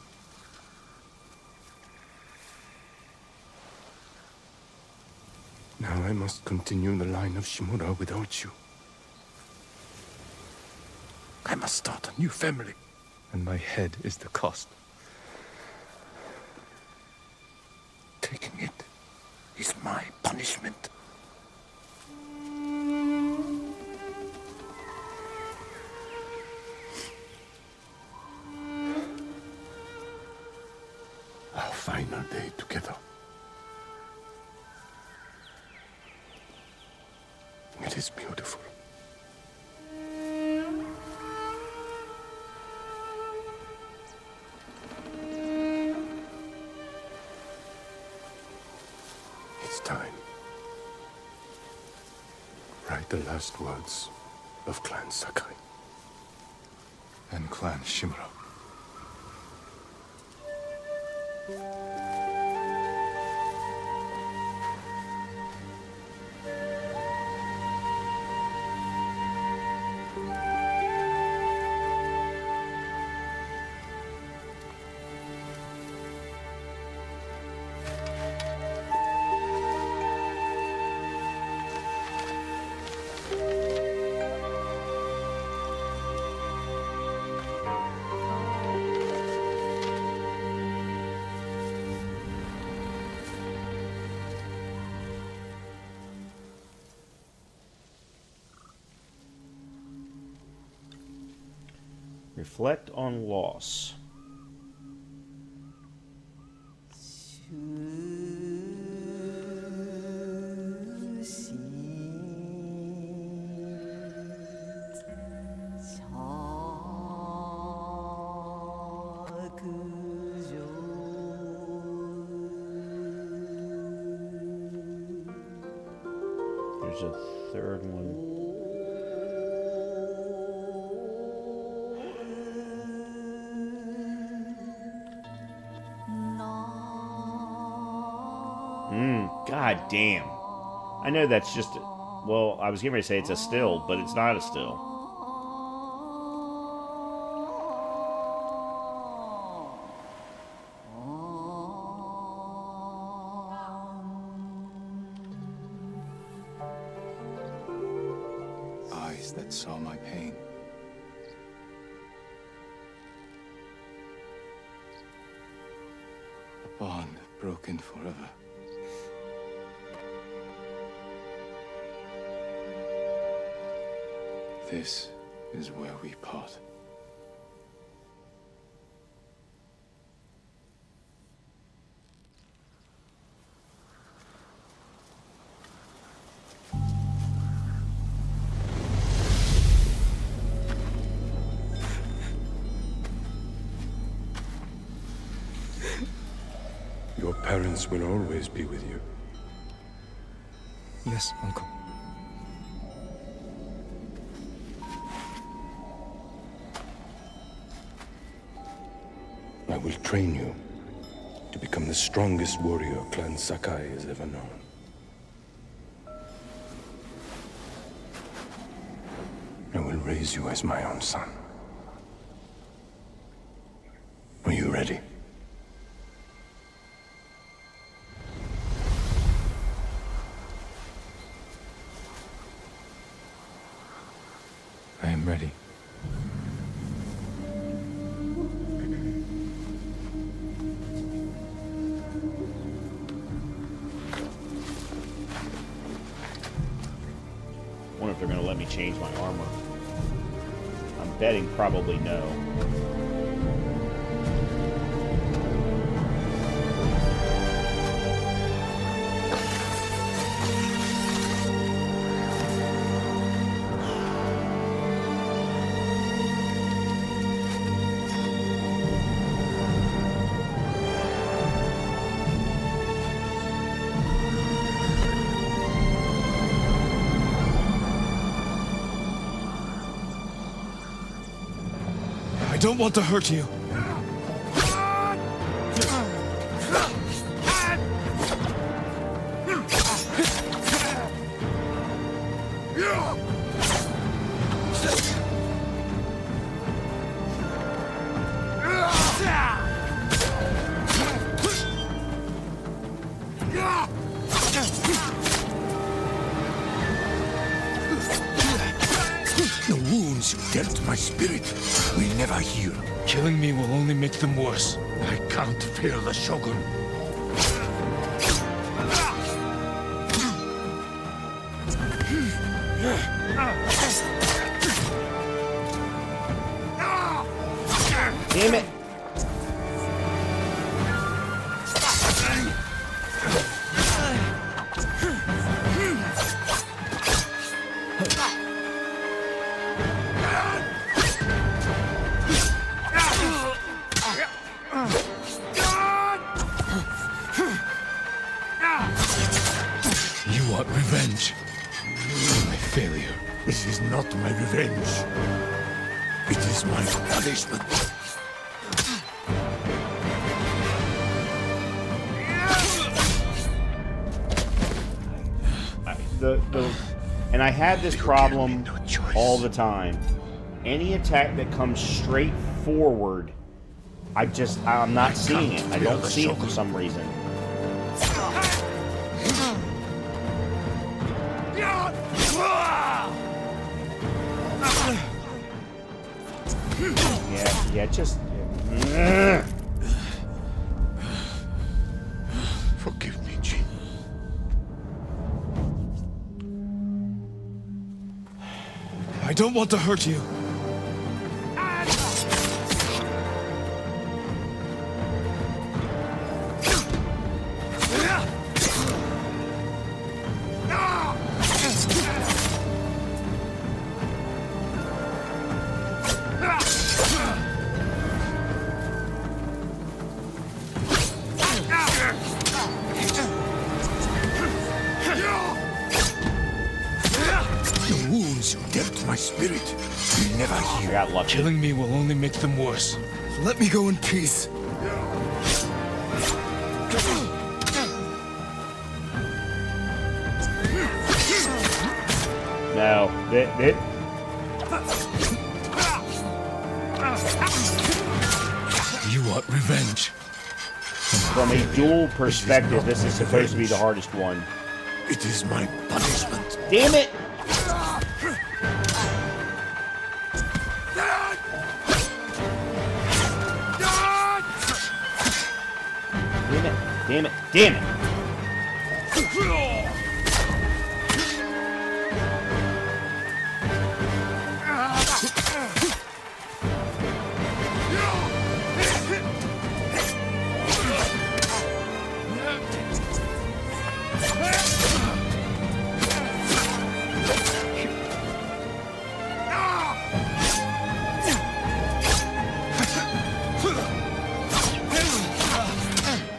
Now I must continue the line of Shimura without you. I must start a new family. And my head is the cost. Taking it is my punishment. Our final day together. It is beautiful. It's time. Write the last words of Clan Sakai. And Clan Shimura. Reflect on loss. There's a third one. God damn. I know that's just... Well, I was getting ready to say it's a still, but it's not a still. Eyes that saw my pain. A bond broken forever. This is where we part. Your parents will always be with you. Yes, Uncle. I will train you to become the strongest warrior Clan Sakai has ever known. I will raise you as my own son. Are you ready? I am ready. I wonder if they're going to let me change my armor. I'm betting probably no. I don't want to hurt you. The wound wounds you dealt my spirit will never heal. Killing me will only make them worse. I can't fail the Shogun. Damn it! You want revenge for my failure. This is not my revenge. It is my punishment. And I had this problem all the time. Any attack that comes straight forward, I'm not seeing it. I don't see it for some reason. Yeah, just... Forgive me, Jin. I don't want to hurt you. The wounds you dealt my spirit will never heal. I got lucky. Killing me will only make them worse. Let me go in peace. No. You want revenge? From a dual perspective, this is supposed to be the hardest one. It is my punishment. Damn it! Damn it! Damn it!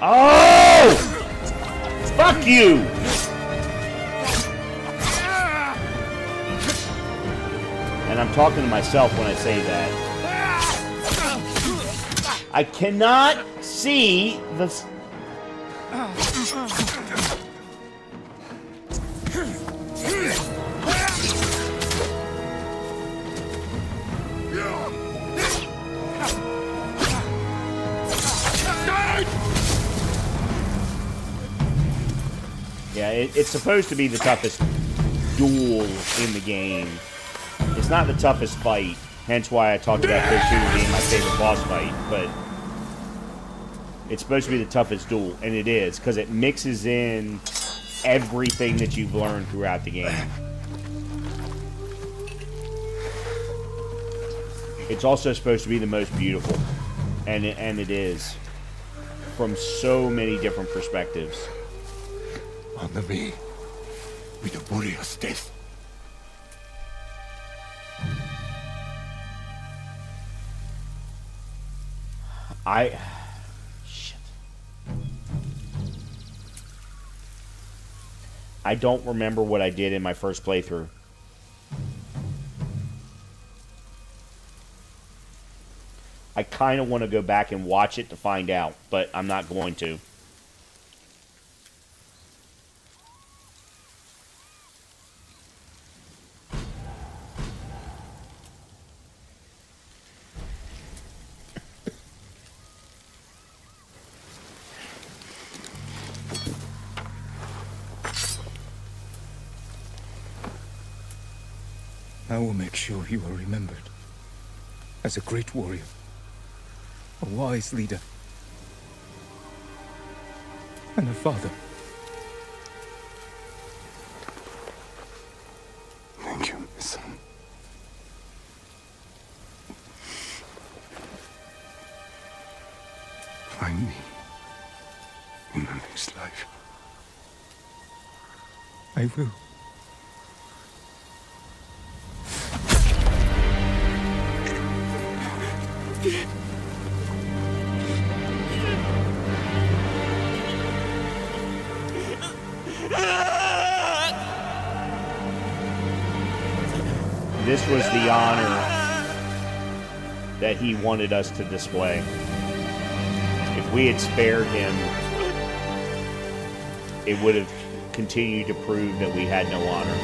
Oh! Fuck you! And I'm talking to myself when I say that. I cannot see the... Yeah, it's supposed to be the toughest duel in the game. It's not the toughest fight, hence why I talked about Tsushima being my favorite boss fight, but it's supposed to be the toughest duel, and it is, because it mixes in everything that you've learned throughout the game. It's also supposed to be the most beautiful, and it is, from so many different perspectives. Honor me with a warrior's death. Shit. I don't remember what I did in my first playthrough. I kind of want to go back and watch it to find out, but I'm not going to. I will make sure you are remembered as a great warrior, a wise leader, and a father. Thank you, my son. Find me in the next life. I will. This was the honor that he wanted us to display. If we had spared him, it would have continued to prove that we had no honor.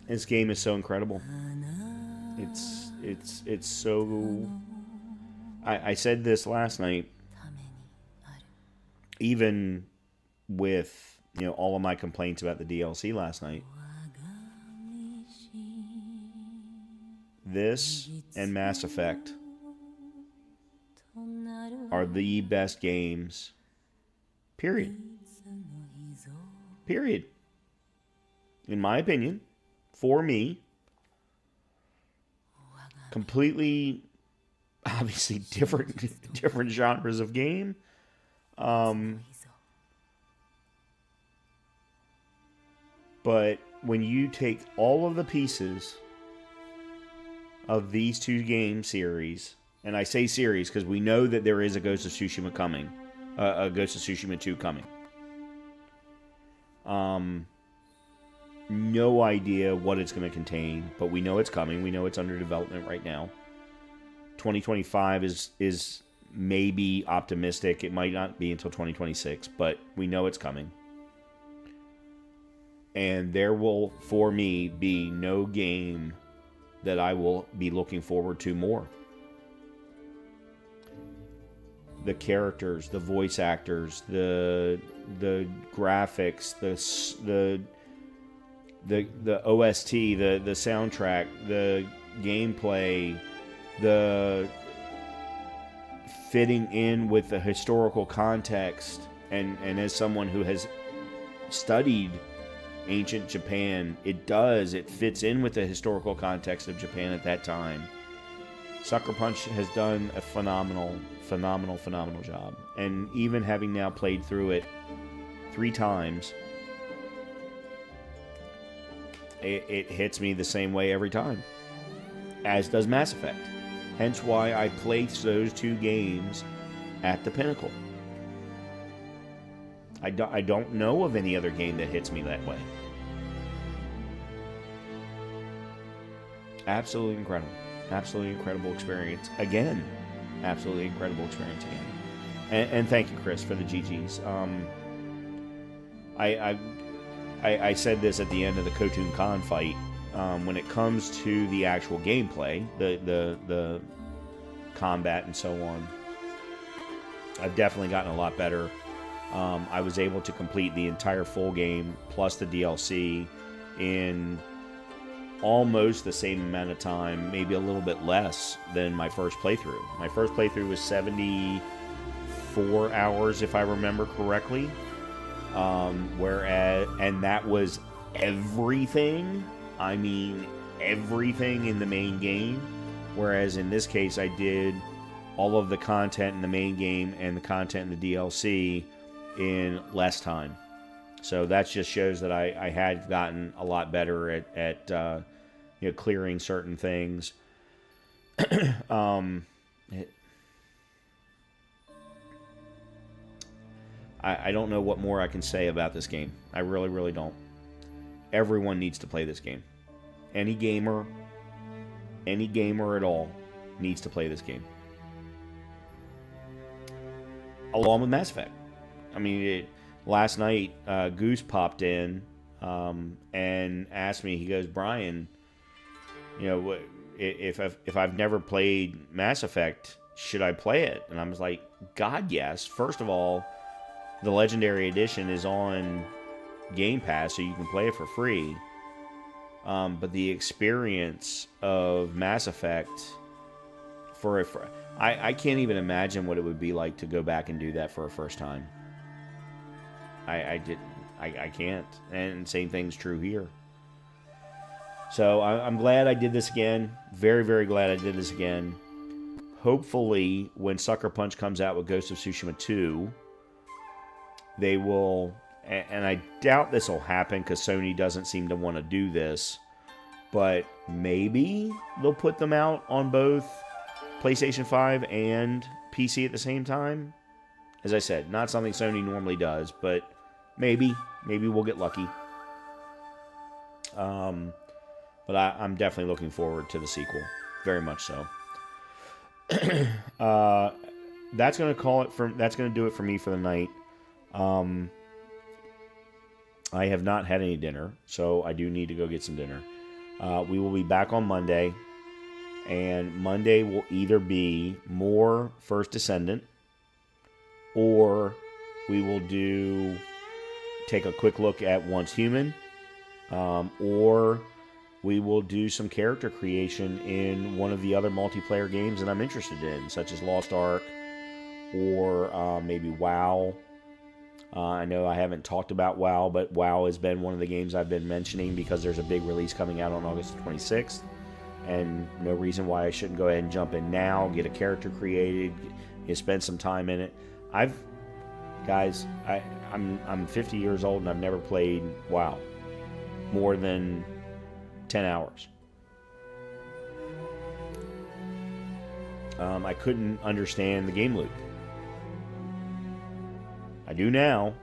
This game is so incredible. It's so... I said this last night. Even with, you know, all of my complaints about the DLC last night. This and Mass Effect are the best games. Period. Period. In my opinion. For me, completely, obviously different genres of game. But when you take all of the pieces of these two game series, and I say series because we know that there is a Ghost of Tsushima coming, a Ghost of Tsushima 2 coming. No idea what it's going to contain, but we know it's coming. We know it's under development right now. 2025 is maybe optimistic. It might not be until 2026, but we know it's coming. And there will, for me, be no game that I will be looking forward to more. The characters, the voice actors, the graphics, the OST, the soundtrack, the gameplay, the fitting in with the historical context, and as someone who has studied ancient Japan, it fits in with the historical context of Japan at that time. Sucker Punch has done a phenomenal job. And even having now played through it 3 times, it hits me the same way every time, as does Mass Effect. Hence why I place those 2 games at the pinnacle. I don't know of any other game that hits me that way. Absolutely incredible. Absolutely incredible experience. Again. Absolutely incredible experience again. And thank you, Chris, for the GGs. I said this at the end of the Khotun Khan fight. When it comes to the actual gameplay, the combat and so on, I've definitely gotten a lot better. I was able to complete the entire full game plus the DLC in almost the same amount of time, maybe a little bit less than my first playthrough. My first playthrough was 74 hours, if I remember correctly. And that was everything. I mean, everything in the main game. Whereas in this case, I did all of the content in the main game and the content in the DLC in less time. So that just shows that I had gotten a lot better at clearing certain things. I don't know what more I can say about this game. I really, really don't. Everyone needs to play this game. Any gamer at all needs to play this game. Along with Mass Effect. I mean, last night, Goose popped in and asked me, he goes, Brian, if I've never played Mass Effect, should I play it? And I was like, God, yes. First of all, the Legendary Edition is on Game Pass, so you can play it for free. But the experience of Mass Effect, I can't even imagine what it would be like to go back and do that for a first time. I can't. And same thing's true here. So I'm glad I did this again. Very, very glad I did this again. Hopefully, when Sucker Punch comes out with Ghost of Tsushima 2, they will, and I doubt this will happen because Sony doesn't seem to want to do this, but maybe they'll put them out on both PlayStation 5 and PC at the same time. As I said, not something Sony normally does, but maybe we'll get lucky. But I'm definitely looking forward to the sequel, very much so. That's gonna do it for me for the night. I have not had any dinner, so I do need to go get some dinner. We will be back on Monday, and Monday will either be more First Descendant, or we will take a quick look at Once Human, or we will do some character creation in one of the other multiplayer games that I'm interested in, such as Lost Ark, or maybe WoW. I know I haven't talked about WoW, but WoW has been one of the games I've been mentioning because there's a big release coming out on August 26th, and no reason why I shouldn't go ahead and jump in now, get a character created, spend some time in it. I'm 50 years old and I've never played WoW more than 10 hours. I couldn't understand the game loop. I do now,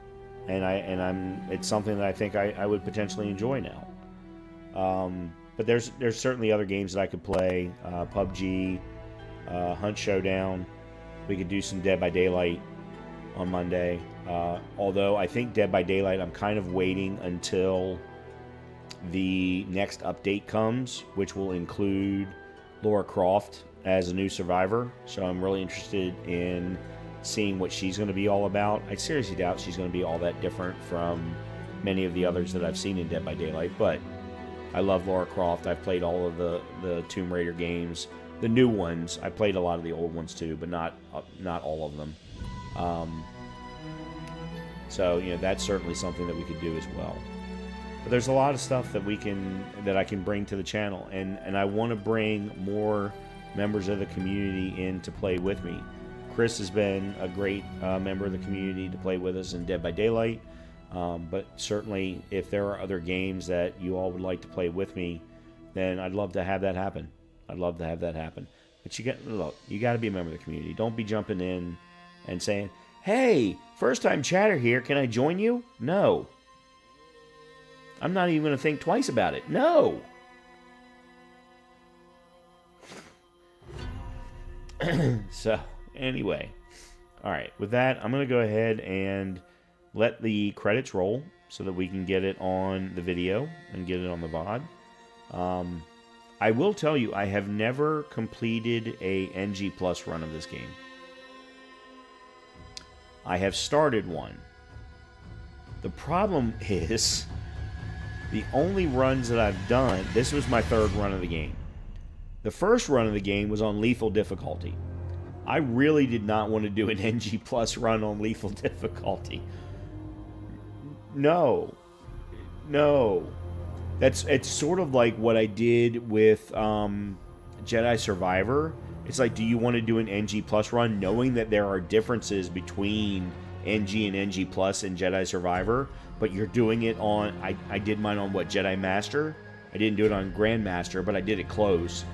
and it's something that I think I would potentially enjoy now. But there's certainly other games that I could play. PUBG, Hunt Showdown. We could do some Dead by Daylight on Monday. Although I think Dead by Daylight, I'm kind of waiting until the next update comes, which will include Lara Croft as a new survivor. So I'm really interested in seeing what she's going to be all about. I seriously doubt she's going to be all that different from many of the others that I've seen in Dead by Daylight, but I love Lara Croft. I've played all of the Tomb Raider games, the new ones. I played a lot of the old ones too, but not all of them. So that's certainly something that we could do as well. But there's a lot of stuff that I can bring to the channel, and I want to bring more members of the community in to play with me. Chris has been a great member of the community to play with us in Dead by Daylight, but certainly if there are other games that you all would like to play with me, then I'd love to have that happen. But you got to be a member of the community. Don't be jumping in and saying, "Hey, first time chatter here, can I join you?" No. I'm not even going to think twice about it. No. So, anyway. Alright, with that, I'm going to go ahead and let the credits roll so that we can get it on the video and get it on the VOD. I will tell you, I have never completed a NG Plus run of this game. I have started one. The problem is, the only runs that I've done, this was my third run of the game. The first run of the game was on lethal difficulty. I really did not want to do an NG Plus run on lethal difficulty. No. It's sort of like what I did with Jedi Survivor, it's like, do you want to do an NG Plus run knowing that there are differences between NG and NG Plus in Jedi Survivor, but you're doing it on, I did mine on what, Jedi Master? I didn't do it on Grandmaster, but I did it close.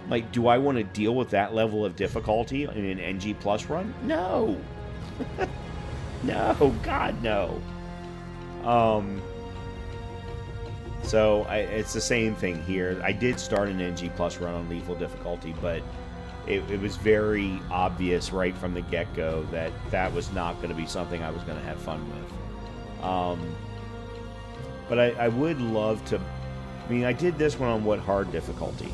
Like, do I want to deal with that level of difficulty in an NG Plus run? No. No, God, no. So it's the same thing here. I did start an NG Plus run on lethal difficulty, but it was very obvious right from the get-go that that was not going to be something I was going to have fun with. But I would love to... I mean, I did this one on what hard difficulty?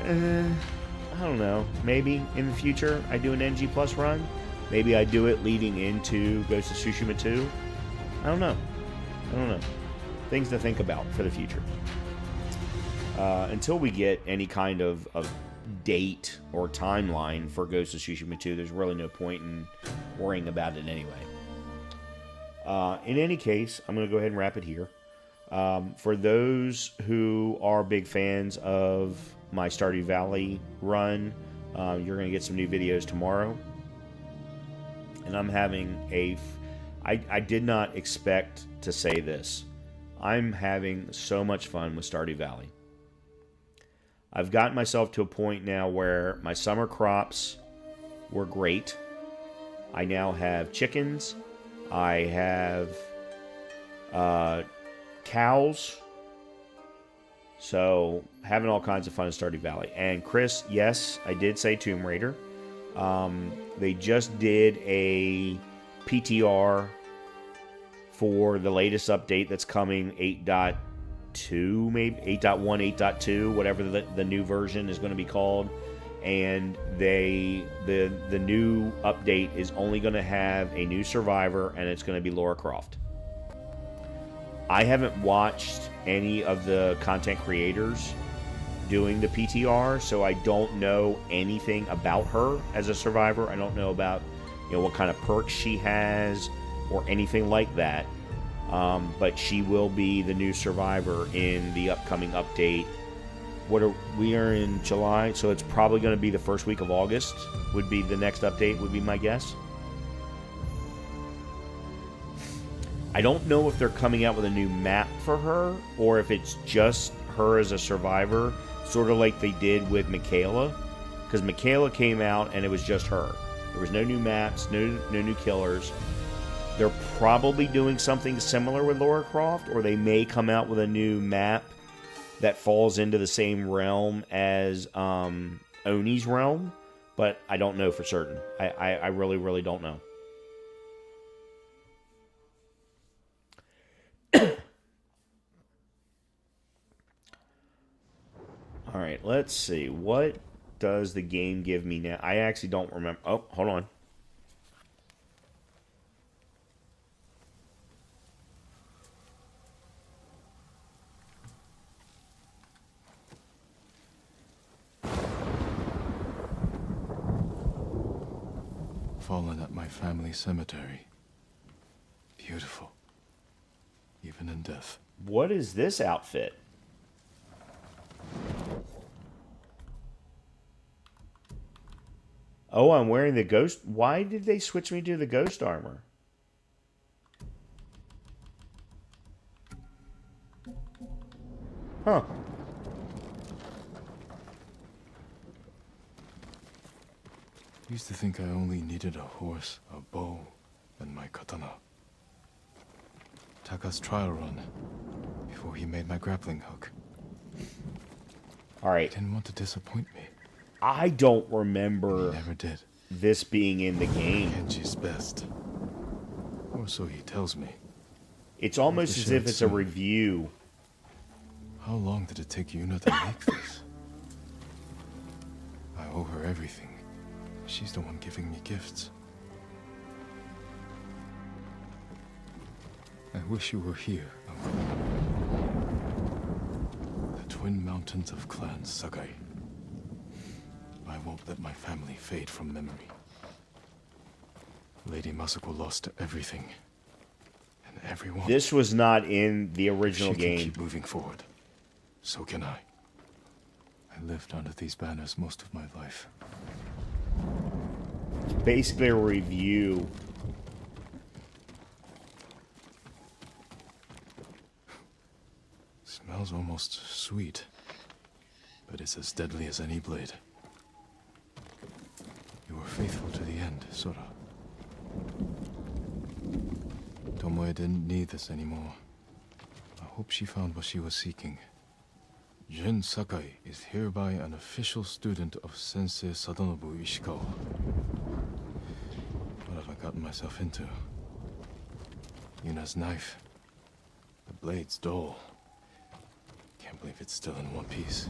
I don't know. Maybe in the future I do an NG Plus run. Maybe I do it leading into Ghost of Tsushima 2. I don't know. Things to think about for the future. Until we get any kind of date or timeline for Ghost of Tsushima 2, there's really no point in worrying about it anyway. In any case, I'm going to go ahead and wrap it here. For those who are big fans of my Stardew Valley run, you're going to get some new videos tomorrow. And I'm having I did not expect to say this. I'm having so much fun with Stardew Valley. I've gotten myself to a point now where my summer crops were great. I now have chickens. I have cows. So, having all kinds of fun in Stardew Valley. And Chris, yes, I did say Tomb Raider. They just did a PTR for the latest update that's coming, 8.2, maybe 8.1, 8.2, whatever the new version is going to be called. And the new update is only going to have a new survivor, and it's going to be Lara Croft. I haven't watched any of the content creators doing the PTR, so I don't know anything about her as a survivor. I don't know about, what kind of perks she has or anything like that. But she will be the new survivor in the upcoming update. We are in July, so it's probably going to be the first week of August would be the next update, would be my guess. I don't know if they're coming out with a new map for her, or if it's just her as a survivor, sort of like they did with Michaela. Because Michaela came out and it was just her. There was no new maps, no new killers. They're probably doing something similar with Lara Croft, or they may come out with a new map that falls into the same realm as Oni's realm, but I don't know for certain. I really, really don't know. All right, let's see. What does the game give me now? I actually don't remember. Oh, hold on. Fallen at my family cemetery. Beautiful. Even in death. What is this outfit? Oh, I'm wearing the ghost. Why did they switch me to the ghost armor? Huh. Used to think I only needed a horse, a bow, and my katana. Taka's trial run, before he made my grappling hook. Alright. Didn't want to disappoint me. I don't remember He never did. This being in the game. Genji's best. Or so he tells me. It's almost as if it's a review. How long did it take Yuna to make this? I owe her everything. She's the one giving me gifts. I wish you were here, Uncle. The twin mountains of Clan Sagai. I won't let my family fade from memory. Lady Masako lost everything. And everyone. This was not in the original she game. Can keep moving forward. So can I. I lived under these banners most of my life. It's basically a review. Smells almost sweet, but it's as deadly as any blade. You were faithful to the end, Sora. Tomoe didn't need this anymore. I hope she found what she was seeking. Jin Sakai is hereby an official student of Sensei Sadanobu Ishikawa. What have I gotten myself into? Yuna's knife. The blade's dull. Can't believe it's still in one piece.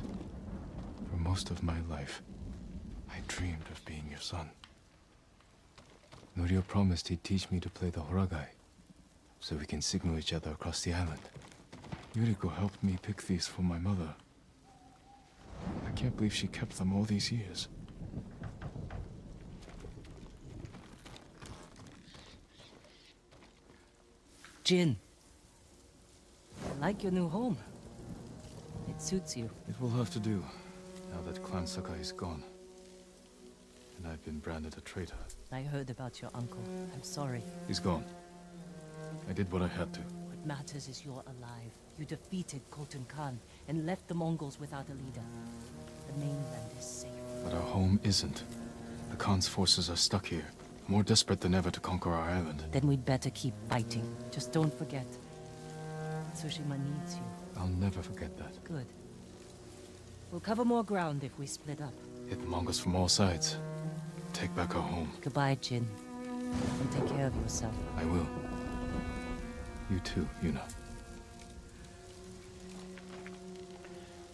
For most of my life, I dreamed of being your son. Norio promised he'd teach me to play the Horagai, so we can signal each other across the island. Yuriko helped me pick these for my mother. I can't believe she kept them all these years. Jin. I like your new home. It suits you. It will have to do, now that Clan Sakai is gone. And I've been branded a traitor. I heard about your uncle. I'm sorry. He's gone. I did what I had to. What matters is you're alive. You defeated Khotun Khan and left the Mongols without a leader. The mainland is safe. But our home isn't. The Khan's forces are stuck here, more desperate than ever to conquer our island. Then we'd better keep fighting. Just don't forget. Tsushima needs you. I'll never forget that. Good. We'll cover more ground if we split up. Hit the Mongols from all sides. Take back our home. Goodbye, Jin. And take care of yourself. I will. You too, Yuna.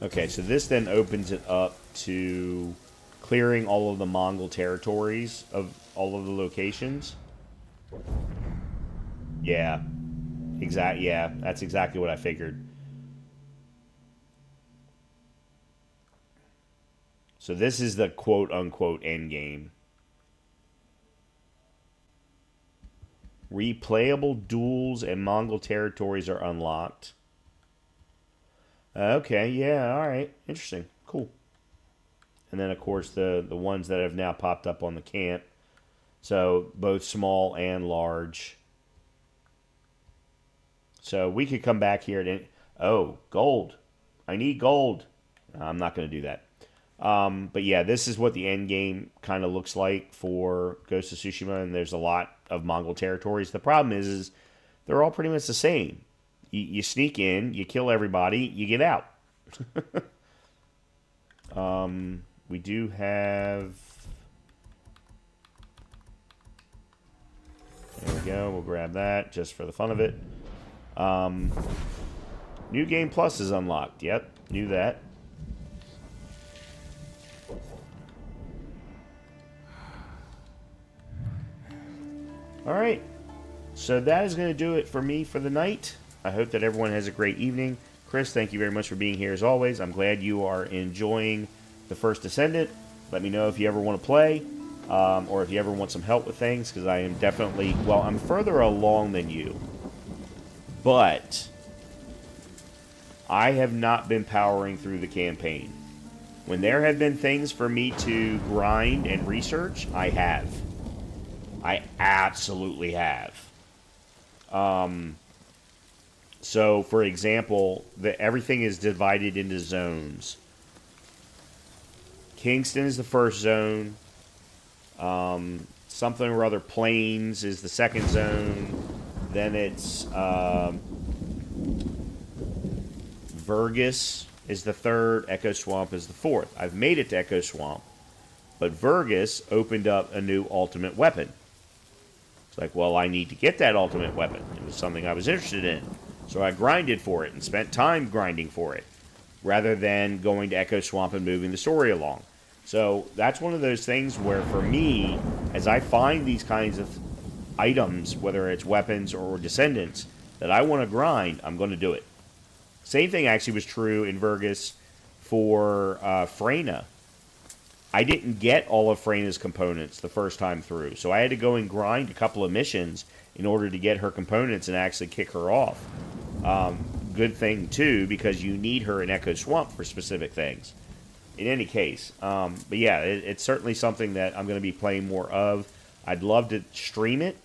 Okay, so this then opens it up to clearing all of the Mongol territories of all of the locations. Yeah. Yeah, that's exactly what I figured. So this is the quote-unquote end game. Replayable duels and Mongol territories are unlocked. Okay, yeah, alright. Interesting. Cool. And then, of course, the ones that have now popped up on the camp. So, both small and large. So, we could come back here and... Oh, gold. I need gold. I'm not going to do that. But yeah, this is what the end game kind of looks like for Ghost of Tsushima, and there's a lot of Mongol territories. The problem is they're all pretty much the same. You sneak in, you kill everybody, you get out. We do have... There we go, we'll grab that just for the fun of it. New Game Plus is unlocked. Yep, knew that. Alright, so that is going to do it for me for the night. I hope that everyone has a great evening. Chris, thank you very much for being here as always. I'm glad you are enjoying The First Descendant. Let me know if you ever want to play, or if you ever want some help with things, because I am definitely, well, I'm further along than you, but I have not been powering through the campaign. When there have been things for me to grind and research, I have. I absolutely have. So, for example, everything is divided into zones. Kingston is the first zone. Something or other Plains is the second zone. Then it's Vergus is the third. Echo Swamp is the fourth. I've made it to Echo Swamp. But Vergus opened up a new ultimate weapon. It's like, well, I need to get that ultimate weapon. It was something I was interested in. So I grinded for it and spent time grinding for it, rather than going to Echo Swamp and moving the story along. So that's one of those things where, for me, as I find these kinds of items, whether it's weapons or descendants, that I want to grind, I'm going to do it. Same thing actually was true in Vergus for Freyna. I didn't get all of Freyna's components the first time through, so I had to go and grind a couple of missions in order to get her components and actually kick her off. Good thing, too, because you need her in Echo Swamp for specific things. in any case, but yeah, it's certainly something that I'm going to be playing more of. I'd love to stream it,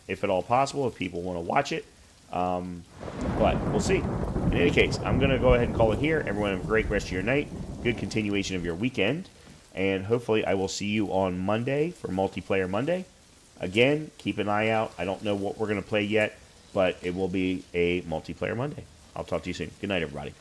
if at all possible, if people want to watch it. But we'll see. In any case, I'm going to go ahead and call it here. Everyone have a great rest of your night. Good continuation of your weekend. And hopefully I will see you on Monday for Multiplayer Monday. Again, keep an eye out. I don't know what we're going to play yet, but it will be a Multiplayer Monday. I'll talk to you soon. Good night, everybody.